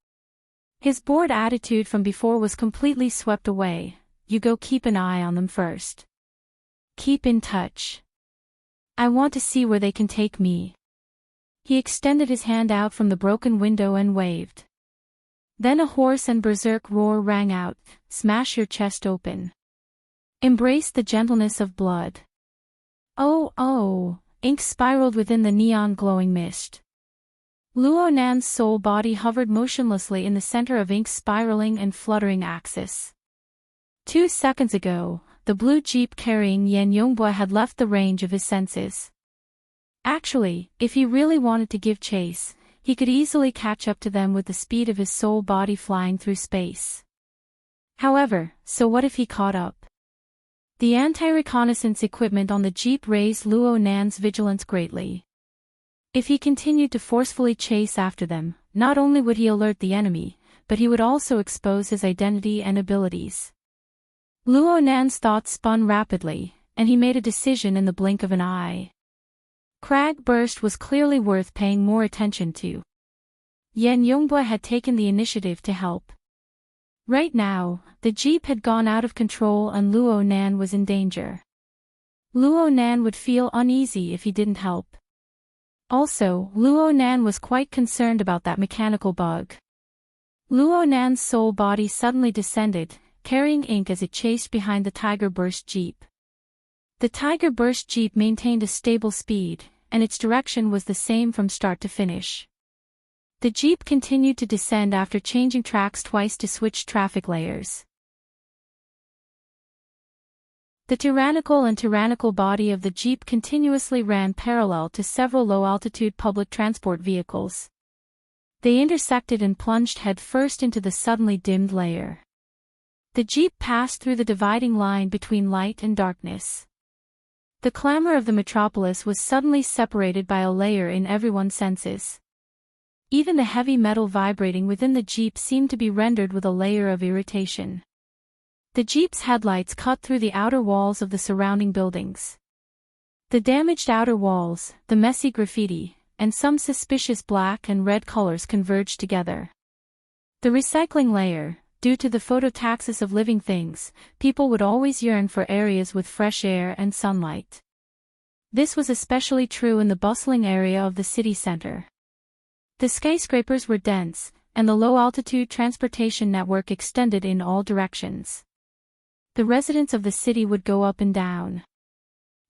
His bored attitude from before was completely swept away. "You go keep an eye on them first. Keep in touch. I want to see where they can take me." He extended his hand out from the broken window and waved. Then a hoarse and berserk roar rang out, "Smash your chest open. Embrace the gentleness of blood." Oh, Ink spiraled within the neon glowing mist. Luo Nan's soul body hovered motionlessly in the center of Ink's spiraling and fluttering axis. 2 seconds ago, the blue jeep carrying Yan Yongboi had left the range of his senses. Actually, if he really wanted to give chase, he could easily catch up to them with the speed of his soul body flying through space. However, so what if he caught up? The anti-reconnaissance equipment on the jeep raised Luo Nan's vigilance greatly. If he continued to forcefully chase after them, not only would he alert the enemy, but he would also expose his identity and abilities. Luo Nan's thoughts spun rapidly, and he made a decision in the blink of an eye. Crag Burst was clearly worth paying more attention to. Yan Yongboi had taken the initiative to help. Right now, the jeep had gone out of control and Luo Nan was in danger. Luo Nan would feel uneasy if he didn't help. Also, Luo Nan was quite concerned about that mechanical bug. Luo Nan's soul body suddenly descended, carrying Ink as it chased behind the Tiger Burst jeep. The Tiger Burst jeep maintained a stable speed, and its direction was the same from start to finish. The jeep continued to descend after changing tracks twice to switch traffic layers. The tyrannical body of the jeep continuously ran parallel to several low-altitude public transport vehicles. They intersected and plunged headfirst into the suddenly dimmed layer. The jeep passed through the dividing line between light and darkness. The clamor of the metropolis was suddenly separated by a layer in everyone's senses. Even the heavy metal vibrating within the jeep seemed to be rendered with a layer of irritation. The jeep's headlights cut through the outer walls of the surrounding buildings. The damaged outer walls, the messy graffiti, and some suspicious black and red colors converged together. The recycling layer, due to the phototaxis of living things, people would always yearn for areas with fresh air and sunlight. This was especially true in the bustling area of the city center. The skyscrapers were dense, and the low-altitude transportation network extended in all directions. The residents of the city would go up and down.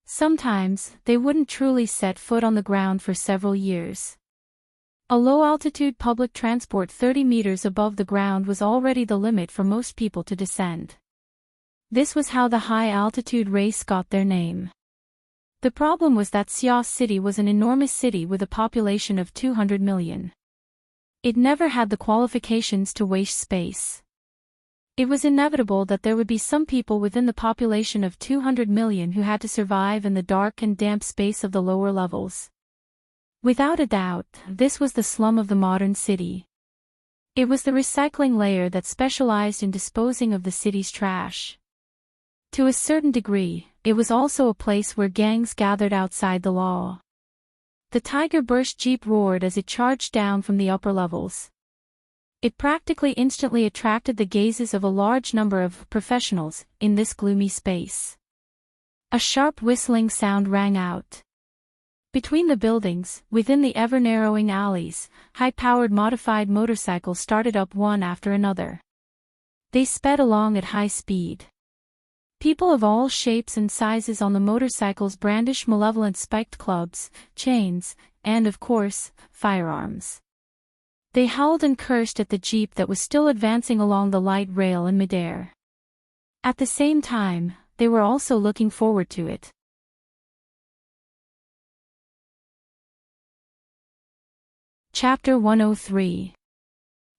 Sometimes, they wouldn't truly set foot on the ground for several years. A low-altitude public transport 30 meters above the ground was already the limit for most people to descend. This was how the high-altitude race got their name. The problem was that Xiao City was an enormous city with a population of 200 million. It never had the qualifications to waste space. It was inevitable that there would be some people within the population of 200 million who had to survive in the dark and damp space of the lower levels. Without a doubt, this was the slum of the modern city. It was the recycling layer that specialized in disposing of the city's trash. To a certain degree, it was also a place where gangs gathered outside the law. The Tiger Burst jeep roared as it charged down from the upper levels. It practically instantly attracted the gazes of a large number of professionals in this gloomy space. A sharp whistling sound rang out. Between the buildings, within the ever-narrowing alleys, high-powered modified motorcycles started up one after another. They sped along at high speed. People of all shapes and sizes on the motorcycles brandished malevolent spiked clubs, chains, and of course, firearms. They howled and cursed at the jeep that was still advancing along the light rail in midair. At the same time, they were also looking forward to it. Chapter 103.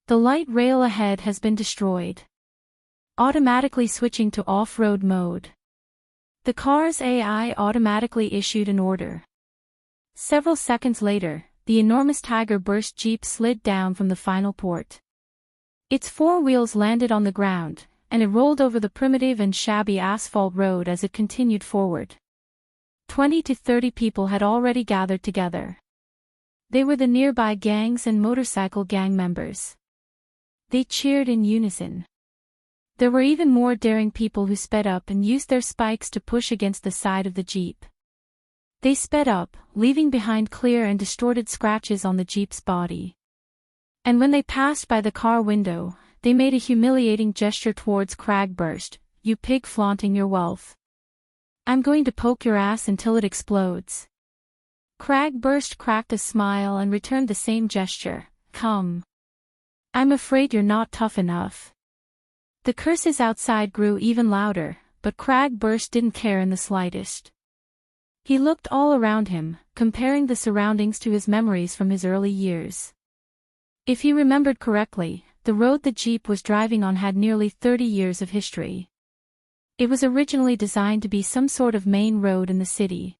The light rail ahead has been destroyed. Automatically switching to off-road mode. The car's AI automatically issued an order. Several seconds later, the enormous Tiger Burst jeep slid down from the final port. Its 4 wheels landed on the ground, and it rolled over the primitive and shabby asphalt road as it continued forward. 20 to 30 people had already gathered together. They were the nearby gangs and motorcycle gang members. They cheered in unison. There were even more daring people who sped up and used their spikes to push against the side of the jeep. They sped up, leaving behind clear and distorted scratches on the jeep's body. And when they passed by the car window, they made a humiliating gesture towards Crag Burst. "You pig flaunting your wealth. I'm going to poke your ass until it explodes." Cragburst cracked a smile and returned the same gesture. Come. I'm afraid you're not tough enough. The curses outside grew even louder, but Cragburst didn't care in the slightest. He looked all around him, comparing the surroundings to his memories from his early years. If he remembered correctly, the road the Jeep was driving on had nearly 30 years of history. It was originally designed to be some sort of main road in the city.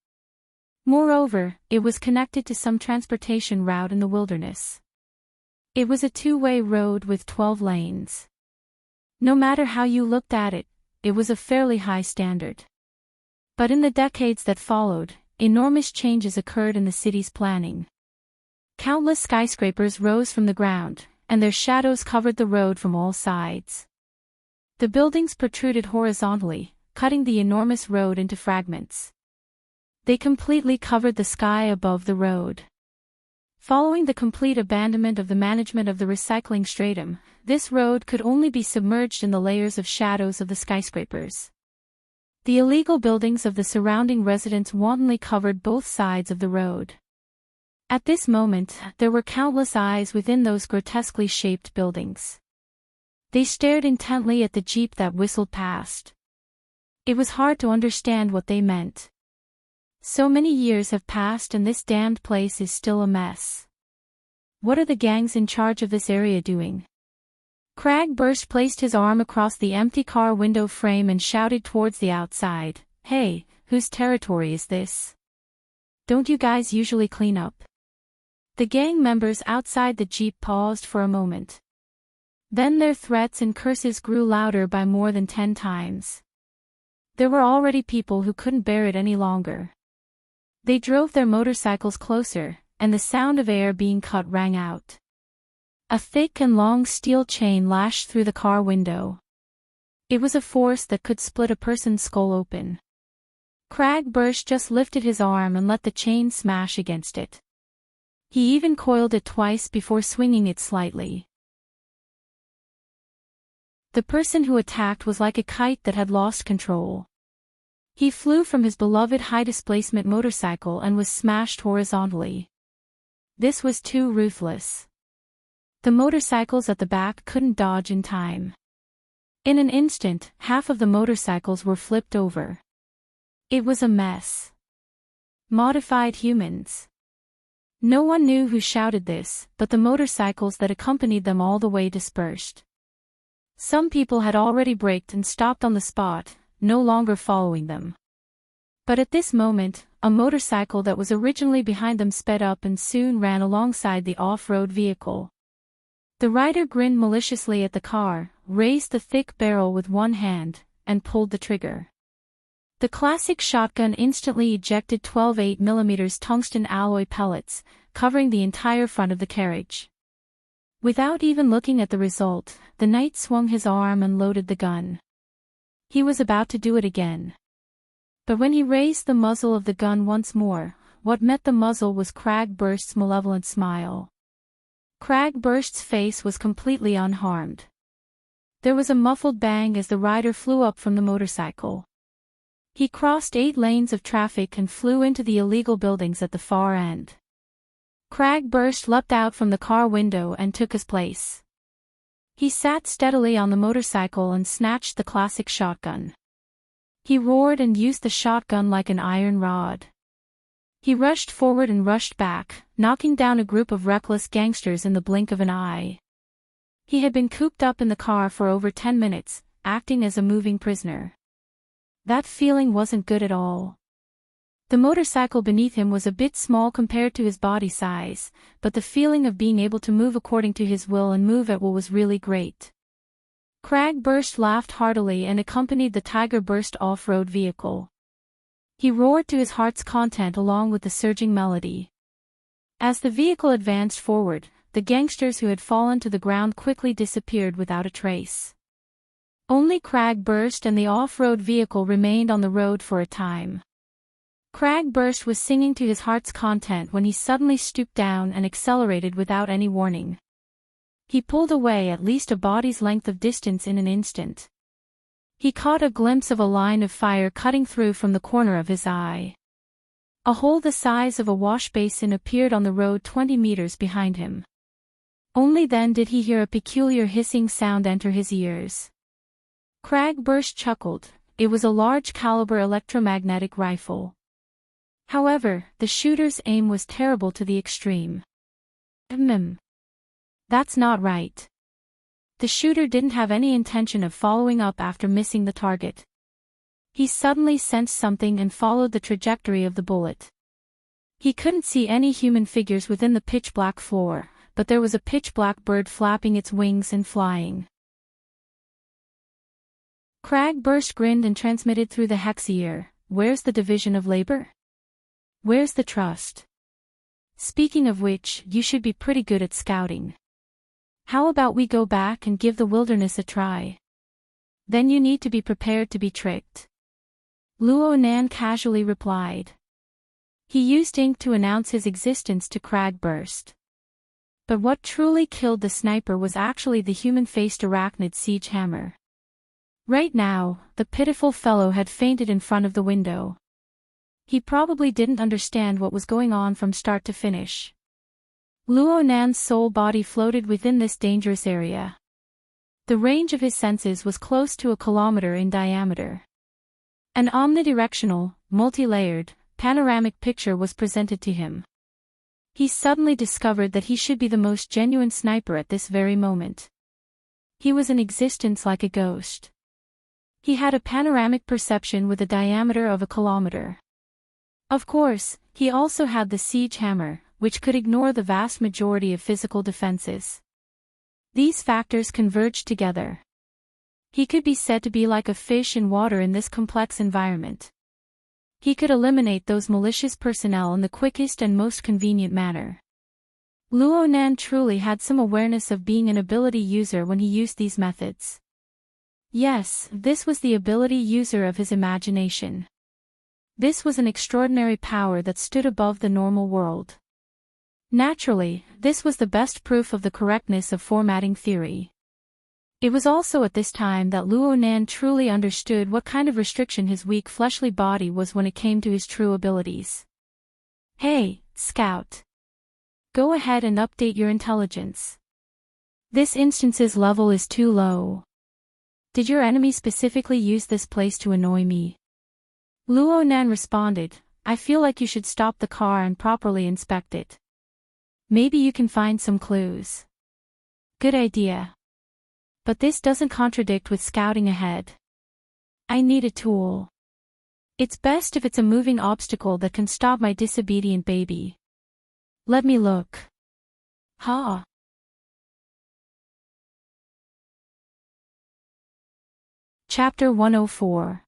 Moreover, it was connected to some transportation route in the wilderness. It was a two-way road with 12 lanes. No matter how you looked at it, it was a fairly high standard. But in the decades that followed, enormous changes occurred in the city's planning. Countless skyscrapers rose from the ground, and their shadows covered the road from all sides. The buildings protruded horizontally, cutting the enormous road into fragments. They completely covered the sky above the road. Following the complete abandonment of the management of the recycling stratum, this road could only be submerged in the layers of shadows of the skyscrapers. The illegal buildings of the surrounding residents wantonly covered both sides of the road. At this moment, there were countless eyes within those grotesquely shaped buildings. They stared intently at the Jeep that whistled past. It was hard to understand what they meant. So many years have passed and this damned place is still a mess. What are the gangs in charge of this area doing? Cragburst placed his arm across the empty car window frame and shouted towards the outside, "Hey, whose territory is this? Don't you guys usually clean up?" The gang members outside the Jeep paused for a moment. Then their threats and curses grew louder by more than 10 times. There were already people who couldn't bear it any longer. They drove their motorcycles closer, and the sound of air being cut rang out. A thick and long steel chain lashed through the car window. It was a force that could split a person's skull open. Cragburst just lifted his arm and let the chain smash against it. He even coiled it twice before swinging it slightly. The person who attacked was like a kite that had lost control. He flew from his beloved high-displacement motorcycle and was smashed horizontally. This was too ruthless. The motorcycles at the back couldn't dodge in time. In an instant, half of the motorcycles were flipped over. It was a mess. Modified humans. No one knew who shouted this, but the motorcycles that accompanied them all the way dispersed. Some people had already braked and stopped on the spot, no longer following them. But at this moment, a motorcycle that was originally behind them sped up and soon ran alongside the off-road vehicle. The rider grinned maliciously at the car, raised the thick barrel with one hand, and pulled the trigger. The classic shotgun instantly ejected 12 8mm tungsten alloy pellets, covering the entire front of the carriage. Without even looking at the result, the knight swung his arm and loaded the gun. He was about to do it again. But when he raised the muzzle of the gun once more, what met the muzzle was Cragburst's malevolent smile. Cragburst's face was completely unharmed. There was a muffled bang as the rider flew up from the motorcycle. He crossed 8 lanes of traffic and flew into the illegal buildings at the far end. Cragburst leapt out from the car window and took his place. He sat steadily on the motorcycle and snatched the classic shotgun. He roared and used the shotgun like an iron rod. He rushed forward and rushed back, knocking down a group of reckless gangsters in the blink of an eye. He had been cooped up in the car for over 10 minutes, acting as a moving prisoner. That feeling wasn't good at all. The motorcycle beneath him was a bit small compared to his body size, but the feeling of being able to move according to his will and move at will was really great. Cragburst laughed heartily and accompanied the Tiger Burst off-road vehicle. He roared to his heart's content along with the surging melody. As the vehicle advanced forward, the gangsters who had fallen to the ground quickly disappeared without a trace. Only Cragburst and the off-road vehicle remained on the road for a time. Cragburst was singing to his heart's content when he suddenly stooped down and accelerated without any warning. He pulled away at least a body's length of distance in an instant. He caught a glimpse of a line of fire cutting through from the corner of his eye. A hole the size of a wash basin appeared on the road 20 meters behind him. Only then did he hear a peculiar hissing sound enter his ears. Cragburst chuckled. It was a large-caliber electromagnetic rifle. However, the shooter's aim was terrible to the extreme. That's not right. The shooter didn't have any intention of following up after missing the target. He suddenly sensed something and followed the trajectory of the bullet. He couldn't see any human figures within the pitch-black floor, but there was a pitch-black bird flapping its wings and flying. Cragburst grinned and transmitted through the hex ear, "Where's the division of labor? Where's the trust? Speaking of which, you should be pretty good at scouting. How about we go back and give the wilderness a try? Then you need to be prepared to be tricked." Luo Nan casually replied. He used ink to announce his existence to Cragburst. But what truly killed the sniper was actually the human-faced arachnid siege hammer. Right now, the pitiful fellow had fainted in front of the window. He probably didn't understand what was going on from start to finish. Luo Nan's soul body floated within this dangerous area. The range of his senses was close to a kilometer in diameter. An omnidirectional, multi-layered, panoramic picture was presented to him. He suddenly discovered that he should be the most genuine sniper at this very moment. He was in existence like a ghost. He had a panoramic perception with a diameter of a kilometer. Of course, he also had the siege hammer, which could ignore the vast majority of physical defenses. These factors converged together. He could be said to be like a fish in water in this complex environment. He could eliminate those malicious personnel in the quickest and most convenient manner. Luo Nan truly had some awareness of being an ability user when he used these methods. Yes, this was the ability user of his imagination. This was an extraordinary power that stood above the normal world. Naturally, this was the best proof of the correctness of formatting theory. It was also at this time that Luo Nan truly understood what kind of restriction his weak fleshly body was when it came to his true abilities. Hey, Scout. Go ahead and update your intelligence. This instance's level is too low. Did your enemy specifically use this place to annoy me? Luo Nan responded, I feel like you should stop the car and properly inspect it. Maybe you can find some clues. Good idea. But this doesn't contradict with scouting ahead. I need a tool. It's best if it's a moving obstacle that can stop my disobedient baby. Let me look. Ha! Chapter 104.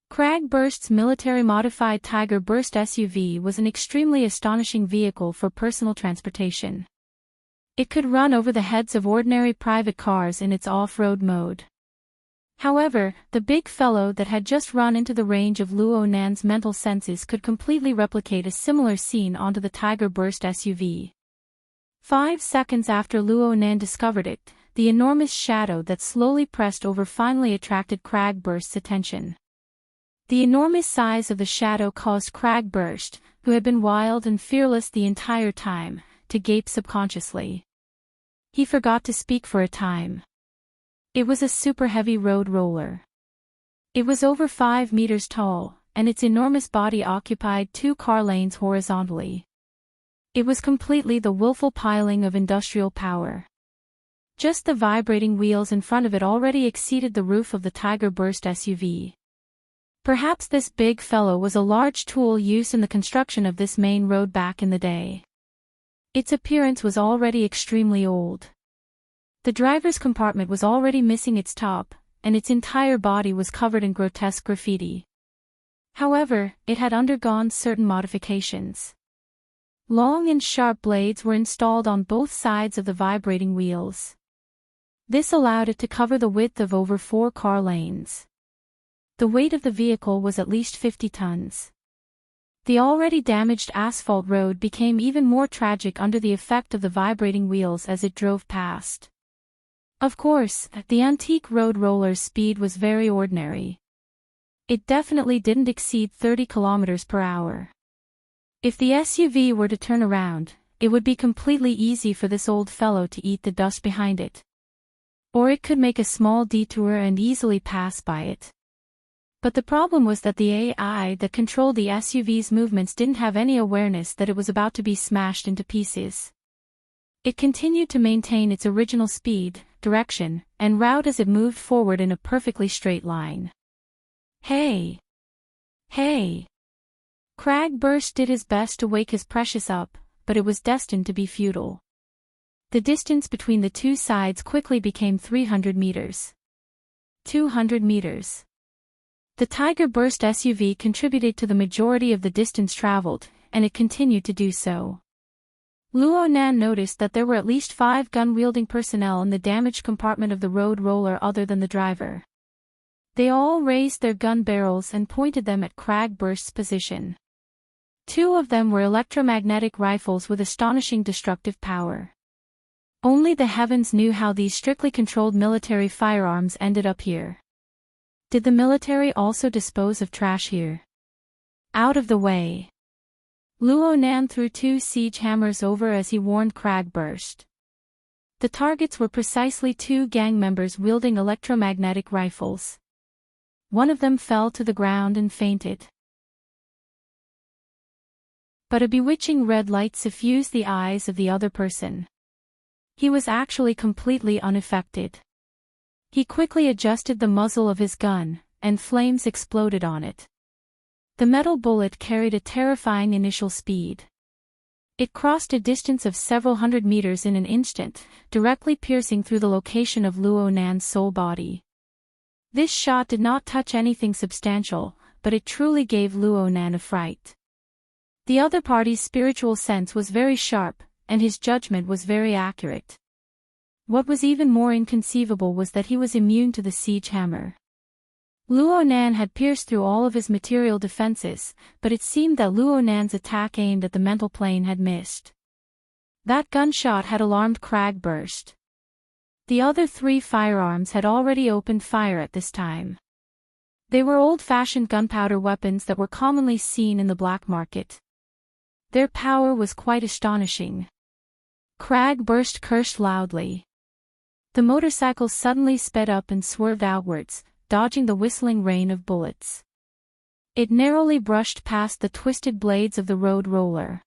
Cragburst's military-modified Tiger Burst SUV was an extremely astonishing vehicle for personal transportation. It could run over the heads of ordinary private cars in its off-road mode. However, the big fellow that had just run into the range of Luo Nan's mental senses could completely replicate a similar scene onto the Tiger Burst SUV. 5 seconds after Luo Nan discovered it, the enormous shadow that slowly pressed over finally attracted Cragburst's attention. The enormous size of the shadow caused Cragburst, who had been wild and fearless the entire time, to gape subconsciously. He forgot to speak for a time. It was a super heavy road roller. It was over 5 meters tall, and its enormous body occupied 2 car lanes horizontally. It was completely the willful piling of industrial power. Just the vibrating wheels in front of it already exceeded the roof of the Tiger Burst SUV. Perhaps this big fellow was a large tool used in the construction of this main road back in the day. Its appearance was already extremely old. The driver's compartment was already missing its top, and its entire body was covered in grotesque graffiti. However, it had undergone certain modifications. Long and sharp blades were installed on both sides of the vibrating wheels. This allowed it to cover the width of over 4 car lanes. The weight of the vehicle was at least 50 tons. The already damaged asphalt road became even more tragic under the effect of the vibrating wheels as it drove past. Of course, the antique road roller's speed was very ordinary. It definitely didn't exceed 30 kilometers per hour. If the SUV were to turn around, it would be completely easy for this old fellow to eat the dust behind it. Or it could make a small detour and easily pass by it. But the problem was that the AI that controlled the SUV's movements didn't have any awareness that it was about to be smashed into pieces. It continued to maintain its original speed, direction, and route as it moved forward in a perfectly straight line. Hey! Hey! Cragburst did his best to wake his precious up, but it was destined to be futile. The distance between the two sides quickly became 300 meters. 200 meters. The Tiger Burst SUV contributed to the majority of the distance traveled, and it continued to do so. Luo Nan noticed that there were at least 5 gun-wielding personnel in the damaged compartment of the road roller other than the driver. They all raised their gun barrels and pointed them at Cragburst's position. 2 of them were electromagnetic rifles with astonishing destructive power. Only the heavens knew how these strictly controlled military firearms ended up here. Did the military also dispose of trash here? Out of the way. Luo Nan threw 2 siege hammers over as he warned Cragburst. The targets were precisely 2 gang members wielding electromagnetic rifles. One of them fell to the ground and fainted. But a bewitching red light suffused the eyes of the other person. He was actually completely unaffected. He quickly adjusted the muzzle of his gun, and flames exploded on it. The metal bullet carried a terrifying initial speed. It crossed a distance of several hundred meters in an instant, directly piercing through the location of Luo Nan's soul body. This shot did not touch anything substantial, but it truly gave Luo Nan a fright. The other party's spiritual sense was very sharp, and his judgment was very accurate. What was even more inconceivable was that he was immune to the siege hammer. Luo Nan had pierced through all of his material defenses, but it seemed that Luo Nan's attack aimed at the mental plane had missed. That gunshot had alarmed Cragburst. The other 3 firearms had already opened fire at this time. They were old-fashioned gunpowder weapons that were commonly seen in the black market. Their power was quite astonishing. Cragburst cursed loudly. The motorcycle suddenly sped up and swerved outwards, dodging the whistling rain of bullets. It narrowly brushed past the twisted blades of the road roller.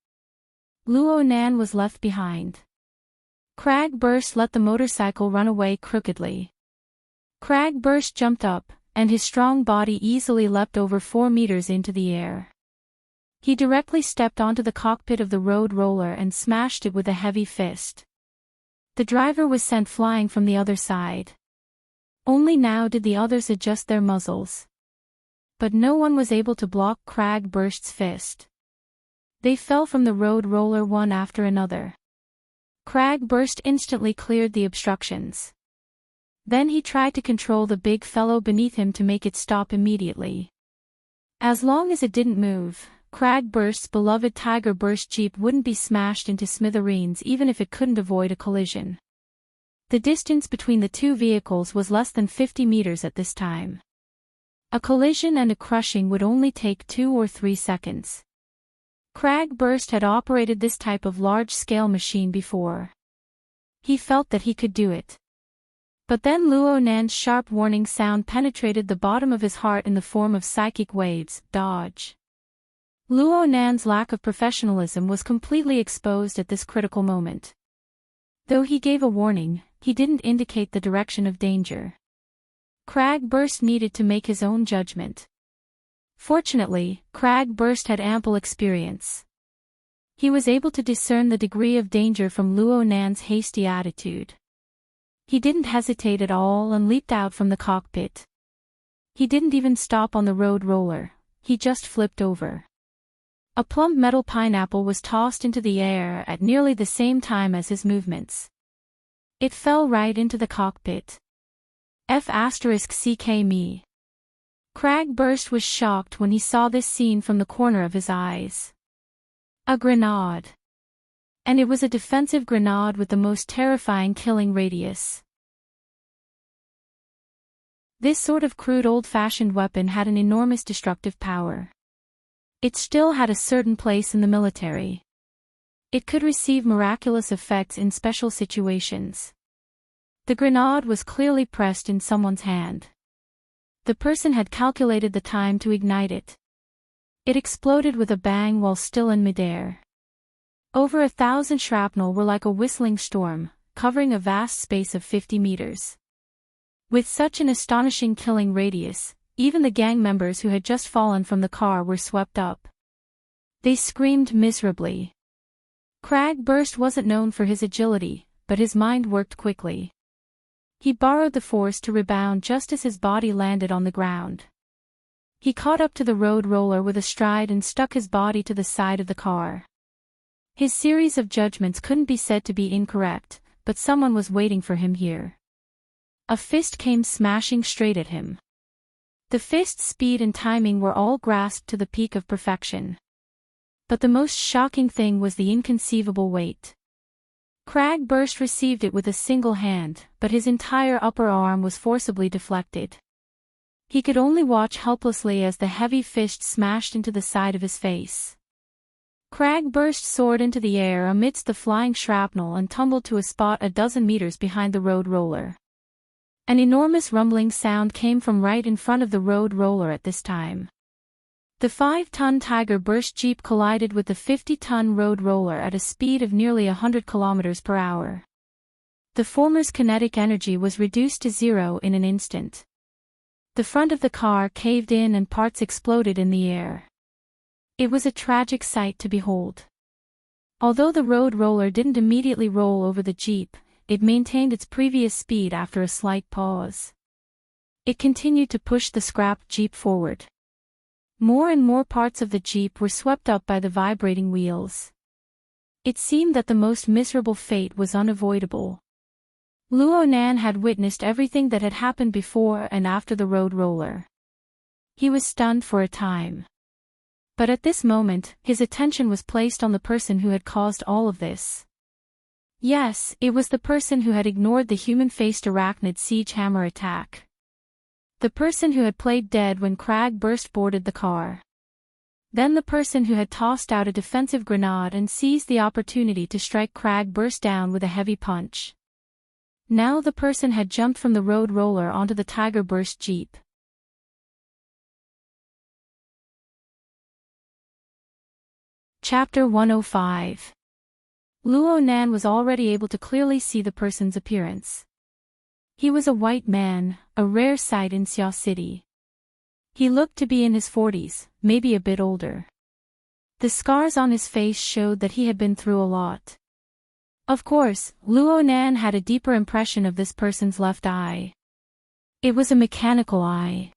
Luo Nan was left behind. Cragburst let the motorcycle run away crookedly. Cragburst jumped up, and his strong body easily leapt over 4 meters into the air. He directly stepped onto the cockpit of the road roller and smashed it with a heavy fist. The driver was sent flying from the other side. Only now did the others adjust their muzzles. But no one was able to block Cragburst's fist. They fell from the road roller one after another. Cragburst instantly cleared the obstructions. Then he tried to control the big fellow beneath him to make it stop immediately. As long as it didn't move, Cragburst's beloved Tiger Burst Jeep wouldn't be smashed into smithereens even if it couldn't avoid a collision. The distance between the 2 vehicles was less than 50 meters at this time. A collision and a crushing would only take 2 or 3 seconds. Cragburst had operated this type of large-scale machine before. He felt that he could do it. But then Luo Nan's sharp warning sound penetrated the bottom of his heart in the form of psychic waves. Dodge. Luo Nan's lack of professionalism was completely exposed at this critical moment. Though he gave a warning, he didn't indicate the direction of danger. Cragburst needed to make his own judgment. Fortunately, Cragburst had ample experience. He was able to discern the degree of danger from Luo Nan's hasty attitude. He didn't hesitate at all and leaped out from the cockpit. He didn't even stop on the road roller, he just flipped over. A plump metal pineapple was tossed into the air at nearly the same time as his movements. It fell right into the cockpit. F***ck me. Cragburst was shocked when he saw this scene from the corner of his eyes. A grenade. And it was a defensive grenade with the most terrifying killing radius. This sort of crude old-fashioned weapon had an enormous destructive power. It still had a certain place in the military. It could receive miraculous effects in special situations. The grenade was clearly pressed in someone's hand. The person had calculated the time to ignite it. It exploded with a bang while still in midair. Over 1,000 shrapnel were like a whistling storm, covering a vast space of 50 meters. With such an astonishing killing radius, even the gang members who had just fallen from the car were swept up. They screamed miserably. Cragburst wasn't known for his agility, but his mind worked quickly. He borrowed the force to rebound just as his body landed on the ground. He caught up to the road roller with a stride and stuck his body to the side of the car. His series of judgments couldn't be said to be incorrect, but someone was waiting for him here. A fist came smashing straight at him. The fist's speed and timing were all grasped to the peak of perfection. But the most shocking thing was the inconceivable weight. Cragburst received it with a single hand, but his entire upper arm was forcibly deflected. He could only watch helplessly as the heavy fist smashed into the side of his face. Cragburst soared into the air amidst the flying shrapnel and tumbled to a spot a dozen meters behind the road roller. An enormous rumbling sound came from right in front of the road roller at this time. The 5-ton Tiger Burst Jeep collided with the 50-ton road roller at a speed of nearly 100 kilometers per hour. The former's kinetic energy was reduced to zero in an instant. The front of the car caved in and parts exploded in the air. It was a tragic sight to behold. Although the road roller didn't immediately roll over the Jeep, it maintained its previous speed after a slight pause. It continued to push the scrapped Jeep forward. More and more parts of the Jeep were swept up by the vibrating wheels. It seemed that the most miserable fate was unavoidable. Luo Nan had witnessed everything that had happened before and after the road roller. He was stunned for a time. But at this moment, his attention was placed on the person who had caused all of this. Yes, it was the person who had ignored the human-faced arachnid siege hammer attack. The person who had played dead when Cragburst boarded the car. Then the person who had tossed out a defensive grenade and seized the opportunity to strike Cragburst down with a heavy punch. Now the person had jumped from the road roller onto the Tiger Burst Jeep. Chapter 105. Luo Nan was already able to clearly see the person's appearance. He was a white man, a rare sight in Xia City. He looked to be in his 40s, maybe a bit older. The scars on his face showed that he had been through a lot. Of course, Luo Nan had a deeper impression of this person's left eye. It was a mechanical eye.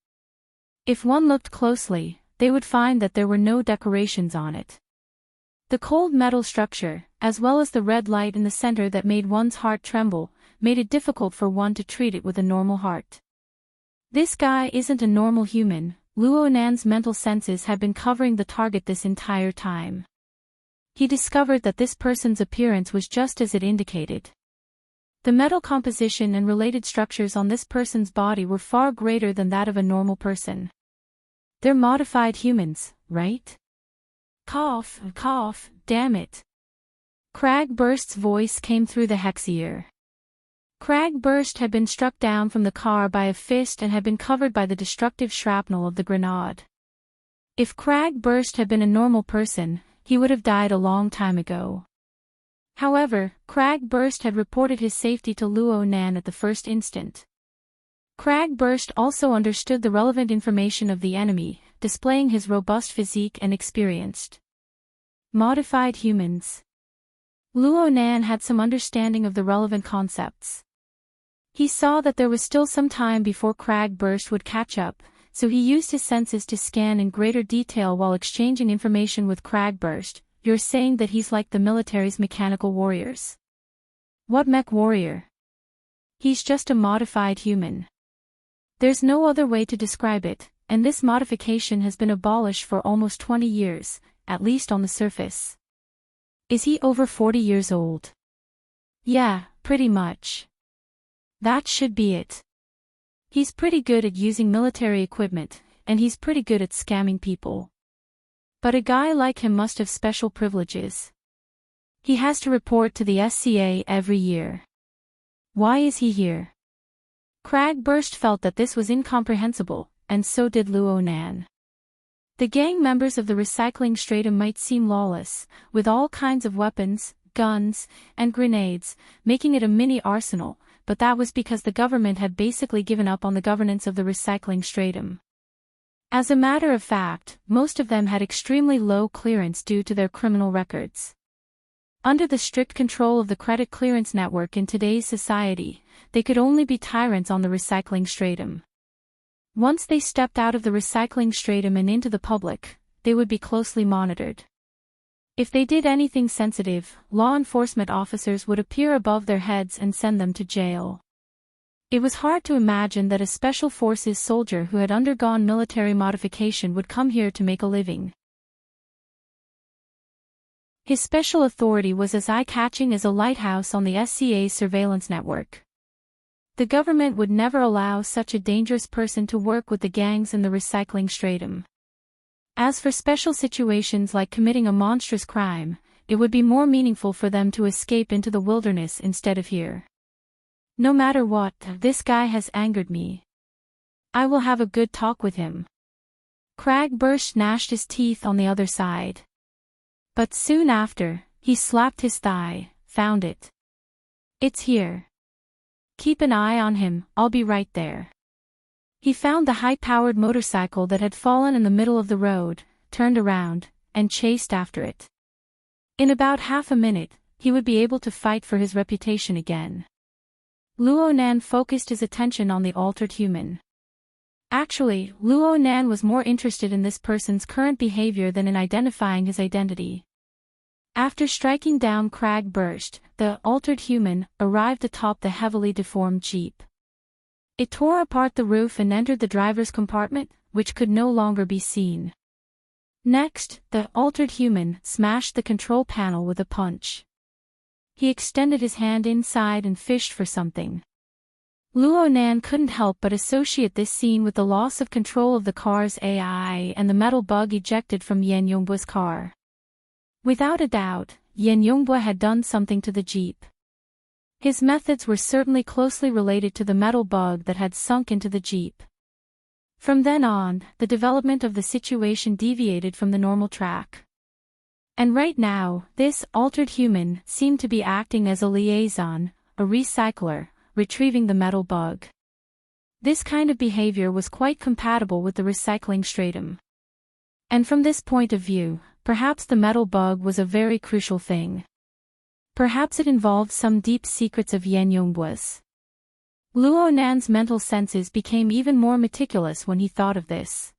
If one looked closely, they would find that there were no decorations on it. The cold metal structure, as well as the red light in the center that made one's heart tremble, made it difficult for one to treat it with a normal heart. This guy isn't a normal human. Luo Nan's mental senses had been covering the target this entire time. He discovered that this person's appearance was just as it indicated. The metal composition and related structures on this person's body were far greater than that of a normal person. They're modified humans, right? Cough, cough, damn it. Cragburst's voice came through the hexier. Cragburst had been struck down from the car by a fist and had been covered by the destructive shrapnel of the grenade. If Cragburst had been a normal person, he would have died a long time ago. However, Cragburst had reported his safety to Luo Nan at the first instant. Cragburst also understood the relevant information of the enemy, displaying his robust physique and experienced. Modified humans. Luo Nan had some understanding of the relevant concepts. He saw that there was still some time before Cragburst would catch up, so he used his senses to scan in greater detail while exchanging information with Cragburst. You're saying that he's like the military's mechanical warriors. What mech warrior? He's just a modified human. There's no other way to describe it, and this modification has been abolished for almost 20 years, at least on the surface. Is he over 40 years old? Yeah, pretty much. That should be it. He's pretty good at using military equipment, and he's pretty good at scamming people. But a guy like him must have special privileges. He has to report to the SCA every year. Why is he here? Cragburst felt that this was incomprehensible, and so did Luonan. The gang members of the recycling stratum might seem lawless, with all kinds of weapons, guns, and grenades, making it a mini arsenal, but that was because the government had basically given up on the governance of the recycling stratum. As a matter of fact, most of them had extremely low clearance due to their criminal records. Under the strict control of the credit clearance network in today's society, they could only be tyrants on the recycling stratum. Once they stepped out of the recycling stratum and into the public, they would be closely monitored. If they did anything sensitive, law enforcement officers would appear above their heads and send them to jail. It was hard to imagine that a special forces soldier who had undergone military modification would come here to make a living. His special authority was as eye-catching as a lighthouse on the SCA's surveillance network. The government would never allow such a dangerous person to work with the gangs in the recycling stratum. As for special situations like committing a monstrous crime, it would be more meaningful for them to escape into the wilderness instead of here. No matter what, this guy has angered me. I will have a good talk with him. Cragburst gnashed his teeth on the other side. But soon after, he slapped his thigh. Found it. It's here. Keep an eye on him, I'll be right there. He found the high-powered motorcycle that had fallen in the middle of the road, turned around, and chased after it. In about half a minute, he would be able to fight for his reputation again. Luonan focused his attention on the altered human. Actually, Luonan was more interested in this person's current behavior than in identifying his identity. After striking down Cragburst, the altered human arrived atop the heavily deformed jeep. It tore apart the roof and entered the driver's compartment, which could no longer be seen. Next, the altered human smashed the control panel with a punch. He extended his hand inside and fished for something. Luonan couldn't help but associate this scene with the loss of control of the car's AI and the metal bug ejected from Yan Yongbu's car. Without a doubt, Yan Yongbu had done something to the jeep. His methods were certainly closely related to the metal bug that had sunk into the jeep. From then on, the development of the situation deviated from the normal track. And right now, this altered human seemed to be acting as a liaison, a recycler, retrieving the metal bug. This kind of behavior was quite compatible with the recycling stratum. And from this point of view, perhaps the metal bug was a very crucial thing. Perhaps it involved some deep secrets of Yan Yongbu's. Luonan's mental senses became even more meticulous when he thought of this.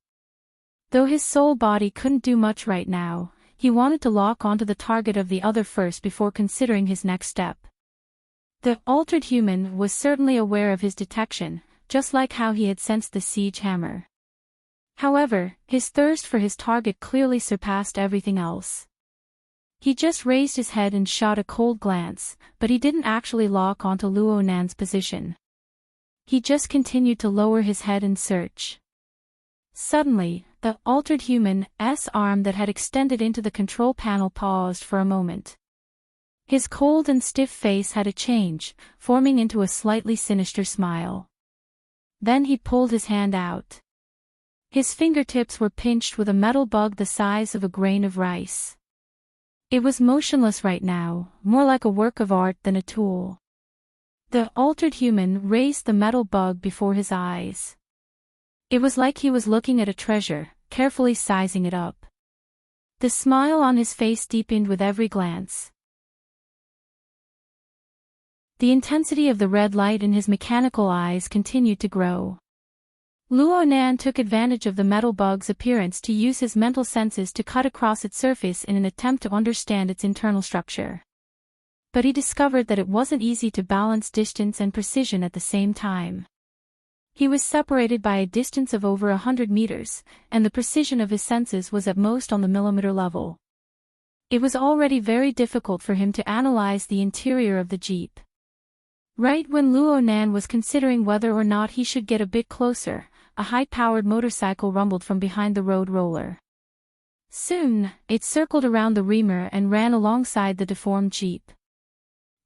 Though his soul body couldn't do much right now, he wanted to lock onto the target of the other first before considering his next step. The altered human was certainly aware of his detection, just like how he had sensed the siege hammer. However, his thirst for his target clearly surpassed everything else. He just raised his head and shot a cold glance, but he didn't actually lock onto Luonan's position. He just continued to lower his head and search. Suddenly, the altered human's arm that had extended into the control panel paused for a moment. His cold and stiff face had a change, forming into a slightly sinister smile. Then he pulled his hand out. His fingertips were pinched with a metal bug the size of a grain of rice. It was motionless right now, more like a work of art than a tool. The altered human raised the metal bug before his eyes. It was like he was looking at a treasure, carefully sizing it up. The smile on his face deepened with every glance. The intensity of the red light in his mechanical eyes continued to grow. Luonan took advantage of the metal bug's appearance to use his mental senses to cut across its surface in an attempt to understand its internal structure. But he discovered that it wasn't easy to balance distance and precision at the same time. He was separated by a distance of over 100 meters, and the precision of his senses was at most on the millimeter level. It was already very difficult for him to analyze the interior of the jeep. Right when Luonan was considering whether or not he should get a bit closer, a high-powered motorcycle rumbled from behind the road roller. Soon, it circled around the reamer and ran alongside the deformed jeep.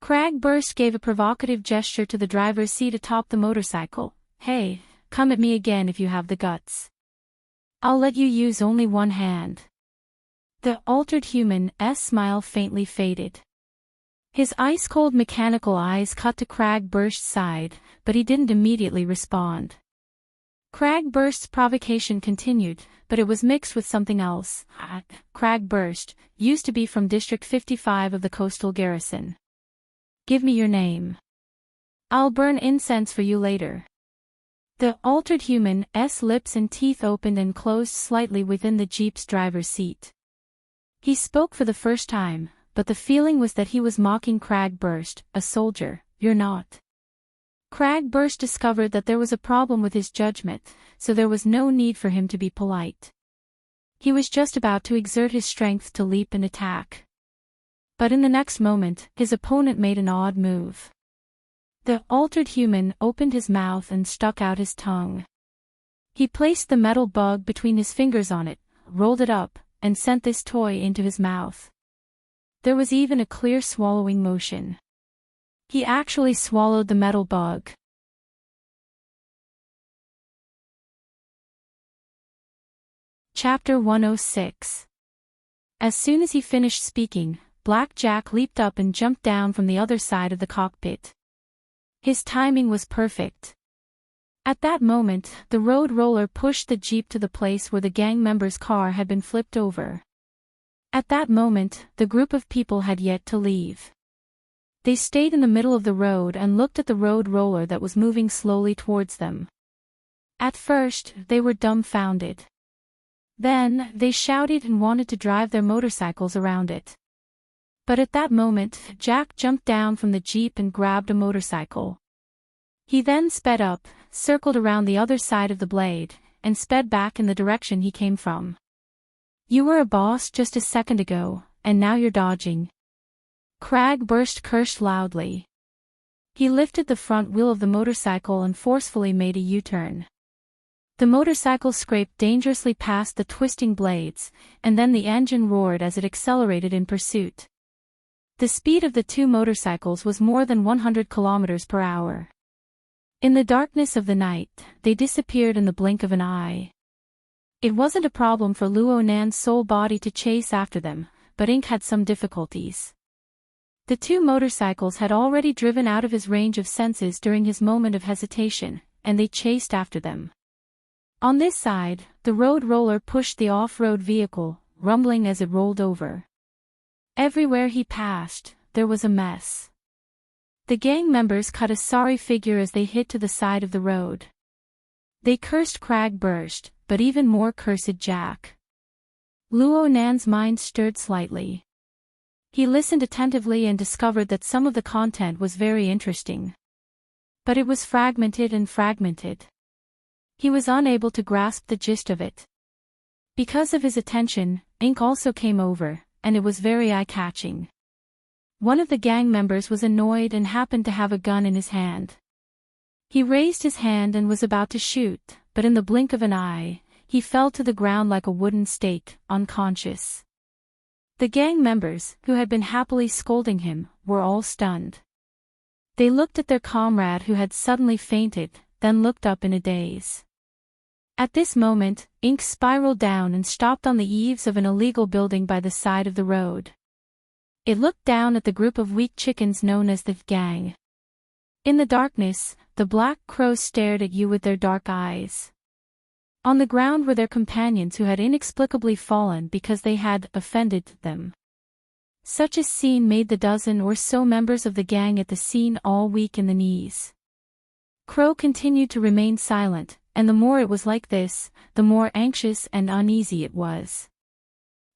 Cragburst gave a provocative gesture to the driver's seat atop the motorcycle. "Hey, come at me again if you have the guts. I'll let you use only one hand." The altered human's smile faintly faded. His ice-cold mechanical eyes cut to Cragburst's side, but he didn't immediately respond. Cragburst's provocation continued, but it was mixed with something else. Cragburst used to be from District 55 of the Coastal Garrison. "Give me your name. I'll burn incense for you later." The altered human's lips and teeth opened and closed slightly within the Jeep's driver's seat. He spoke for the first time, but the feeling was that he was mocking Cragburst. "A soldier, you're not." Cragburst discovered that there was a problem with his judgment, so there was no need for him to be polite. He was just about to exert his strength to leap and attack. But in the next moment, his opponent made an odd move. The altered human opened his mouth and stuck out his tongue. He placed the metal bug between his fingers on it, rolled it up, and sent this toy into his mouth. There was even a clear swallowing motion. He actually swallowed the metal bug. Chapter 106. As soon as he finished speaking, Black Jack leaped up and jumped down from the other side of the cockpit. His timing was perfect. At that moment, the road roller pushed the Jeep to the place where the gang member's car had been flipped over. At that moment, the group of people had yet to leave. They stayed in the middle of the road and looked at the road roller that was moving slowly towards them. At first, they were dumbfounded. Then, they shouted and wanted to drive their motorcycles around it. But at that moment, Jack jumped down from the Jeep and grabbed a motorcycle. He then sped up, circled around the other side of the blade, and sped back in the direction he came from. "You were a boss just a second ago, and now you're dodging." Cragburst cursed loudly. He lifted the front wheel of the motorcycle and forcefully made a U-turn. The motorcycle scraped dangerously past the twisting blades, and then the engine roared as it accelerated in pursuit. The speed of the two motorcycles was more than 100 kilometers per hour. In the darkness of the night, they disappeared in the blink of an eye. It wasn't a problem for Luo Nan's soul body to chase after them, but Ink had some difficulties. The two motorcycles had already driven out of his range of senses during his moment of hesitation, and they chased after them. On this side, the road roller pushed the off-road vehicle, rumbling as it rolled over. Everywhere he passed, there was a mess. The gang members cut a sorry figure as they hit to the side of the road. They cursed Cragburst, but even more cursed Jack. Luo Nan's mind stirred slightly. He listened attentively and discovered that some of the content was very interesting. But it was fragmented. He was unable to grasp the gist of it. Because of his attention, Ink also came over, and it was very eye-catching. One of the gang members was annoyed and happened to have a gun in his hand. He raised his hand and was about to shoot, but in the blink of an eye, he fell to the ground like a wooden stake, unconscious. The gang members, who had been happily scolding him, were all stunned. They looked at their comrade who had suddenly fainted, then looked up in a daze. At this moment, Ink spiraled down and stopped on the eaves of an illegal building by the side of the road. It looked down at the group of weak chickens known as the gang. In the darkness, the black crows stared at you with their dark eyes. On the ground were their companions who had inexplicably fallen because they had offended them. Such a scene made the dozen or so members of the gang at the scene all weak in the knees. Crow continued to remain silent, and the more it was like this, the more anxious and uneasy it was.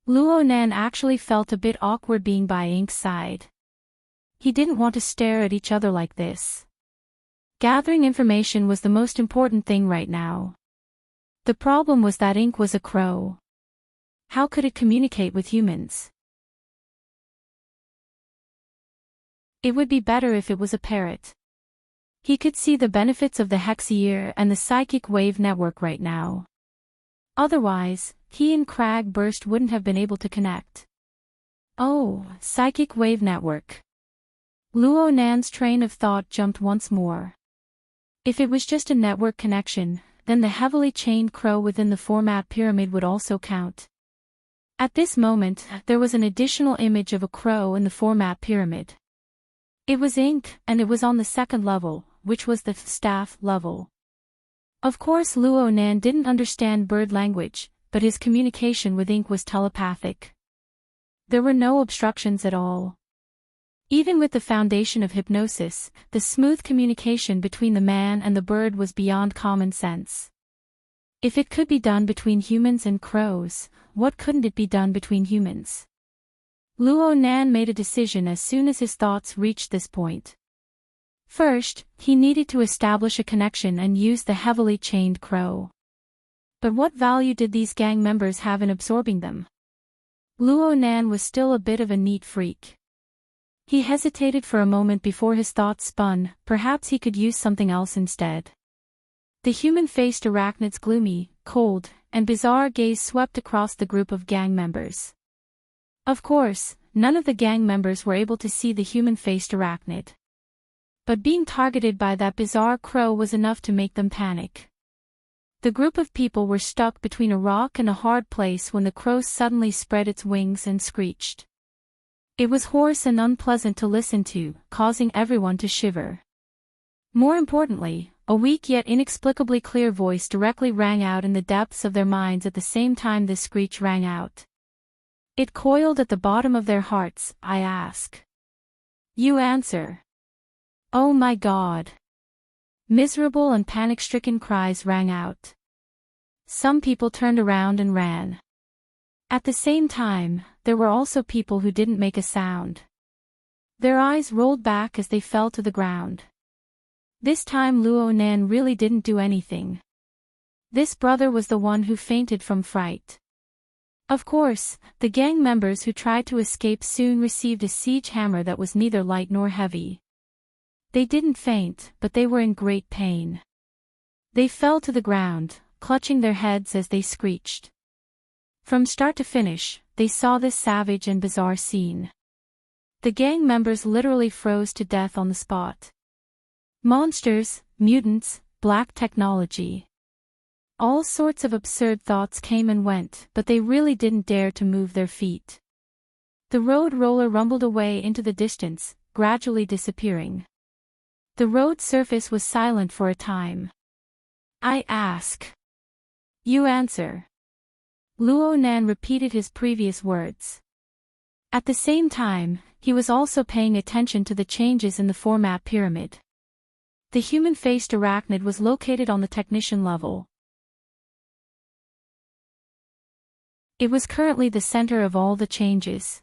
Luo Nan actually felt a bit awkward being by Ink's side. He didn't want to stare at each other like this. Gathering information was the most important thing right now. The problem was that Ink was a crow. How could it communicate with humans? It would be better if it was a parrot. He could see the benefits of the Hexier and the psychic wave network right now. Otherwise, he and Crag Burst wouldn't have been able to connect. Oh, psychic wave network. Luo Nan's train of thought jumped once more. If it was just a network connection, then the heavily chained crow within the format pyramid would also count. At this moment, there was an additional image of a crow in the format pyramid. It was ink, and it was on the second level, which was the staff level. Of course Luo Nan didn't understand bird language, but his communication with ink was telepathic. There were no obstructions at all. Even with the foundation of hypnosis, the smooth communication between the man and the bird was beyond common sense. If it could be done between humans and crows, what couldn't it be done between humans? Luo Nan made a decision as soon as his thoughts reached this point. First, he needed to establish a connection and use the heavily chained crow. But what value did these gang members have in absorbing them? Luo Nan was still a bit of a neat freak. He hesitated for a moment before his thoughts spun, perhaps he could use something else instead. The human-faced arachnid's gloomy, cold, and bizarre gaze swept across the group of gang members. Of course, none of the gang members were able to see the human-faced arachnid. But being targeted by that bizarre crow was enough to make them panic. The group of people were stuck between a rock and a hard place when the crow suddenly spread its wings and screeched. It was hoarse and unpleasant to listen to, causing everyone to shiver. More importantly, a weak yet inexplicably clear voice directly rang out in the depths of their minds at the same time this screech rang out. It coiled at the bottom of their hearts, I ask. You answer. Oh my God. Miserable and panic-stricken cries rang out. Some people turned around and ran. At the same time, there were also people who didn't make a sound. Their eyes rolled back as they fell to the ground. This time Luo Nan really didn't do anything. This brother was the one who fainted from fright. Of course, the gang members who tried to escape soon received a siege hammer that was neither light nor heavy. They didn't faint, but they were in great pain. They fell to the ground, clutching their heads as they screeched. From start to finish, they saw this savage and bizarre scene. The gang members literally froze to death on the spot. Monsters, mutants, black technology. All sorts of absurd thoughts came and went, but they really didn't dare to move their feet. The road roller rumbled away into the distance, gradually disappearing. The road surface was silent for a time. I ask. You answer. Luo Nan repeated his previous words. At the same time, he was also paying attention to the changes in the format pyramid. The human-faced arachnid was located on the technician level. It was currently the center of all the changes.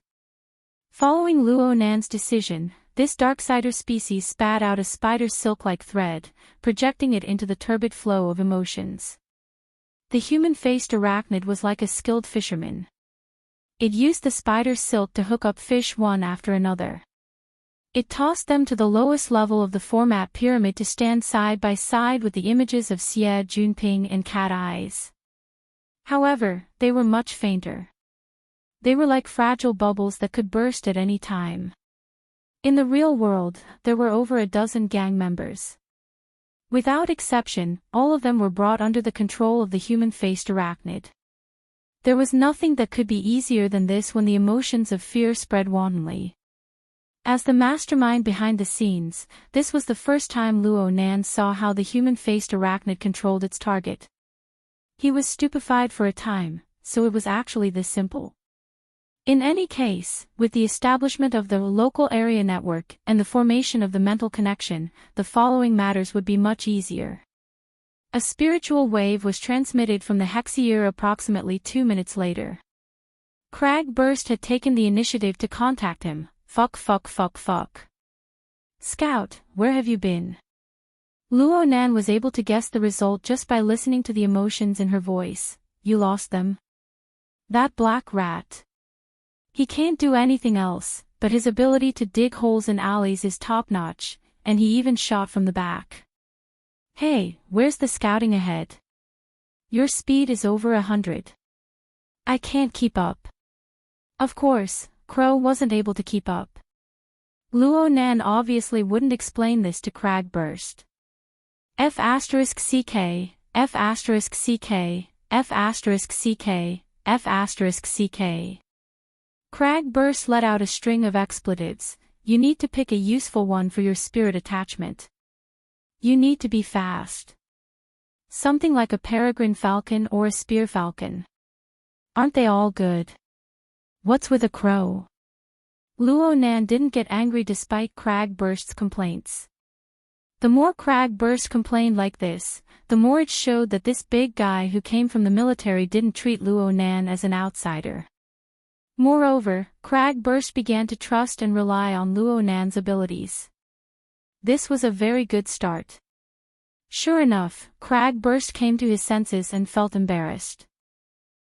Following Luo Nan's decision, this Darksider species spat out a spider's silk-like thread, projecting it into the turbid flow of emotions. The human-faced arachnid was like a skilled fisherman. It used the spider's silk to hook up fish one after another. It tossed them to the lowest level of the format pyramid to stand side by side with the images of Xie Junping and Cat Eyes. However, they were much fainter. They were like fragile bubbles that could burst at any time. In the real world, there were over a dozen gang members. Without exception, all of them were brought under the control of the human-faced arachnid. There was nothing that could be easier than this when the emotions of fear spread wantonly. As the mastermind behind the scenes, this was the first time Luo Nan saw how the human-faced arachnid controlled its target. He was stupefied for a time, so it was actually this simple. In any case, with the establishment of the local area network and the formation of the mental connection, the following matters would be much easier. A spiritual wave was transmitted from the Hexier approximately 2 minutes later. Crag Burst had taken the initiative to contact him. Fuck. Scout, where have you been? Luo Nan was able to guess the result just by listening to the emotions in her voice. You lost them? That black rat. He can't do anything else, but his ability to dig holes in alleys is top-notch, and he even shot from the back. Hey, where's the scouting ahead? Your speed is over 100. I can't keep up. Of course, Crow wasn't able to keep up. Luo Nan obviously wouldn't explain this to Cragburst. F*CK, F*CK, F*CK, F*CK. Cragburst let out a string of expletives. You need to pick a useful one for your spirit attachment. You need to be fast. Something like a peregrine falcon or a spear falcon. Aren't they all good? What's with a crow? Luo Nan didn't get angry despite Cragburst's complaints. The more Cragburst complained like this, the more it showed that this big guy who came from the military didn't treat Luo Nan as an outsider. Moreover, Cragburst began to trust and rely on Luo Nan's abilities. This was a very good start. Sure enough, Cragburst came to his senses and felt embarrassed.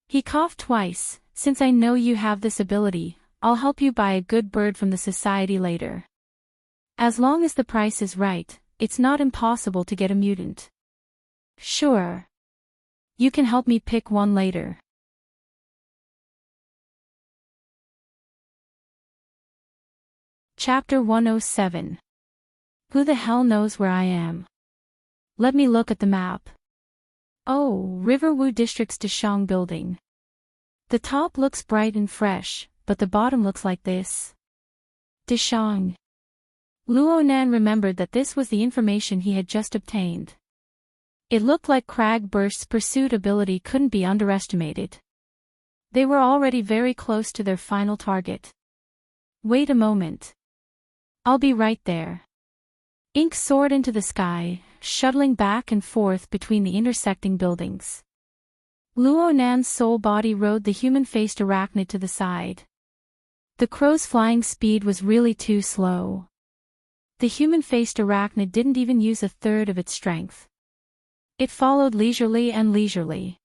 He coughed twice. Since I know you have this ability, I'll help you buy a good bird from the society later. As long as the price is right, it's not impossible to get a mutant. Sure. You can help me pick one later. Chapter 107. Who the hell knows where I am? Let me look at the map. Oh, Riverwu District's Deshang building. The top looks bright and fresh, but the bottom looks like this. Deshang. Luo Nan remembered that this was the information he had just obtained. It looked like Cragburst's pursuit ability couldn't be underestimated. They were already very close to their final target. Wait a moment. I'll be right there. Ink soared into the sky, shuttling back and forth between the intersecting buildings. Luo Nan's soul body rode the human-faced arachnid to the side. The crow's flying speed was really too slow. The human-faced arachnid didn't even use a third of its strength. It followed leisurely and leisurely.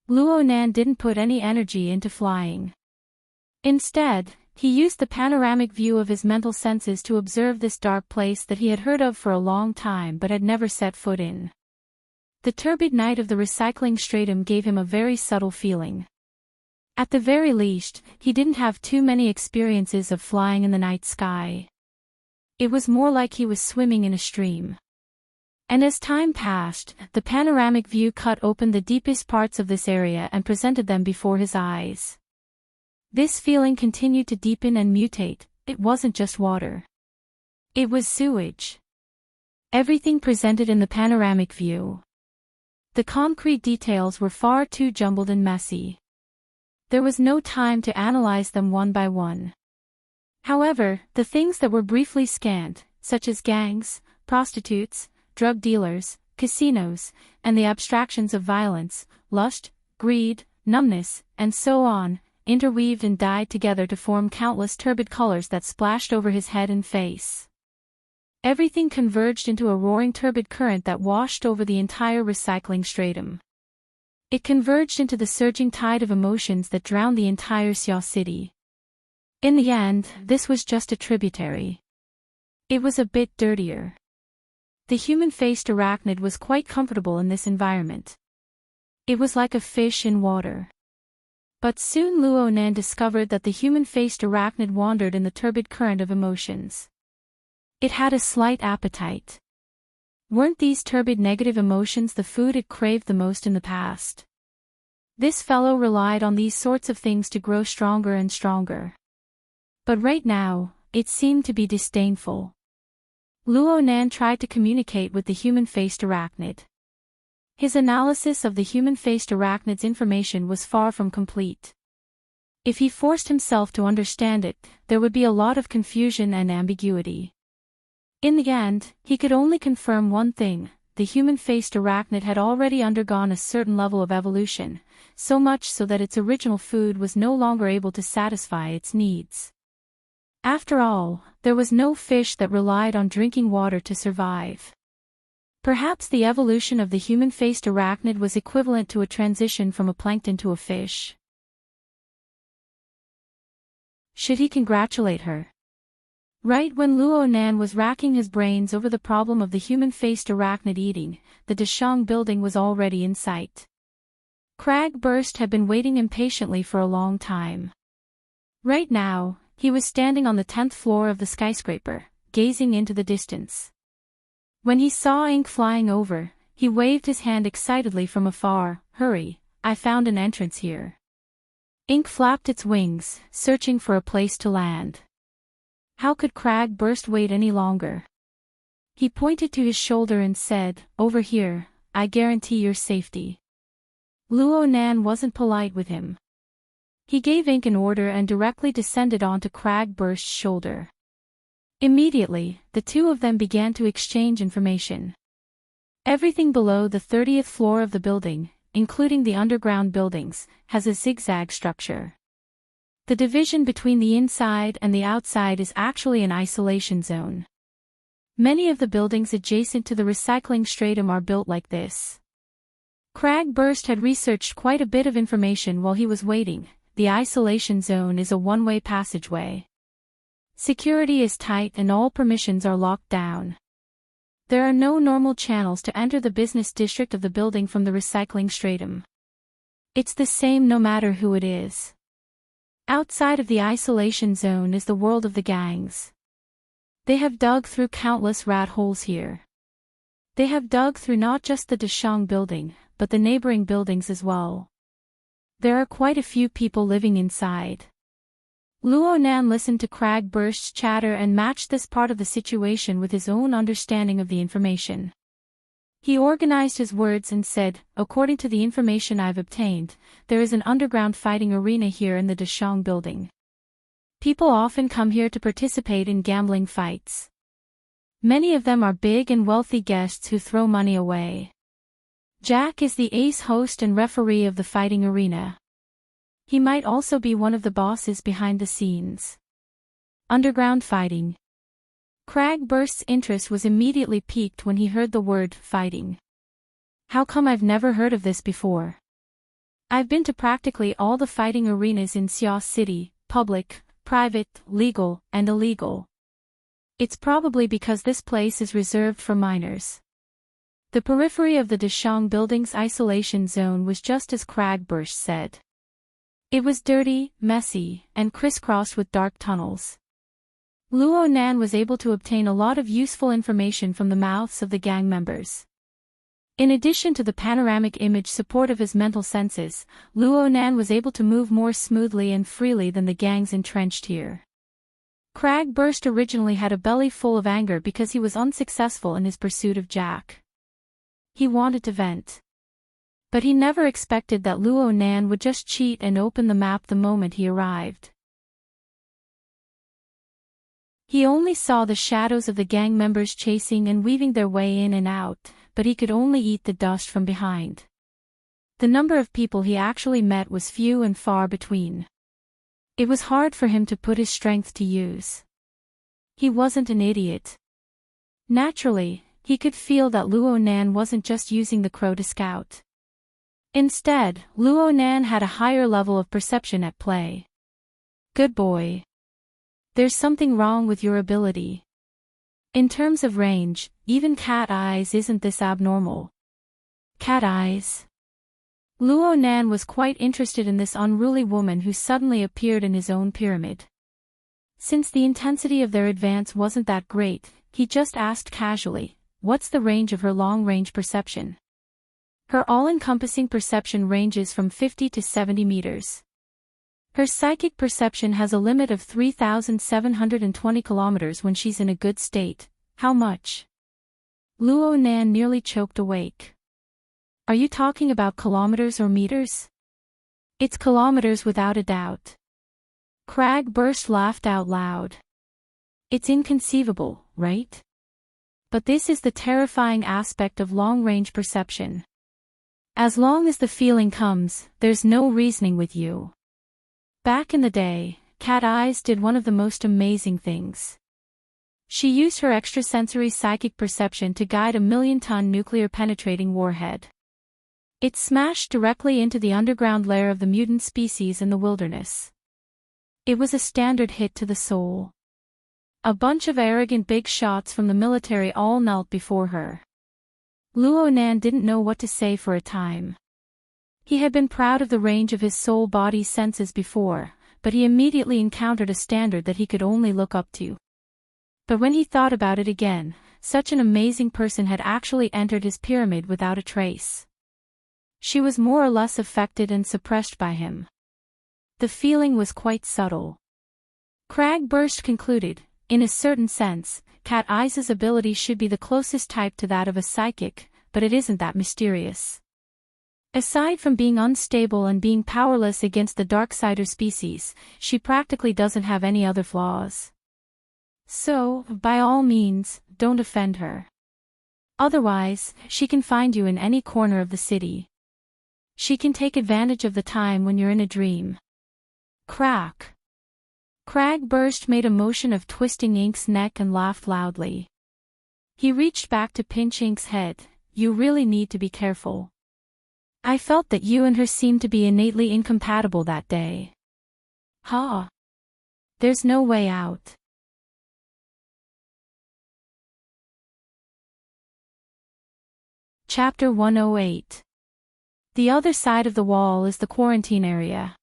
Luo Nan didn't put any energy into flying. Instead, he used the panoramic view of his mental senses to observe this dark place that he had heard of for a long time but had never set foot in. The turbid night of the recycling stratum gave him a very subtle feeling. At the very least, he didn't have too many experiences of flying in the night sky. It was more like he was swimming in a stream. And as time passed, the panoramic view cut open the deepest parts of this area and presented them before his eyes. This feeling continued to deepen and mutate. It wasn't just water. It was sewage. Everything presented in the panoramic view. The concrete details were far too jumbled and messy. There was no time to analyze them one by one. However, the things that were briefly scanned, such as gangs, prostitutes, drug dealers, casinos, and the abstractions of violence, lust, greed, numbness, and so on, interweaved and dyed together to form countless turbid colors that splashed over his head and face. Everything converged into a roaring turbid current that washed over the entire recycling stratum. It converged into the surging tide of emotions that drowned the entire Xia city. In the end, this was just a tributary. It was a bit dirtier. The human-faced arachnid was quite comfortable in this environment. It was like a fish in water. But soon Luo Nan discovered that the human-faced arachnid wandered in the turbid current of emotions. It had a slight appetite. Weren't these turbid negative emotions the food it craved the most in the past? This fellow relied on these sorts of things to grow stronger and stronger. But right now, it seemed to be disdainful. Luo Nan tried to communicate with the human-faced arachnid. His analysis of the human-faced arachnid's information was far from complete. If he forced himself to understand it, there would be a lot of confusion and ambiguity. In the end, he could only confirm one thing: the human-faced arachnid had already undergone a certain level of evolution, so much so that its original food was no longer able to satisfy its needs. After all, there was no fish that relied on drinking water to survive. Perhaps the evolution of the human-faced arachnid was equivalent to a transition from a plankton to a fish. Should he congratulate her? Right when Luo Nan was racking his brains over the problem of the human-faced arachnid eating, the Deshang building was already in sight. Cragburst had been waiting impatiently for a long time. Right now, he was standing on the 10th floor of the skyscraper, gazing into the distance. When he saw Ink flying over, he waved his hand excitedly from afar. "Hurry, I found an entrance here." Ink flapped its wings, searching for a place to land. How could Cragburst wait any longer? He pointed to his shoulder and said, "Over here, I guarantee your safety." Luo Nan wasn't polite with him. He gave Ink an order and directly descended onto Cragburst's shoulder. Immediately, the two of them began to exchange information. Everything below the 30th floor of the building, including the underground buildings, has a zigzag structure. The division between the inside and the outside is actually an isolation zone. Many of the buildings adjacent to the recycling stratum are built like this. Cragburst had researched quite a bit of information while he was waiting. The isolation zone is a one-way passageway. Security is tight and all permissions are locked down. There are no normal channels to enter the business district of the building from the recycling stratum. It's the same no matter who it is. Outside of the isolation zone is the world of the gangs. They have dug through countless rat holes here. They have dug through not just the Dashang building, but the neighboring buildings as well. There are quite a few people living inside. Luo Nan listened to Cragburst's chatter and matched this part of the situation with his own understanding of the information. He organized his words and said, "According to the information I've obtained, there is an underground fighting arena here in the Dashang building. People often come here to participate in gambling fights. Many of them are big and wealthy guests who throw money away. Jack is the ace host and referee of the fighting arena. He might also be one of the bosses behind the scenes." Underground fighting. Cragburst's interest was immediately piqued when he heard the word fighting. How come I've never heard of this before? I've been to practically all the fighting arenas in Xia City, public, private, legal, and illegal. It's probably because this place is reserved for minors. The periphery of the Dashang building's isolation zone was just as Cragburst said. It was dirty, messy, and crisscrossed with dark tunnels. Luo Nan was able to obtain a lot of useful information from the mouths of the gang members. In addition to the panoramic image support of his mental senses, Luo Nan was able to move more smoothly and freely than the gangs entrenched here. Cragburst originally had a belly full of anger because he was unsuccessful in his pursuit of Jack. He wanted to vent. But he never expected that Luo Nan would just cheat and open the map the moment he arrived. He only saw the shadows of the gang members chasing and weaving their way in and out, but he could only eat the dust from behind. The number of people he actually met was few and far between. It was hard for him to put his strength to use. He wasn't an idiot. Naturally, he could feel that Luo Nan wasn't just using the crow to scout. Instead, Luo Nan had a higher level of perception at play. Good boy. There's something wrong with your ability. In terms of range, even cat eyes isn't this abnormal. Cat eyes? Luo Nan was quite interested in this unruly woman who suddenly appeared in his own pyramid. Since the intensity of their advance wasn't that great, he just asked casually, "What's the range of her long-range perception?" Her all-encompassing perception ranges from 50 to 70 meters. Her psychic perception has a limit of 3,720 kilometers when she's in a good state. How much? Luo Nan nearly choked awake. Are you talking about kilometers or meters? It's kilometers without a doubt. Cragburst laughed out loud. It's inconceivable, right? But this is the terrifying aspect of long-range perception. As long as the feeling comes, there's no reasoning with you. Back in the day, Cat Eyes did one of the most amazing things. She used her extrasensory psychic perception to guide a million-ton nuclear-penetrating warhead. It smashed directly into the underground lair of the mutant species in the wilderness. It was a standard hit to the soul. A bunch of arrogant big shots from the military all knelt before her. Luo Nan didn't know what to say for a time. He had been proud of the range of his soul-body senses before, but he immediately encountered a standard that he could only look up to. But when he thought about it again, such an amazing person had actually entered his pyramid without a trace. She was more or less affected and suppressed by him. The feeling was quite subtle. Cragburst concluded, in a certain sense, Cat Eye's ability should be the closest type to that of a psychic, but it isn't that mysterious. Aside from being unstable and being powerless against the Darksider species, she practically doesn't have any other flaws. So, by all means, don't offend her. Otherwise, she can find you in any corner of the city. She can take advantage of the time when you're in a dream. Crack. Cragburst made a motion of twisting Ink's neck and laughed loudly. He reached back to pinch Ink's head. You really need to be careful. I felt that you and her seemed to be innately incompatible that day. Ha! There's no way out. Chapter 108. The other side of the wall is the quarantine area.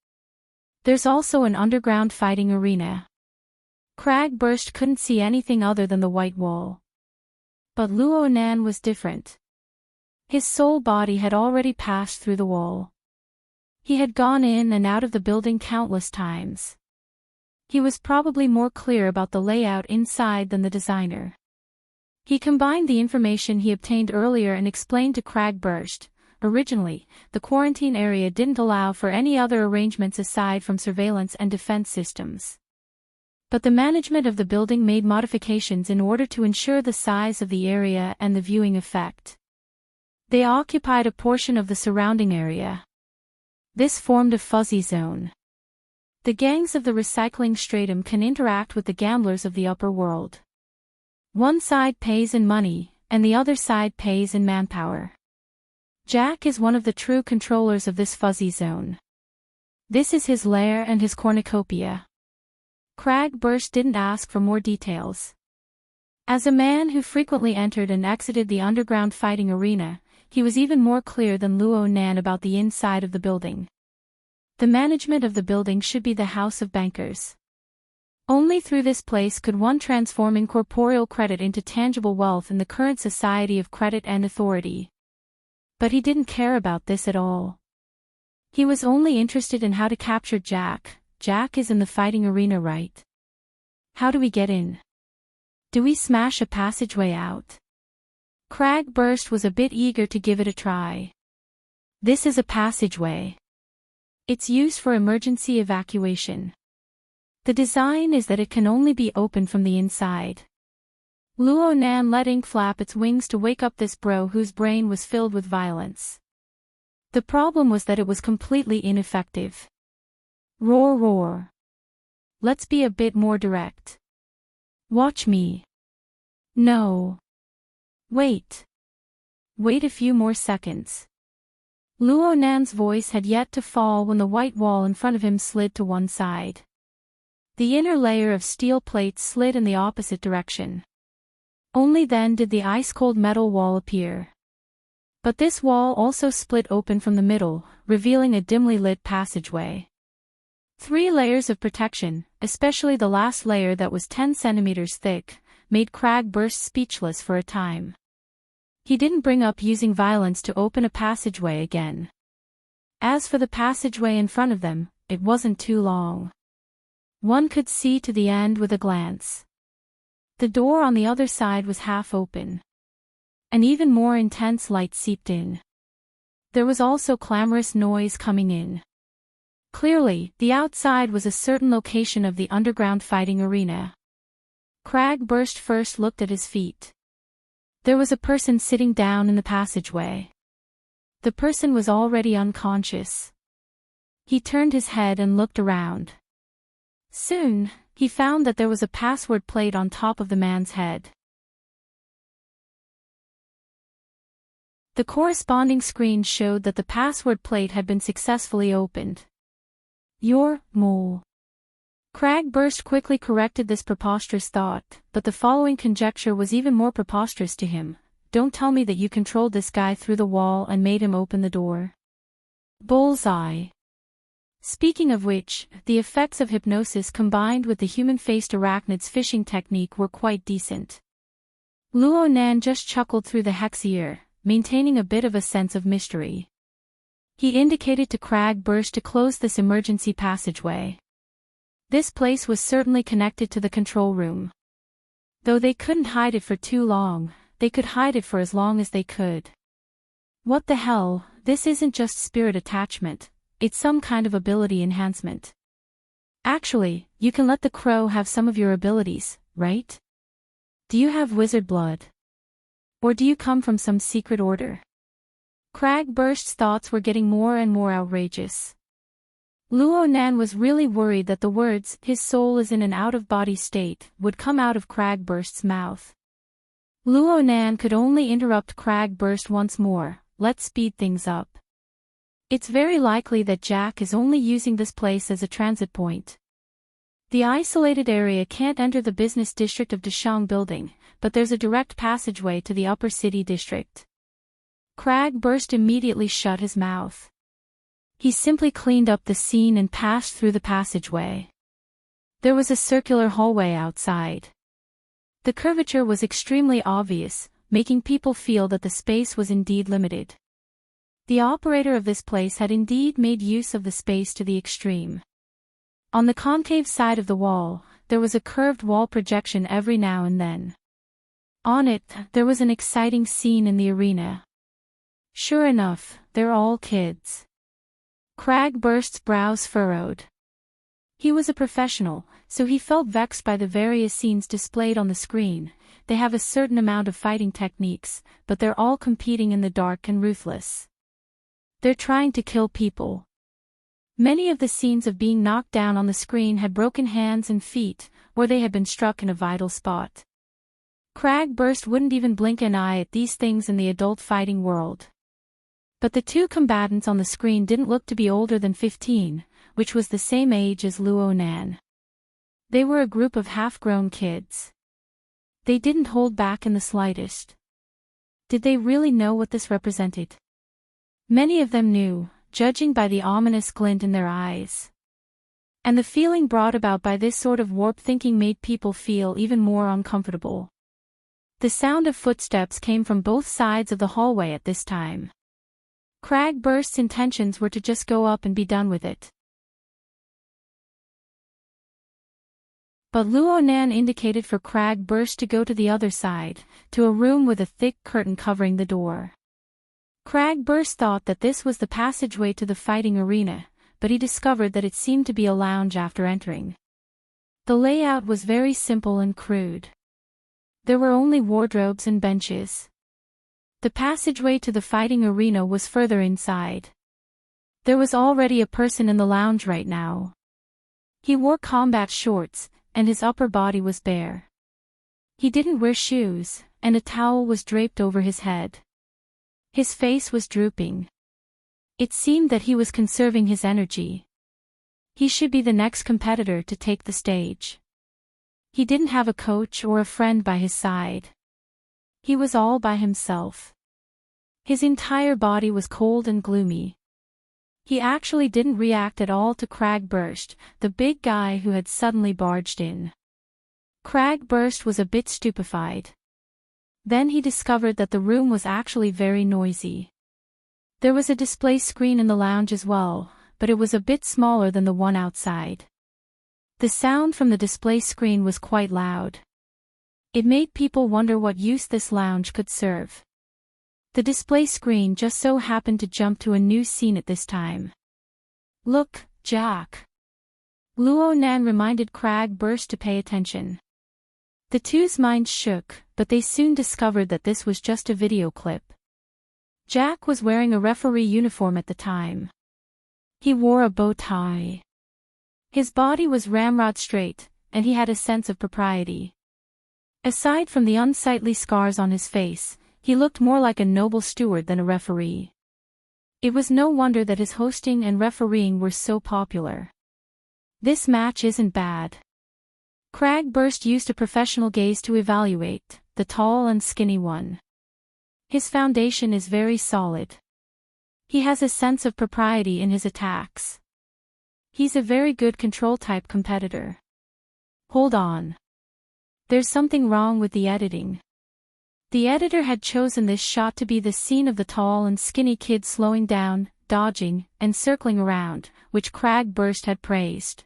There's also an underground fighting arena. Cragburst couldn't see anything other than the white wall. But Luonan was different. His soul body had already passed through the wall. He had gone in and out of the building countless times. He was probably more clear about the layout inside than the designer. He combined the information he obtained earlier and explained to Cragburst. Originally, the quarantine area didn't allow for any other arrangements aside from surveillance and defense systems. But the management of the building made modifications in order to ensure the size of the area and the viewing effect. They occupied a portion of the surrounding area. This formed a fuzzy zone. The gangs of the recycling stratum can interact with the gamblers of the upper world. One side pays in money, and the other side pays in manpower. Jack is one of the true controllers of this fuzzy zone. This is his lair and his cornucopia. Cragburst didn't ask for more details. As a man who frequently entered and exited the underground fighting arena, he was even more clear than Luonan about the inside of the building. The management of the building should be the House of Bankers. Only through this place could one transform incorporeal credit into tangible wealth in the current society of credit and authority. But he didn't care about this at all. He was only interested in how to capture Jack. Jack is in the fighting arena, right? How do we get in? Do we smash a passageway out? Cragburst was a bit eager to give it a try. This is a passageway. It's used for emergency evacuation. The design is that it can only be opened from the inside. Luonan let Ink flap its wings to wake up this bro whose brain was filled with violence. The problem was that it was completely ineffective. Roar roar. Let's be a bit more direct. Watch me. No. Wait. Wait a few more seconds. Luonan's voice had yet to fall when the white wall in front of him slid to one side. The inner layer of steel plates slid in the opposite direction. Only then did the ice-cold metal wall appear. But this wall also split open from the middle, revealing a dimly lit passageway. 3 layers of protection, especially the last layer that was 10 centimeters thick, made Cragburst speechless for a time. He didn't bring up using violence to open a passageway again. As for the passageway in front of them, it wasn't too long. One could see to the end with a glance. The door on the other side was half open. An even more intense light seeped in. There was also clamorous noise coming in. Clearly, the outside was a certain location of the underground fighting arena. Cragburst first looked at his feet. There was a person sitting down in the passageway. The person was already unconscious. He turned his head and looked around. Soon, he found that there was a password plate on top of the man's head. The corresponding screen showed that the password plate had been successfully opened. Your mole. Cragburst quickly corrected this preposterous thought, but the following conjecture was even more preposterous to him. Don't tell me that you controlled this guy through the wall and made him open the door. Bullseye. Speaking of which, the effects of hypnosis combined with the human-faced arachnid's fishing technique were quite decent. Luo Nan just chuckled through the hexier, maintaining a bit of a sense of mystery. He indicated to Cragburst to close this emergency passageway. This place was certainly connected to the control room. Though they couldn't hide it for too long, they could hide it for as long as they could. What the hell, this isn't just spirit attachment, it's some kind of ability enhancement. Actually, you can let the crow have some of your abilities, right? Do you have wizard blood? Or do you come from some secret order? Cragburst's thoughts were getting more and more outrageous. Luo Nan was really worried that the words, "his soul is in an out-of-body state," would come out of Cragburst's mouth. Luo Nan could only interrupt Cragburst once more, "Let's speed things up. It's very likely that Jack is only using this place as a transit point. The isolated area can't enter the business district of Deshang Building, but there's a direct passageway to the upper city district." Cragburst immediately shut his mouth. He simply cleaned up the scene and passed through the passageway. There was a circular hallway outside. The curvature was extremely obvious, making people feel that the space was indeed limited. The operator of this place had indeed made use of the space to the extreme. On the concave side of the wall, there was a curved wall projection every now and then. On it, there was an exciting scene in the arena. Sure enough, they're all kids. Cragburst's brows furrowed. He was a professional, so he felt vexed by the various scenes displayed on the screen. They have a certain amount of fighting techniques, but they're all competing in the dark and ruthless. They're trying to kill people. Many of the scenes of being knocked down on the screen had broken hands and feet, or they had been struck in a vital spot. Cragburst wouldn't even blink an eye at these things in the adult fighting world. But the two combatants on the screen didn't look to be older than 15, which was the same age as Luo Nan. They were a group of half-grown kids. They didn't hold back in the slightest. Did they really know what this represented? Many of them knew, judging by the ominous glint in their eyes. And the feeling brought about by this sort of warped thinking made people feel even more uncomfortable. The sound of footsteps came from both sides of the hallway at this time. Cragburst's intentions were to just go up and be done with it. But Luo Nan indicated for Cragburst to go to the other side, to a room with a thick curtain covering the door. Cragburst thought that this was the passageway to the fighting arena, but he discovered that it seemed to be a lounge after entering. The layout was very simple and crude. There were only wardrobes and benches. The passageway to the fighting arena was further inside. There was already a person in the lounge right now. He wore combat shorts, and his upper body was bare. He didn't wear shoes, and a towel was draped over his head. His face was drooping. It seemed that he was conserving his energy. He should be the next competitor to take the stage. He didn't have a coach or a friend by his side. He was all by himself. His entire body was cold and gloomy. He actually didn't react at all to Cragburst, the big guy who had suddenly barged in. Cragburst was a bit stupefied. Then he discovered that the room was actually very noisy. There was a display screen in the lounge as well, but it was a bit smaller than the one outside. The sound from the display screen was quite loud. It made people wonder what use this lounge could serve. The display screen just so happened to jump to a new scene at this time. "Look, Jack." Luo Nan reminded Cragburst to pay attention. The two's minds shook, but they soon discovered that this was just a video clip. Jack was wearing a referee uniform at the time. He wore a bow tie. His body was ramrod straight, and he had a sense of propriety. Aside from the unsightly scars on his face, he looked more like a noble steward than a referee. It was no wonder that his hosting and refereeing were so popular. This match isn't bad. Cragburst used a professional gaze to evaluate the tall and skinny one. His foundation is very solid. He has a sense of propriety in his attacks. He's a very good control-type competitor. Hold on. There's something wrong with the editing. The editor had chosen this shot to be the scene of the tall and skinny kid slowing down, dodging, and circling around, which Cragburst had praised.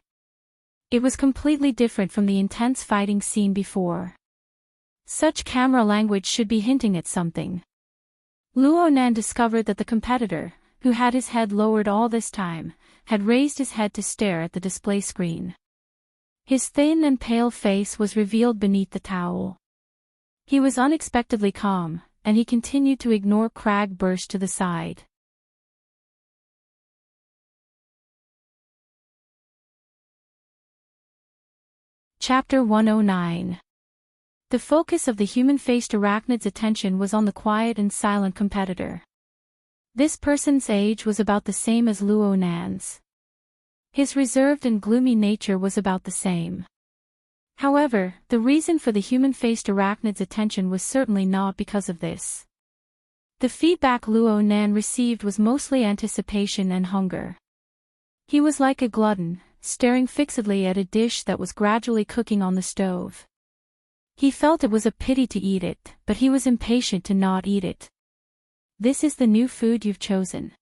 It was completely different from the intense fighting scene before. Such camera language should be hinting at something. Luo Nan discovered that the competitor, who had his head lowered all this time, had raised his head to stare at the display screen. His thin and pale face was revealed beneath the towel. He was unexpectedly calm, and he continued to ignore Cragburst to the side. Chapter 109. The focus of the human-faced arachnid's attention was on the quiet and silent competitor. This person's age was about the same as Luo Nan's. His reserved and gloomy nature was about the same. However, the reason for the human-faced arachnid's attention was certainly not because of this. The feedback Luo Nan received was mostly anticipation and hunger. He was like a glutton, staring fixedly at a dish that was gradually cooking on the stove. He felt it was a pity to eat it, but he was impatient to not eat it. This is the new food you've chosen.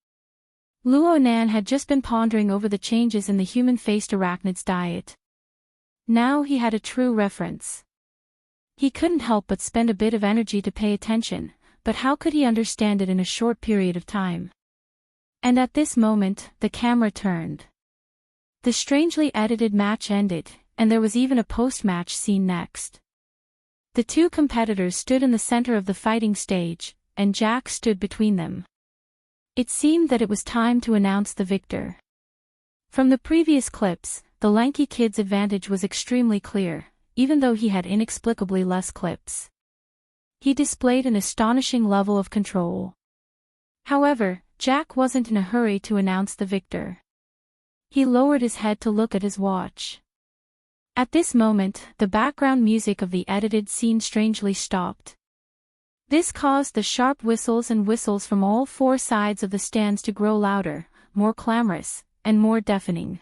Luo Nan had just been pondering over the changes in the human-faced arachnid's diet. Now he had a true reference. He couldn't help but spend a bit of energy to pay attention, but how could he understand it in a short period of time? And at this moment, the camera turned. The strangely edited match ended, and there was even a post-match scene next. The two competitors stood in the center of the fighting stage, and Jack stood between them. It seemed that it was time to announce the victor. From the previous clips, the lanky kid's advantage was extremely clear, even though he had inexplicably less clips. He displayed an astonishing level of control. However, Jack wasn't in a hurry to announce the victor. He lowered his head to look at his watch. At this moment, the background music of the edited scene strangely stopped. This caused the sharp whistles and whistles from all four sides of the stands to grow louder, more clamorous, and more deafening.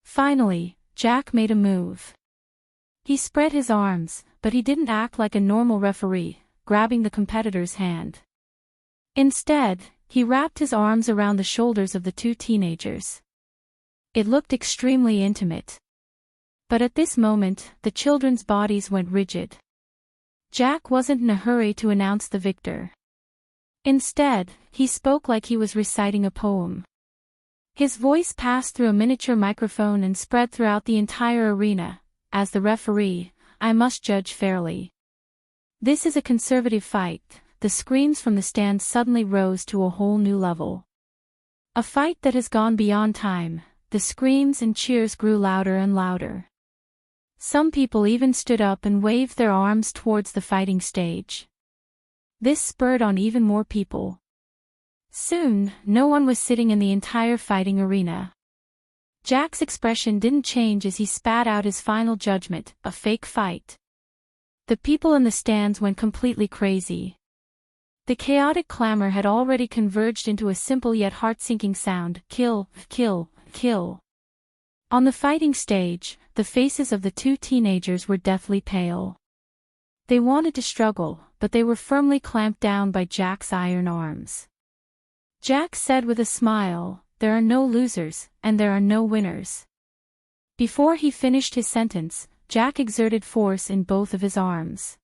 Finally, Jack made a move. He spread his arms, but he didn't act like a normal referee, grabbing the competitor's hand. Instead, he wrapped his arms around the shoulders of the two teenagers. It looked extremely intimate. But at this moment, the children's bodies went rigid. Jack wasn't in a hurry to announce the victor. Instead, he spoke like he was reciting a poem. His voice passed through a miniature microphone and spread throughout the entire arena. As the referee, I must judge fairly. This is a conservative fight. The screams from the stands suddenly rose to a whole new level. A fight that has gone beyond time. The screams and cheers grew louder and louder. Some people even stood up and waved their arms towards the fighting stage. This spurred on even more people. Soon, no one was sitting in the entire fighting arena. Jack's expression didn't change as he spat out his final judgment, a fake fight. The people in the stands went completely crazy. The chaotic clamor had already converged into a simple yet heart-sinking sound, kill, kill, kill. On the fighting stage, the faces of the two teenagers were deathly pale. They wanted to struggle, but they were firmly clamped down by Jack's iron arms. Jack said with a smile, "There are no losers, and there are no winners." Before he finished his sentence, Jack exerted force in both of his arms.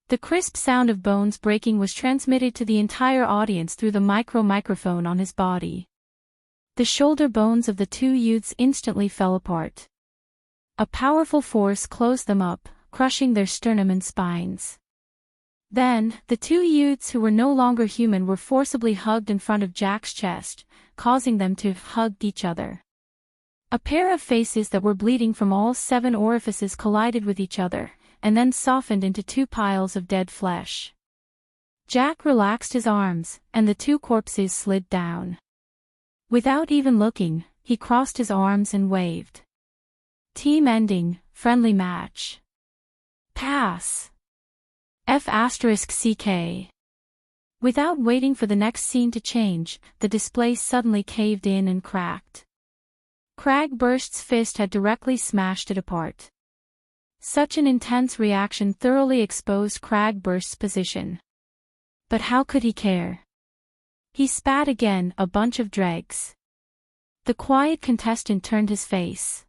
The crisp sound of bones breaking was transmitted to the entire audience through the microphone on his body. The shoulder bones of the two youths instantly fell apart. A powerful force closed them up, crushing their sternum and spines. Then, the two youths who were no longer human were forcibly hugged in front of Jack's chest, causing them to hug each other. A pair of faces that were bleeding from all 7 orifices collided with each other, and then softened into 2 piles of dead flesh. Jack relaxed his arms, and the 2 corpses slid down. Without even looking, he crossed his arms and waved. Team ending, friendly match. Pass. F***CK. Without waiting for the next scene to change, the display suddenly caved in and cracked. Cragburst's fist had directly smashed it apart. Such an intense reaction thoroughly exposed Cragburst's position. But how could he care? He spat again, a bunch of dregs. The quiet contestant turned his face.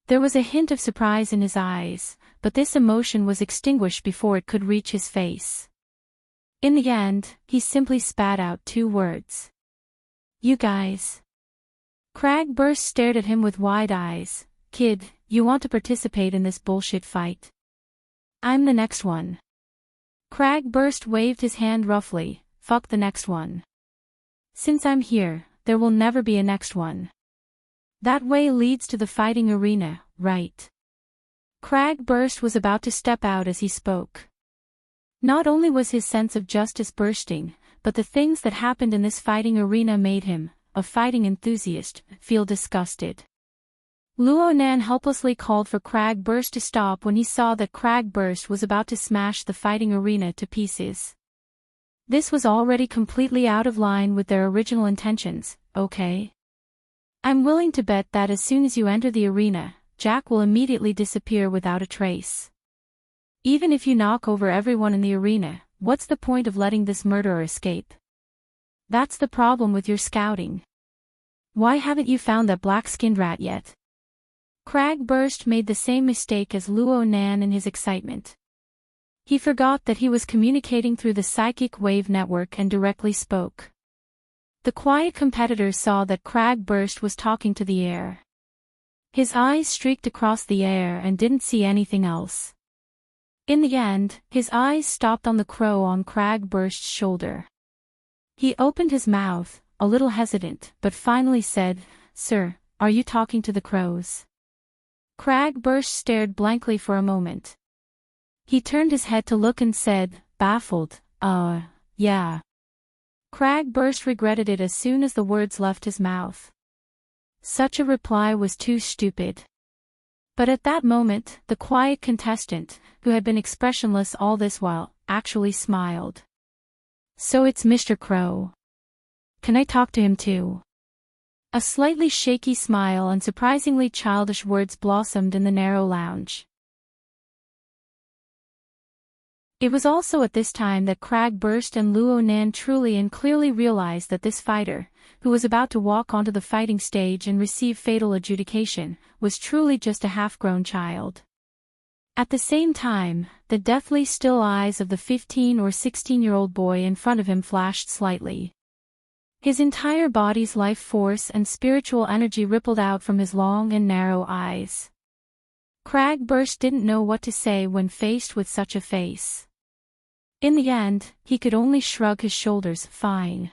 There was a hint of surprise in his eyes, but this emotion was extinguished before it could reach his face. In the end, he simply spat out 2 words. You guys. Cragburst stared at him with wide eyes. Kid, you want to participate in this bullshit fight? I'm the next one. Cragburst waved his hand roughly. Fuck the next one. Since I'm here, there will never be a next one. That way leads to the fighting arena, right? Cragburst was about to step out as he spoke. Not only was his sense of justice bursting, but the things that happened in this fighting arena made him, a fighting enthusiast, feel disgusted. Luonan helplessly called for Cragburst to stop when he saw that Cragburst was about to smash the fighting arena to pieces. This was already completely out of line with their original intentions, okay? I'm willing to bet that as soon as you enter the arena, Jack will immediately disappear without a trace. Even if you knock over everyone in the arena, what's the point of letting this murderer escape? That's the problem with your scouting. Why haven't you found that black-skinned rat yet? Cragburst made the same mistake as Luonan in his excitement. He forgot that he was communicating through the psychic wave network and directly spoke. The quiet competitor saw that Cragburst was talking to the air. His eyes streaked across the air and didn't see anything else. In the end, his eyes stopped on the crow on Cragburst's shoulder. He opened his mouth, a little hesitant, but finally said, Sir, are you talking to the crows? Cragburst stared blankly for a moment. He turned his head to look and said, baffled, yeah. Cragburst regretted it as soon as the words left his mouth. Such a reply was too stupid. But at that moment, the quiet contestant, who had been expressionless all this while, actually smiled. So it's Mr. Crow. Can I talk to him too? A slightly shaky smile and surprisingly childish words blossomed in the narrow lounge. It was also at this time that Cragburst and Luonan truly and clearly realized that this fighter, who was about to walk onto the fighting stage and receive fatal adjudication, was truly just a half-grown child. At the same time, the deathly still eyes of the 15 or 16-year-old boy in front of him flashed slightly. His entire body's life force and spiritual energy rippled out from his long and narrow eyes. Cragburst didn't know what to say when faced with such a face. In the end, he could only shrug his shoulders. Fine.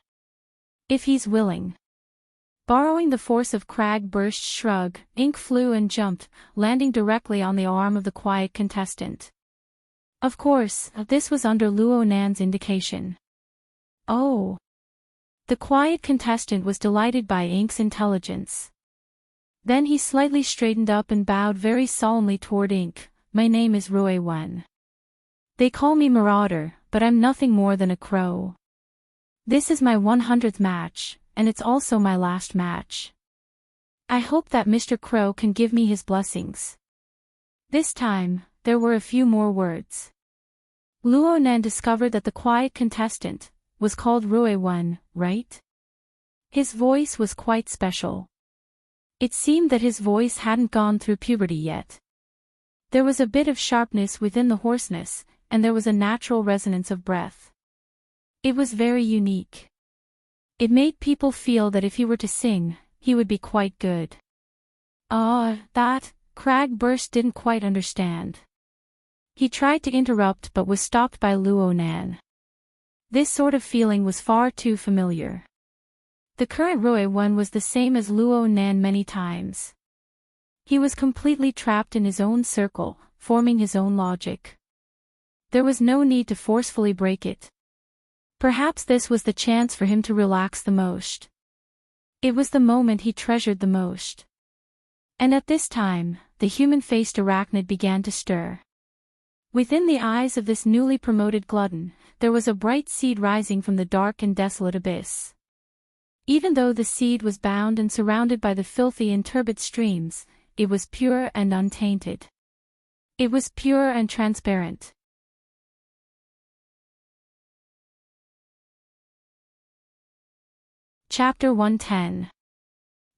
If he's willing. Borrowing the force of Cragburst's shrug, ink flew and jumped, landing directly on the arm of the quiet contestant. Of course, this was under Luonan's indication. Oh. The quiet contestant was delighted by Ink's intelligence. Then he slightly straightened up and bowed very solemnly toward Ink. My name is Ruewan. They call me Marauder, but I'm nothing more than a crow. This is my 100th match, and it's also my last match. I hope that Mr. Crow can give me his blessings. This time, there were a few more words. Luonan discovered that the quiet contestant was called Ruewan, right? His voice was quite special. It seemed that his voice hadn't gone through puberty yet. There was a bit of sharpness within the hoarseness, and there was a natural resonance of breath. It was very unique. It made people feel that if he were to sing, he would be quite good. That, Cragburst didn't quite understand. He tried to interrupt but was stopped by Luonan. This sort of feeling was far too familiar. The current Ruewan was the same as Luonan many times. He was completely trapped in his own circle, forming his own logic. There was no need to forcefully break it. Perhaps this was the chance for him to relax the most. It was the moment he treasured the most. And at this time, the human-faced arachnid began to stir. Within the eyes of this newly promoted glutton, there was a bright seed rising from the dark and desolate abyss. Even though the seed was bound and surrounded by the filthy and turbid streams, it was pure and untainted. It was pure and transparent. Chapter 110.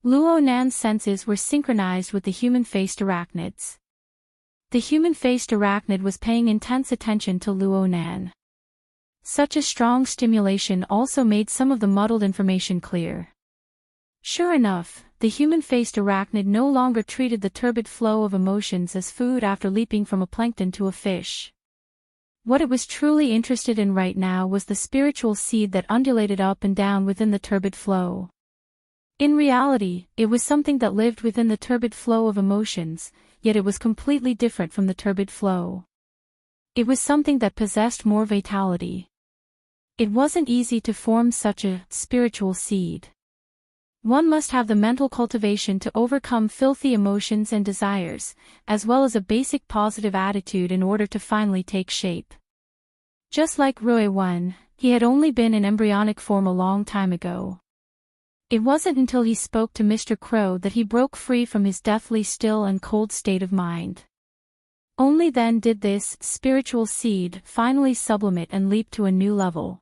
Luo Nan's senses were synchronized with the human-faced arachnids. The human-faced arachnid was paying intense attention to Luo Nan. Such a strong stimulation also made some of the muddled information clear. Sure enough, the human-faced arachnid no longer treated the turbid flow of emotions as food after leaping from a plankton to a fish. What it was truly interested in right now was the spiritual seed that undulated up and down within the turbid flow. In reality, it was something that lived within the turbid flow of emotions, yet it was completely different from the turbid flow. It was something that possessed more vitality. It wasn't easy to form such a spiritual seed. One must have the mental cultivation to overcome filthy emotions and desires, as well as a basic positive attitude in order to finally take shape. Just like Rui Wen, he had only been in embryonic form a long time ago. It wasn't until he spoke to Mr. Crow that he broke free from his deathly still and cold state of mind. Only then did this spiritual seed finally sublimate and leap to a new level.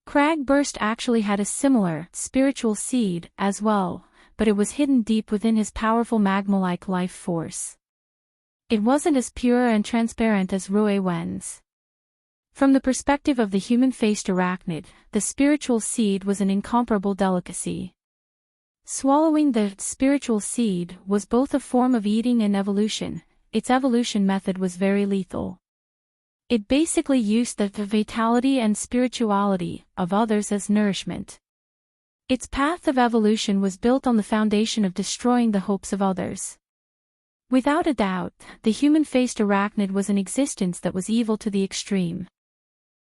Cragburst actually had a similar spiritual seed as well, but it was hidden deep within his powerful magma-like life force. It wasn't as pure and transparent as Rui Wen's. From the perspective of the human-faced arachnid, the spiritual seed was an incomparable delicacy. Swallowing the spiritual seed was both a form of eating and evolution. Its evolution method was very lethal. It basically used the vitality and spirituality of others as nourishment. Its path of evolution was built on the foundation of destroying the hopes of others. Without a doubt, the human-faced arachnid was an existence that was evil to the extreme.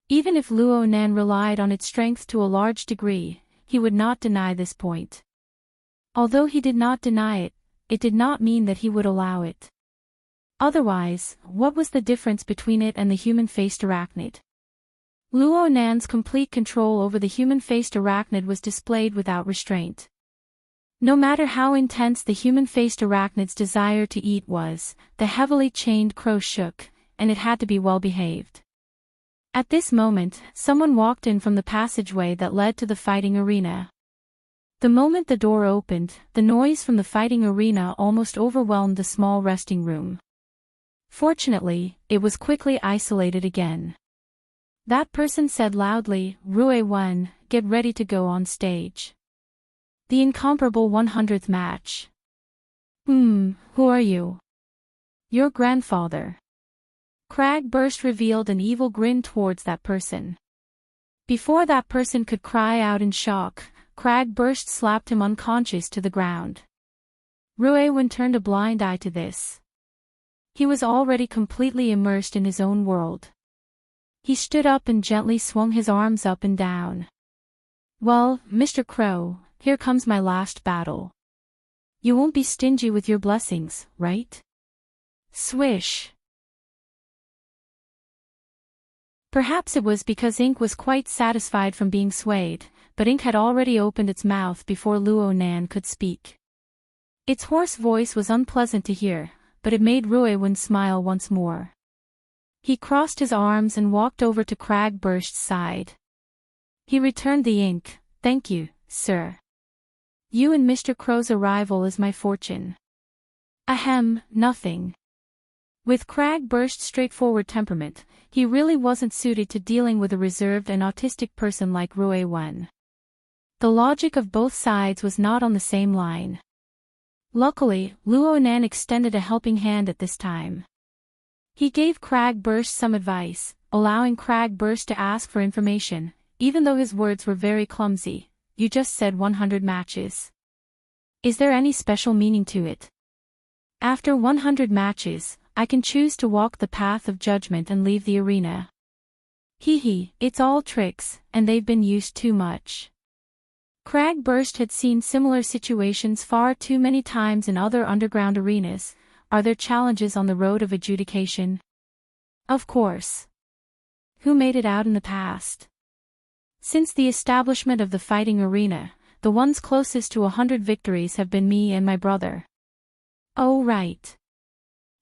Even if Luo Nan relied on its strength to a large degree, he would not deny this point. Although he did not deny it, it did not mean that he would allow it. Otherwise, what was the difference between it and the human-faced arachnid? Luo Nan's complete control over the human-faced arachnid was displayed without restraint. No matter how intense the human-faced arachnid's desire to eat was, the heavily chained crow shook, and it had to be well behaved. At this moment, someone walked in from the passageway that led to the fighting arena. The moment the door opened, the noise from the fighting arena almost overwhelmed the small resting room. Fortunately, it was quickly isolated again. That person said loudly, "Rui Wen, get ready to go on stage. The incomparable 100th match." Who are you?" "Your grandfather." Cragburst revealed an evil grin towards that person. Before that person could cry out in shock, Cragburst slapped him unconscious to the ground. Rui Wen turned a blind eye to this. He was already completely immersed in his own world. He stood up and gently swung his arms up and down. "Well, Mr. Crow, here comes my last battle. You won't be stingy with your blessings, right?" Swish. Perhaps it was because Ink was quite satisfied from being swayed, but Ink had already opened its mouth before Luo Nan could speak. Its hoarse voice was unpleasant to hear, but it made Rui Wen smile once more. He crossed his arms and walked over to Cragburst's side. He returned the ink. "Thank you, sir. You and Mr. Crow's arrival is my fortune." "Ahem, nothing." With Cragburst's straightforward temperament, he really wasn't suited to dealing with a reserved and autistic person like Rui Wen. The logic of both sides was not on the same line. Luckily, Luo Nan extended a helping hand at this time. He gave Cragburst some advice, allowing Cragburst to ask for information, even though his words were very clumsy. "You just said 100 matches. Is there any special meaning to it? After 100 matches, I can choose to walk the path of judgment and leave the arena." Hee, it's all tricks, and they've been used too much. Cragburst had seen similar situations far too many times in other underground arenas. Are there challenges on the road of adjudication? Of course. Who made it out in the past? Since the establishment of the fighting arena, the ones closest to 100 victories have been me and my brother. Oh right.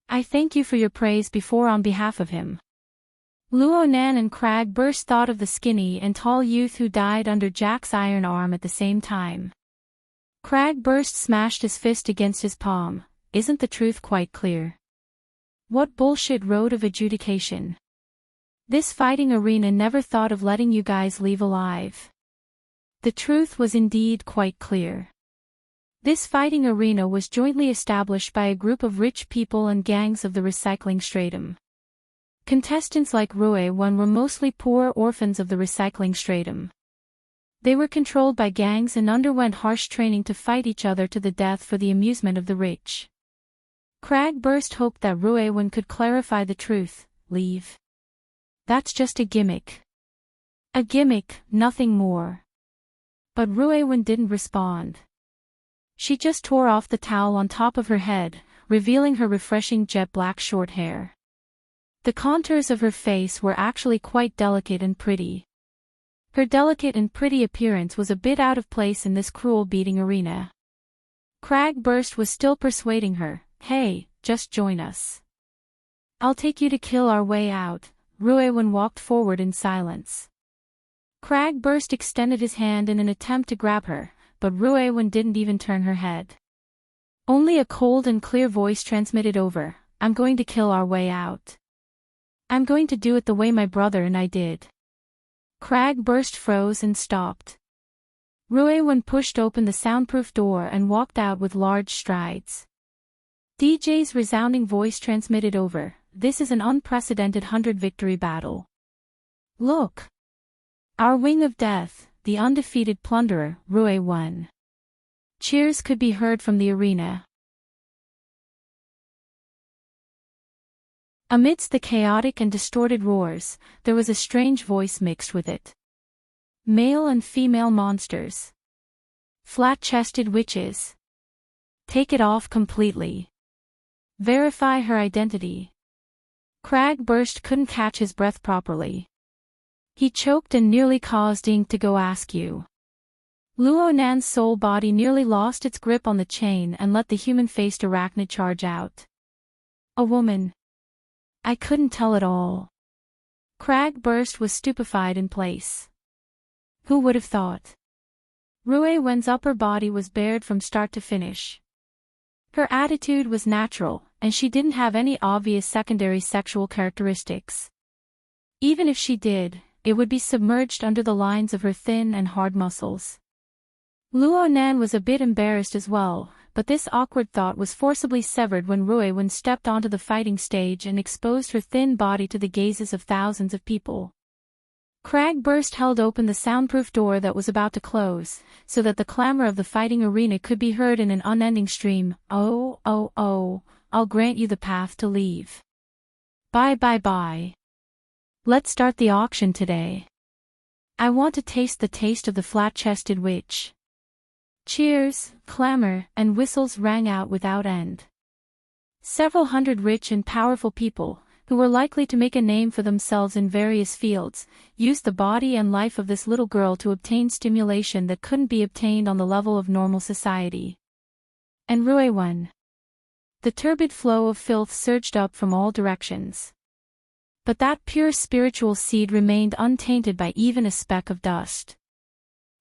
I thank you for your praise before on behalf of him. Luonan and Crag burst thought of the skinny and tall youth who died under Jack's iron arm at the same time. Crag burst smashed his fist against his palm. Isn't the truth quite clear? What bullshit road of adjudication. This fighting arena never thought of letting you guys leave alive. The truth was indeed quite clear. This fighting arena was jointly established by a group of rich people and gangs of the recycling stratum. Contestants like Rue One were mostly poor orphans of the recycling stratum. They were controlled by gangs and underwent harsh training to fight each other to the death for the amusement of the rich. Crag burst hoped that Rue One could clarify the truth. Leave. That's just a gimmick. A gimmick, nothing more. But Rue One didn't respond. She just tore off the towel on top of her head, revealing her refreshing jet black short hair. The contours of her face were actually quite delicate and pretty. Her delicate and pretty appearance was a bit out of place in this cruel beating arena. Crag burst was still persuading her. Hey, just join us. I'll take you to kill our way out. Rue One walked forward in silence. Crag burst extended his hand in an attempt to grab her, but Rue One didn't even turn her head. Only a cold and clear voice transmitted over. I'm going to kill our way out. I'm going to do it the way my brother and I did. Crag burst froze and stopped. Rue One pushed open the soundproof door and walked out with large strides. DJ's resounding voice transmitted over. This is an unprecedented 100-victory battle. Look. Our wing of death, the undefeated plunderer, Rue One. Cheers could be heard from the arena. Amidst the chaotic and distorted roars, there was a strange voice mixed with it. Male and female monsters. Flat-chested witches. Take it off completely. Verify her identity. Crag burst couldn't catch his breath properly. He choked and nearly caused ink to go askew. Luonan's soul body nearly lost its grip on the chain and let the human-faced arachnid charge out. A woman. I couldn't tell at all. Crag burst was stupefied in place. Who would have thought? Rue One's upper body was bared from start to finish. Her attitude was natural, and she didn't have any obvious secondary sexual characteristics. Even if she did, it would be submerged under the lines of her thin and hard muscles. Luonan was a bit embarrassed as well, but this awkward thought was forcibly severed when Rue One stepped onto the fighting stage and exposed her thin body to the gazes of thousands of people. Crag burst held open the soundproof door that was about to close, so that the clamor of the fighting arena could be heard in an unending stream. Oh, oh, oh, I'll grant you the path to leave. Bye bye bye. Let's start the auction today. I want to taste the taste of the flat-chested witch. Cheers, clamor, and whistles rang out without end. Several hundred rich and powerful people, who were likely to make a name for themselves in various fields, used the body and life of this little girl to obtain stimulation that couldn't be obtained on the level of normal society. And Rue One. The turbid flow of filth surged up from all directions. But that pure spiritual seed remained untainted by even a speck of dust.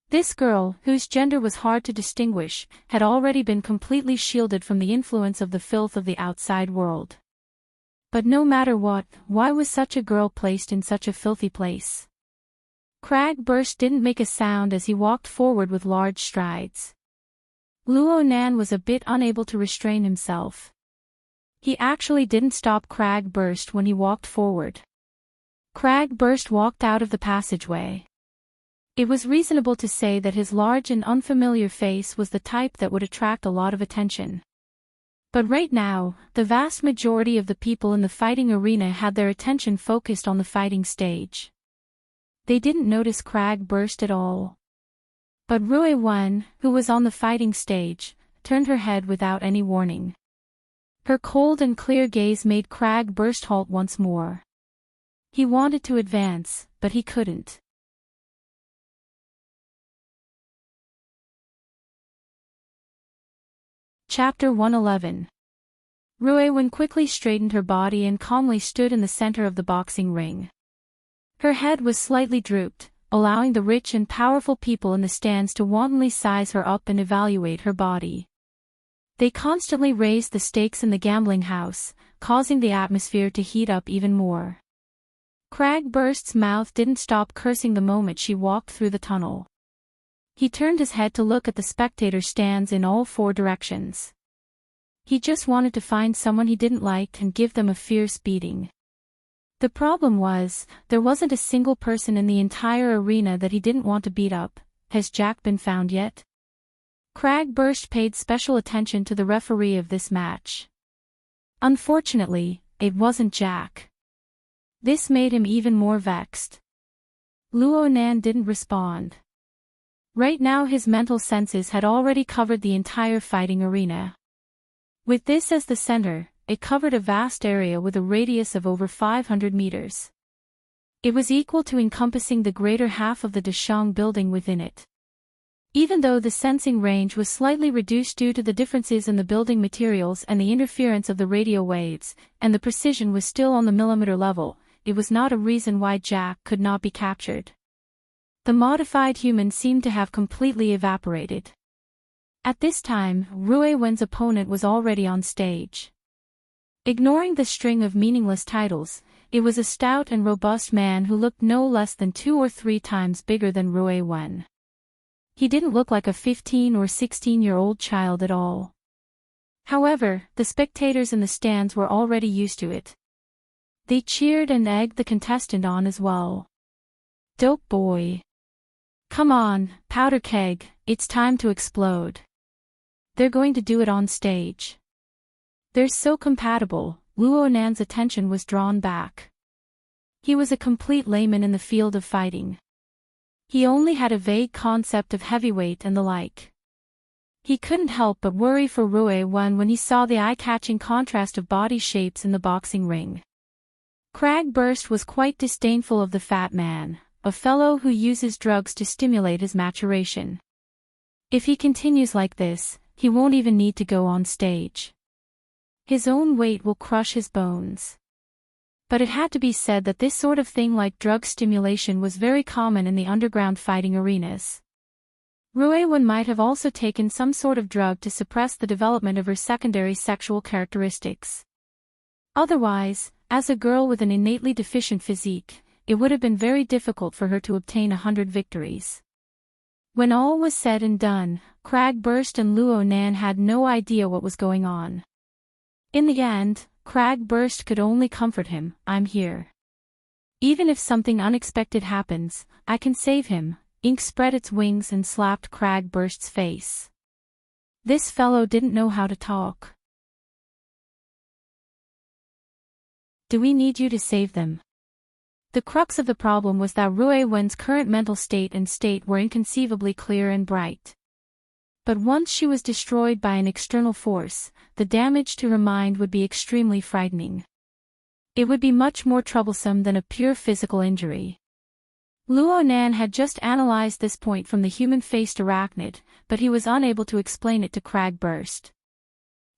This girl, whose gender was hard to distinguish, had already been completely shielded from the influence of the filth of the outside world. But no matter what, why was such a girl placed in such a filthy place? Crag burst didn't make a sound as he walked forward with large strides. Luonan was a bit unable to restrain himself. He actually didn't stop Crag burst when he walked forward. Crag burst walked out of the passageway. It was reasonable to say that his large and unfamiliar face was the type that would attract a lot of attention. But right now, the vast majority of the people in the fighting arena had their attention focused on the fighting stage. They didn't notice Crag burst at all. But Rue One, who was on the fighting stage, turned her head without any warning. Her cold and clear gaze made Crag burst halt once more. He wanted to advance, but he couldn't. Chapter 111. Ruewen quickly straightened her body and calmly stood in the center of the boxing ring. Her head was slightly drooped, allowing the rich and powerful people in the stands to wantonly size her up and evaluate her body. They constantly raised the stakes in the gambling house, causing the atmosphere to heat up even more. Cragburst's mouth didn't stop cursing the moment she walked through the tunnel. He turned his head to look at the spectator stands in all four directions. He just wanted to find someone he didn't like and give them a fierce beating. The problem was, there wasn't a single person in the entire arena that he didn't want to beat up. Has Jack been found yet? Cragburst paid special attention to the referee of this match. Unfortunately, it wasn't Jack. This made him even more vexed. Luonan didn't respond. Right now his mental senses had already covered the entire fighting arena. With this as the center, it covered a vast area with a radius of over 500 meters. It was equal to encompassing the greater half of the Deshang building within it. Even though the sensing range was slightly reduced due to the differences in the building materials and the interference of the radio waves, and the precision was still on the millimeter level, it was not a reason why Jack could not be captured. The modified human seemed to have completely evaporated. At this time, Ruewen's opponent was already on stage. Ignoring the string of meaningless titles, it was a stout and robust man who looked no less than 2 or 3 times bigger than Ruewen. He didn't look like a 15 or 16-year-old child at all. However, the spectators in the stands were already used to it. They cheered and egged the contestant on as well. "Dope boy. Come on, powder keg, it's time to explode. They're going to do it on stage." They're so compatible. Luonan's attention was drawn back. He was a complete layman in the field of fighting. He only had a vague concept of heavyweight and the like. He couldn't help but worry for Ruewen when he saw the eye-catching contrast of body shapes in the boxing ring. Cragburst was quite disdainful of the fat man, a fellow who uses drugs to stimulate his maturation. If he continues like this, he won't even need to go on stage. His own weight will crush his bones. But it had to be said that this sort of thing like drug stimulation was very common in the underground fighting arenas. Ruewen might have also taken some sort of drug to suppress the development of her secondary sexual characteristics. Otherwise, as a girl with an innately deficient physique, it would have been very difficult for her to obtain 100 victories. When all was said and done, Cragburst and Luonan had no idea what was going on. In the end, Cragburst could only comfort him. "I'm here. Even if something unexpected happens, I can save him." Ink spread its wings and slapped Cragburst's face. This fellow didn't know how to talk. "Do we need you to save them?" The crux of the problem was that Ruewen's current mental state and state were inconceivably clear and bright. But once she was destroyed by an external force, the damage to her mind would be extremely frightening. It would be much more troublesome than a pure physical injury. Luonan had just analyzed this point from the human-faced arachnid, but he was unable to explain it to Cragburst.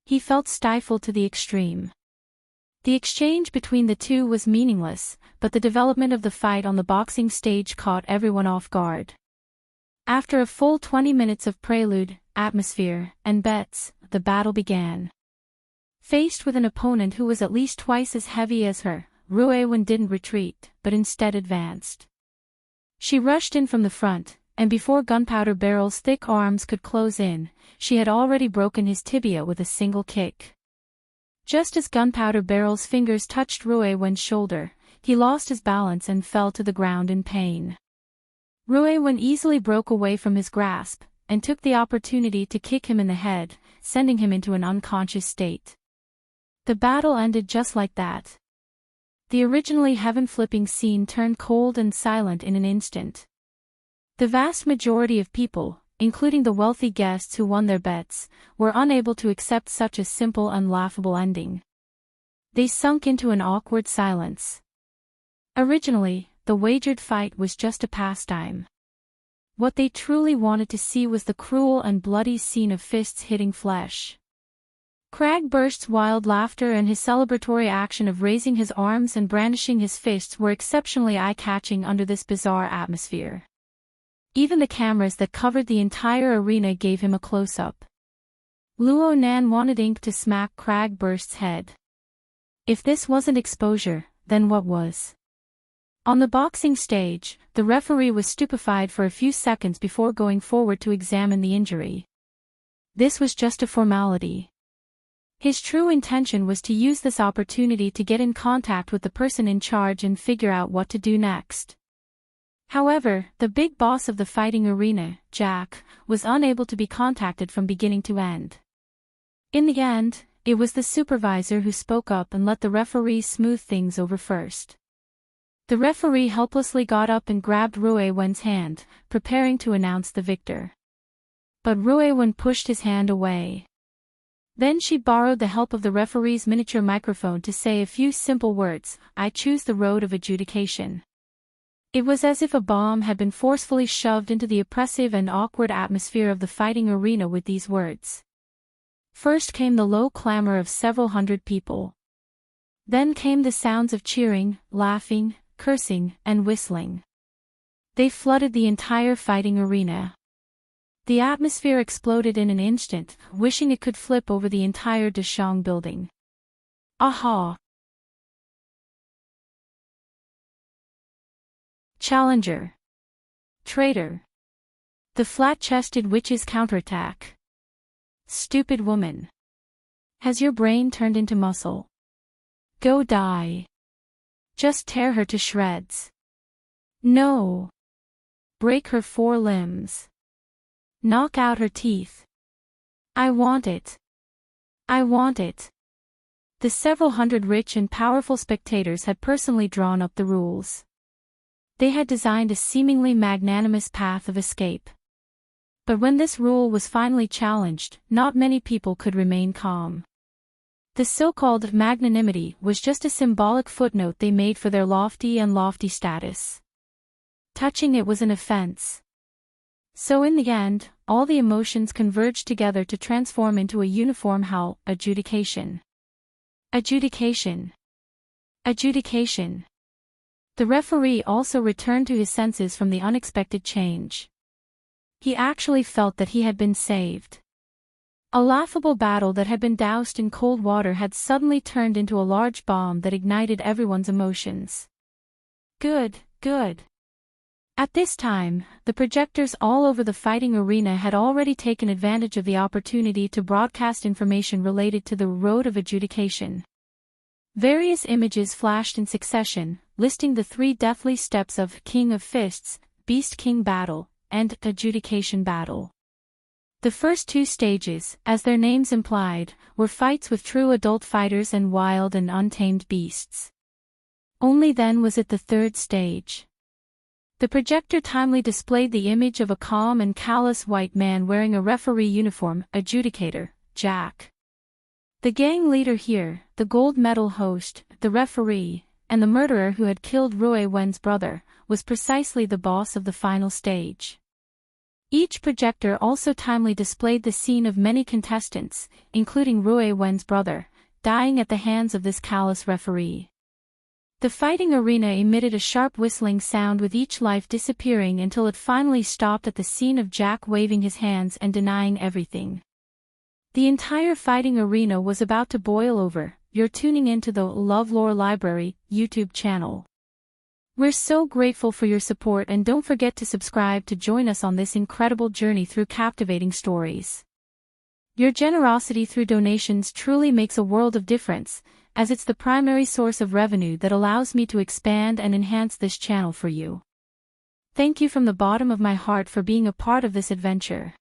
He felt stifled to the extreme. The exchange between the two was meaningless, but the development of the fight on the boxing stage caught everyone off guard. After a full 20 minutes of prelude, atmosphere, and bets, the battle began. Faced with an opponent who was at least twice as heavy as her, Ruewen didn't retreat, but instead advanced. She rushed in from the front, and before Gunpowder Barrel's thick arms could close in, she had already broken his tibia with a single kick. Just as Gunpowder Barrel's fingers touched Ruewen's shoulder, he lost his balance and fell to the ground in pain. Ruewen easily broke away from his grasp, and took the opportunity to kick him in the head, sending him into an unconscious state. The battle ended just like that. The originally heaven-flipping scene turned cold and silent in an instant. The vast majority of people, including the wealthy guests who won their bets, were unable to accept such a simple and laughable ending. They sunk into an awkward silence. Originally, the wagered fight was just a pastime. What they truly wanted to see was the cruel and bloody scene of fists hitting flesh. Cragburst's wild laughter and his celebratory action of raising his arms and brandishing his fists were exceptionally eye-catching under this bizarre atmosphere. Even the cameras that covered the entire arena gave him a close-up. Luo Nan wanted ink to smack Cragburst's head. If this wasn't exposure, then what was? On the boxing stage, the referee was stupefied for a few seconds before going forward to examine the injury. This was just a formality. His true intention was to use this opportunity to get in contact with the person in charge and figure out what to do next. However, the big boss of the fighting arena, Jack, was unable to be contacted from beginning to end. In the end, it was the supervisor who spoke up and let the referee smooth things over first. The referee helplessly got up and grabbed Rui Wen's hand, preparing to announce the victor. But Rui Wen pushed his hand away. Then she borrowed the help of the referee's miniature microphone to say a few simple words, "I choose the road of adjudication." It was as if a bomb had been forcefully shoved into the oppressive and awkward atmosphere of the fighting arena with these words. First came the low clamor of several hundred people. Then came the sounds of cheering, laughing, cursing, and whistling. They flooded the entire fighting arena. The atmosphere exploded in an instant, wishing it could flip over the entire Dashang building. Aha! Challenger. Traitor. The flat-chested witch's counterattack. Stupid woman. Has your brain turned into muscle? Go die. Just tear her to shreds. No. Break her 4 limbs. Knock out her teeth. I want it. I want it. The several hundred rich and powerful spectators had personally drawn up the rules. They had designed a seemingly magnanimous path of escape. But when this rule was finally challenged, not many people could remain calm. The so-called magnanimity was just a symbolic footnote they made for their lofty status. Touching it was an offense. So in the end, all the emotions converged together to transform into a uniform howl: adjudication. Adjudication. Adjudication. The referee also returned to his senses from the unexpected change. He actually felt that he had been saved. A laughable battle that had been doused in cold water had suddenly turned into a large bomb that ignited everyone's emotions. Good, good. At this time, the projectors all over the fighting arena had already taken advantage of the opportunity to broadcast information related to the road of adjudication. Various images flashed in succession, listing the 3 deathly steps of King of Fists, Beast King Battle, and Adjudication Battle. The first 2 stages, as their names implied, were fights with true adult fighters and wild and untamed beasts. Only then was it the 3rd stage. The projector timely displayed the image of a calm and callous white man wearing a referee uniform, adjudicator, Jack. The gang leader here, the gold medal host, the referee, and the murderer who had killed Rui Wen's brother, was precisely the boss of the final stage. Each projector also timely displayed the scene of many contestants, including Rui Wen's brother, dying at the hands of this callous referee. The fighting arena emitted a sharp whistling sound with each life disappearing until it finally stopped at the scene of Jack waving his hands and denying everything. The entire fighting arena was about to boil over. You're tuning into the LoveLore Library YouTube channel. We're so grateful for your support, and don't forget to subscribe to join us on this incredible journey through captivating stories. Your generosity through donations truly makes a world of difference, as it's the primary source of revenue that allows me to expand and enhance this channel for you. Thank you from the bottom of my heart for being a part of this adventure.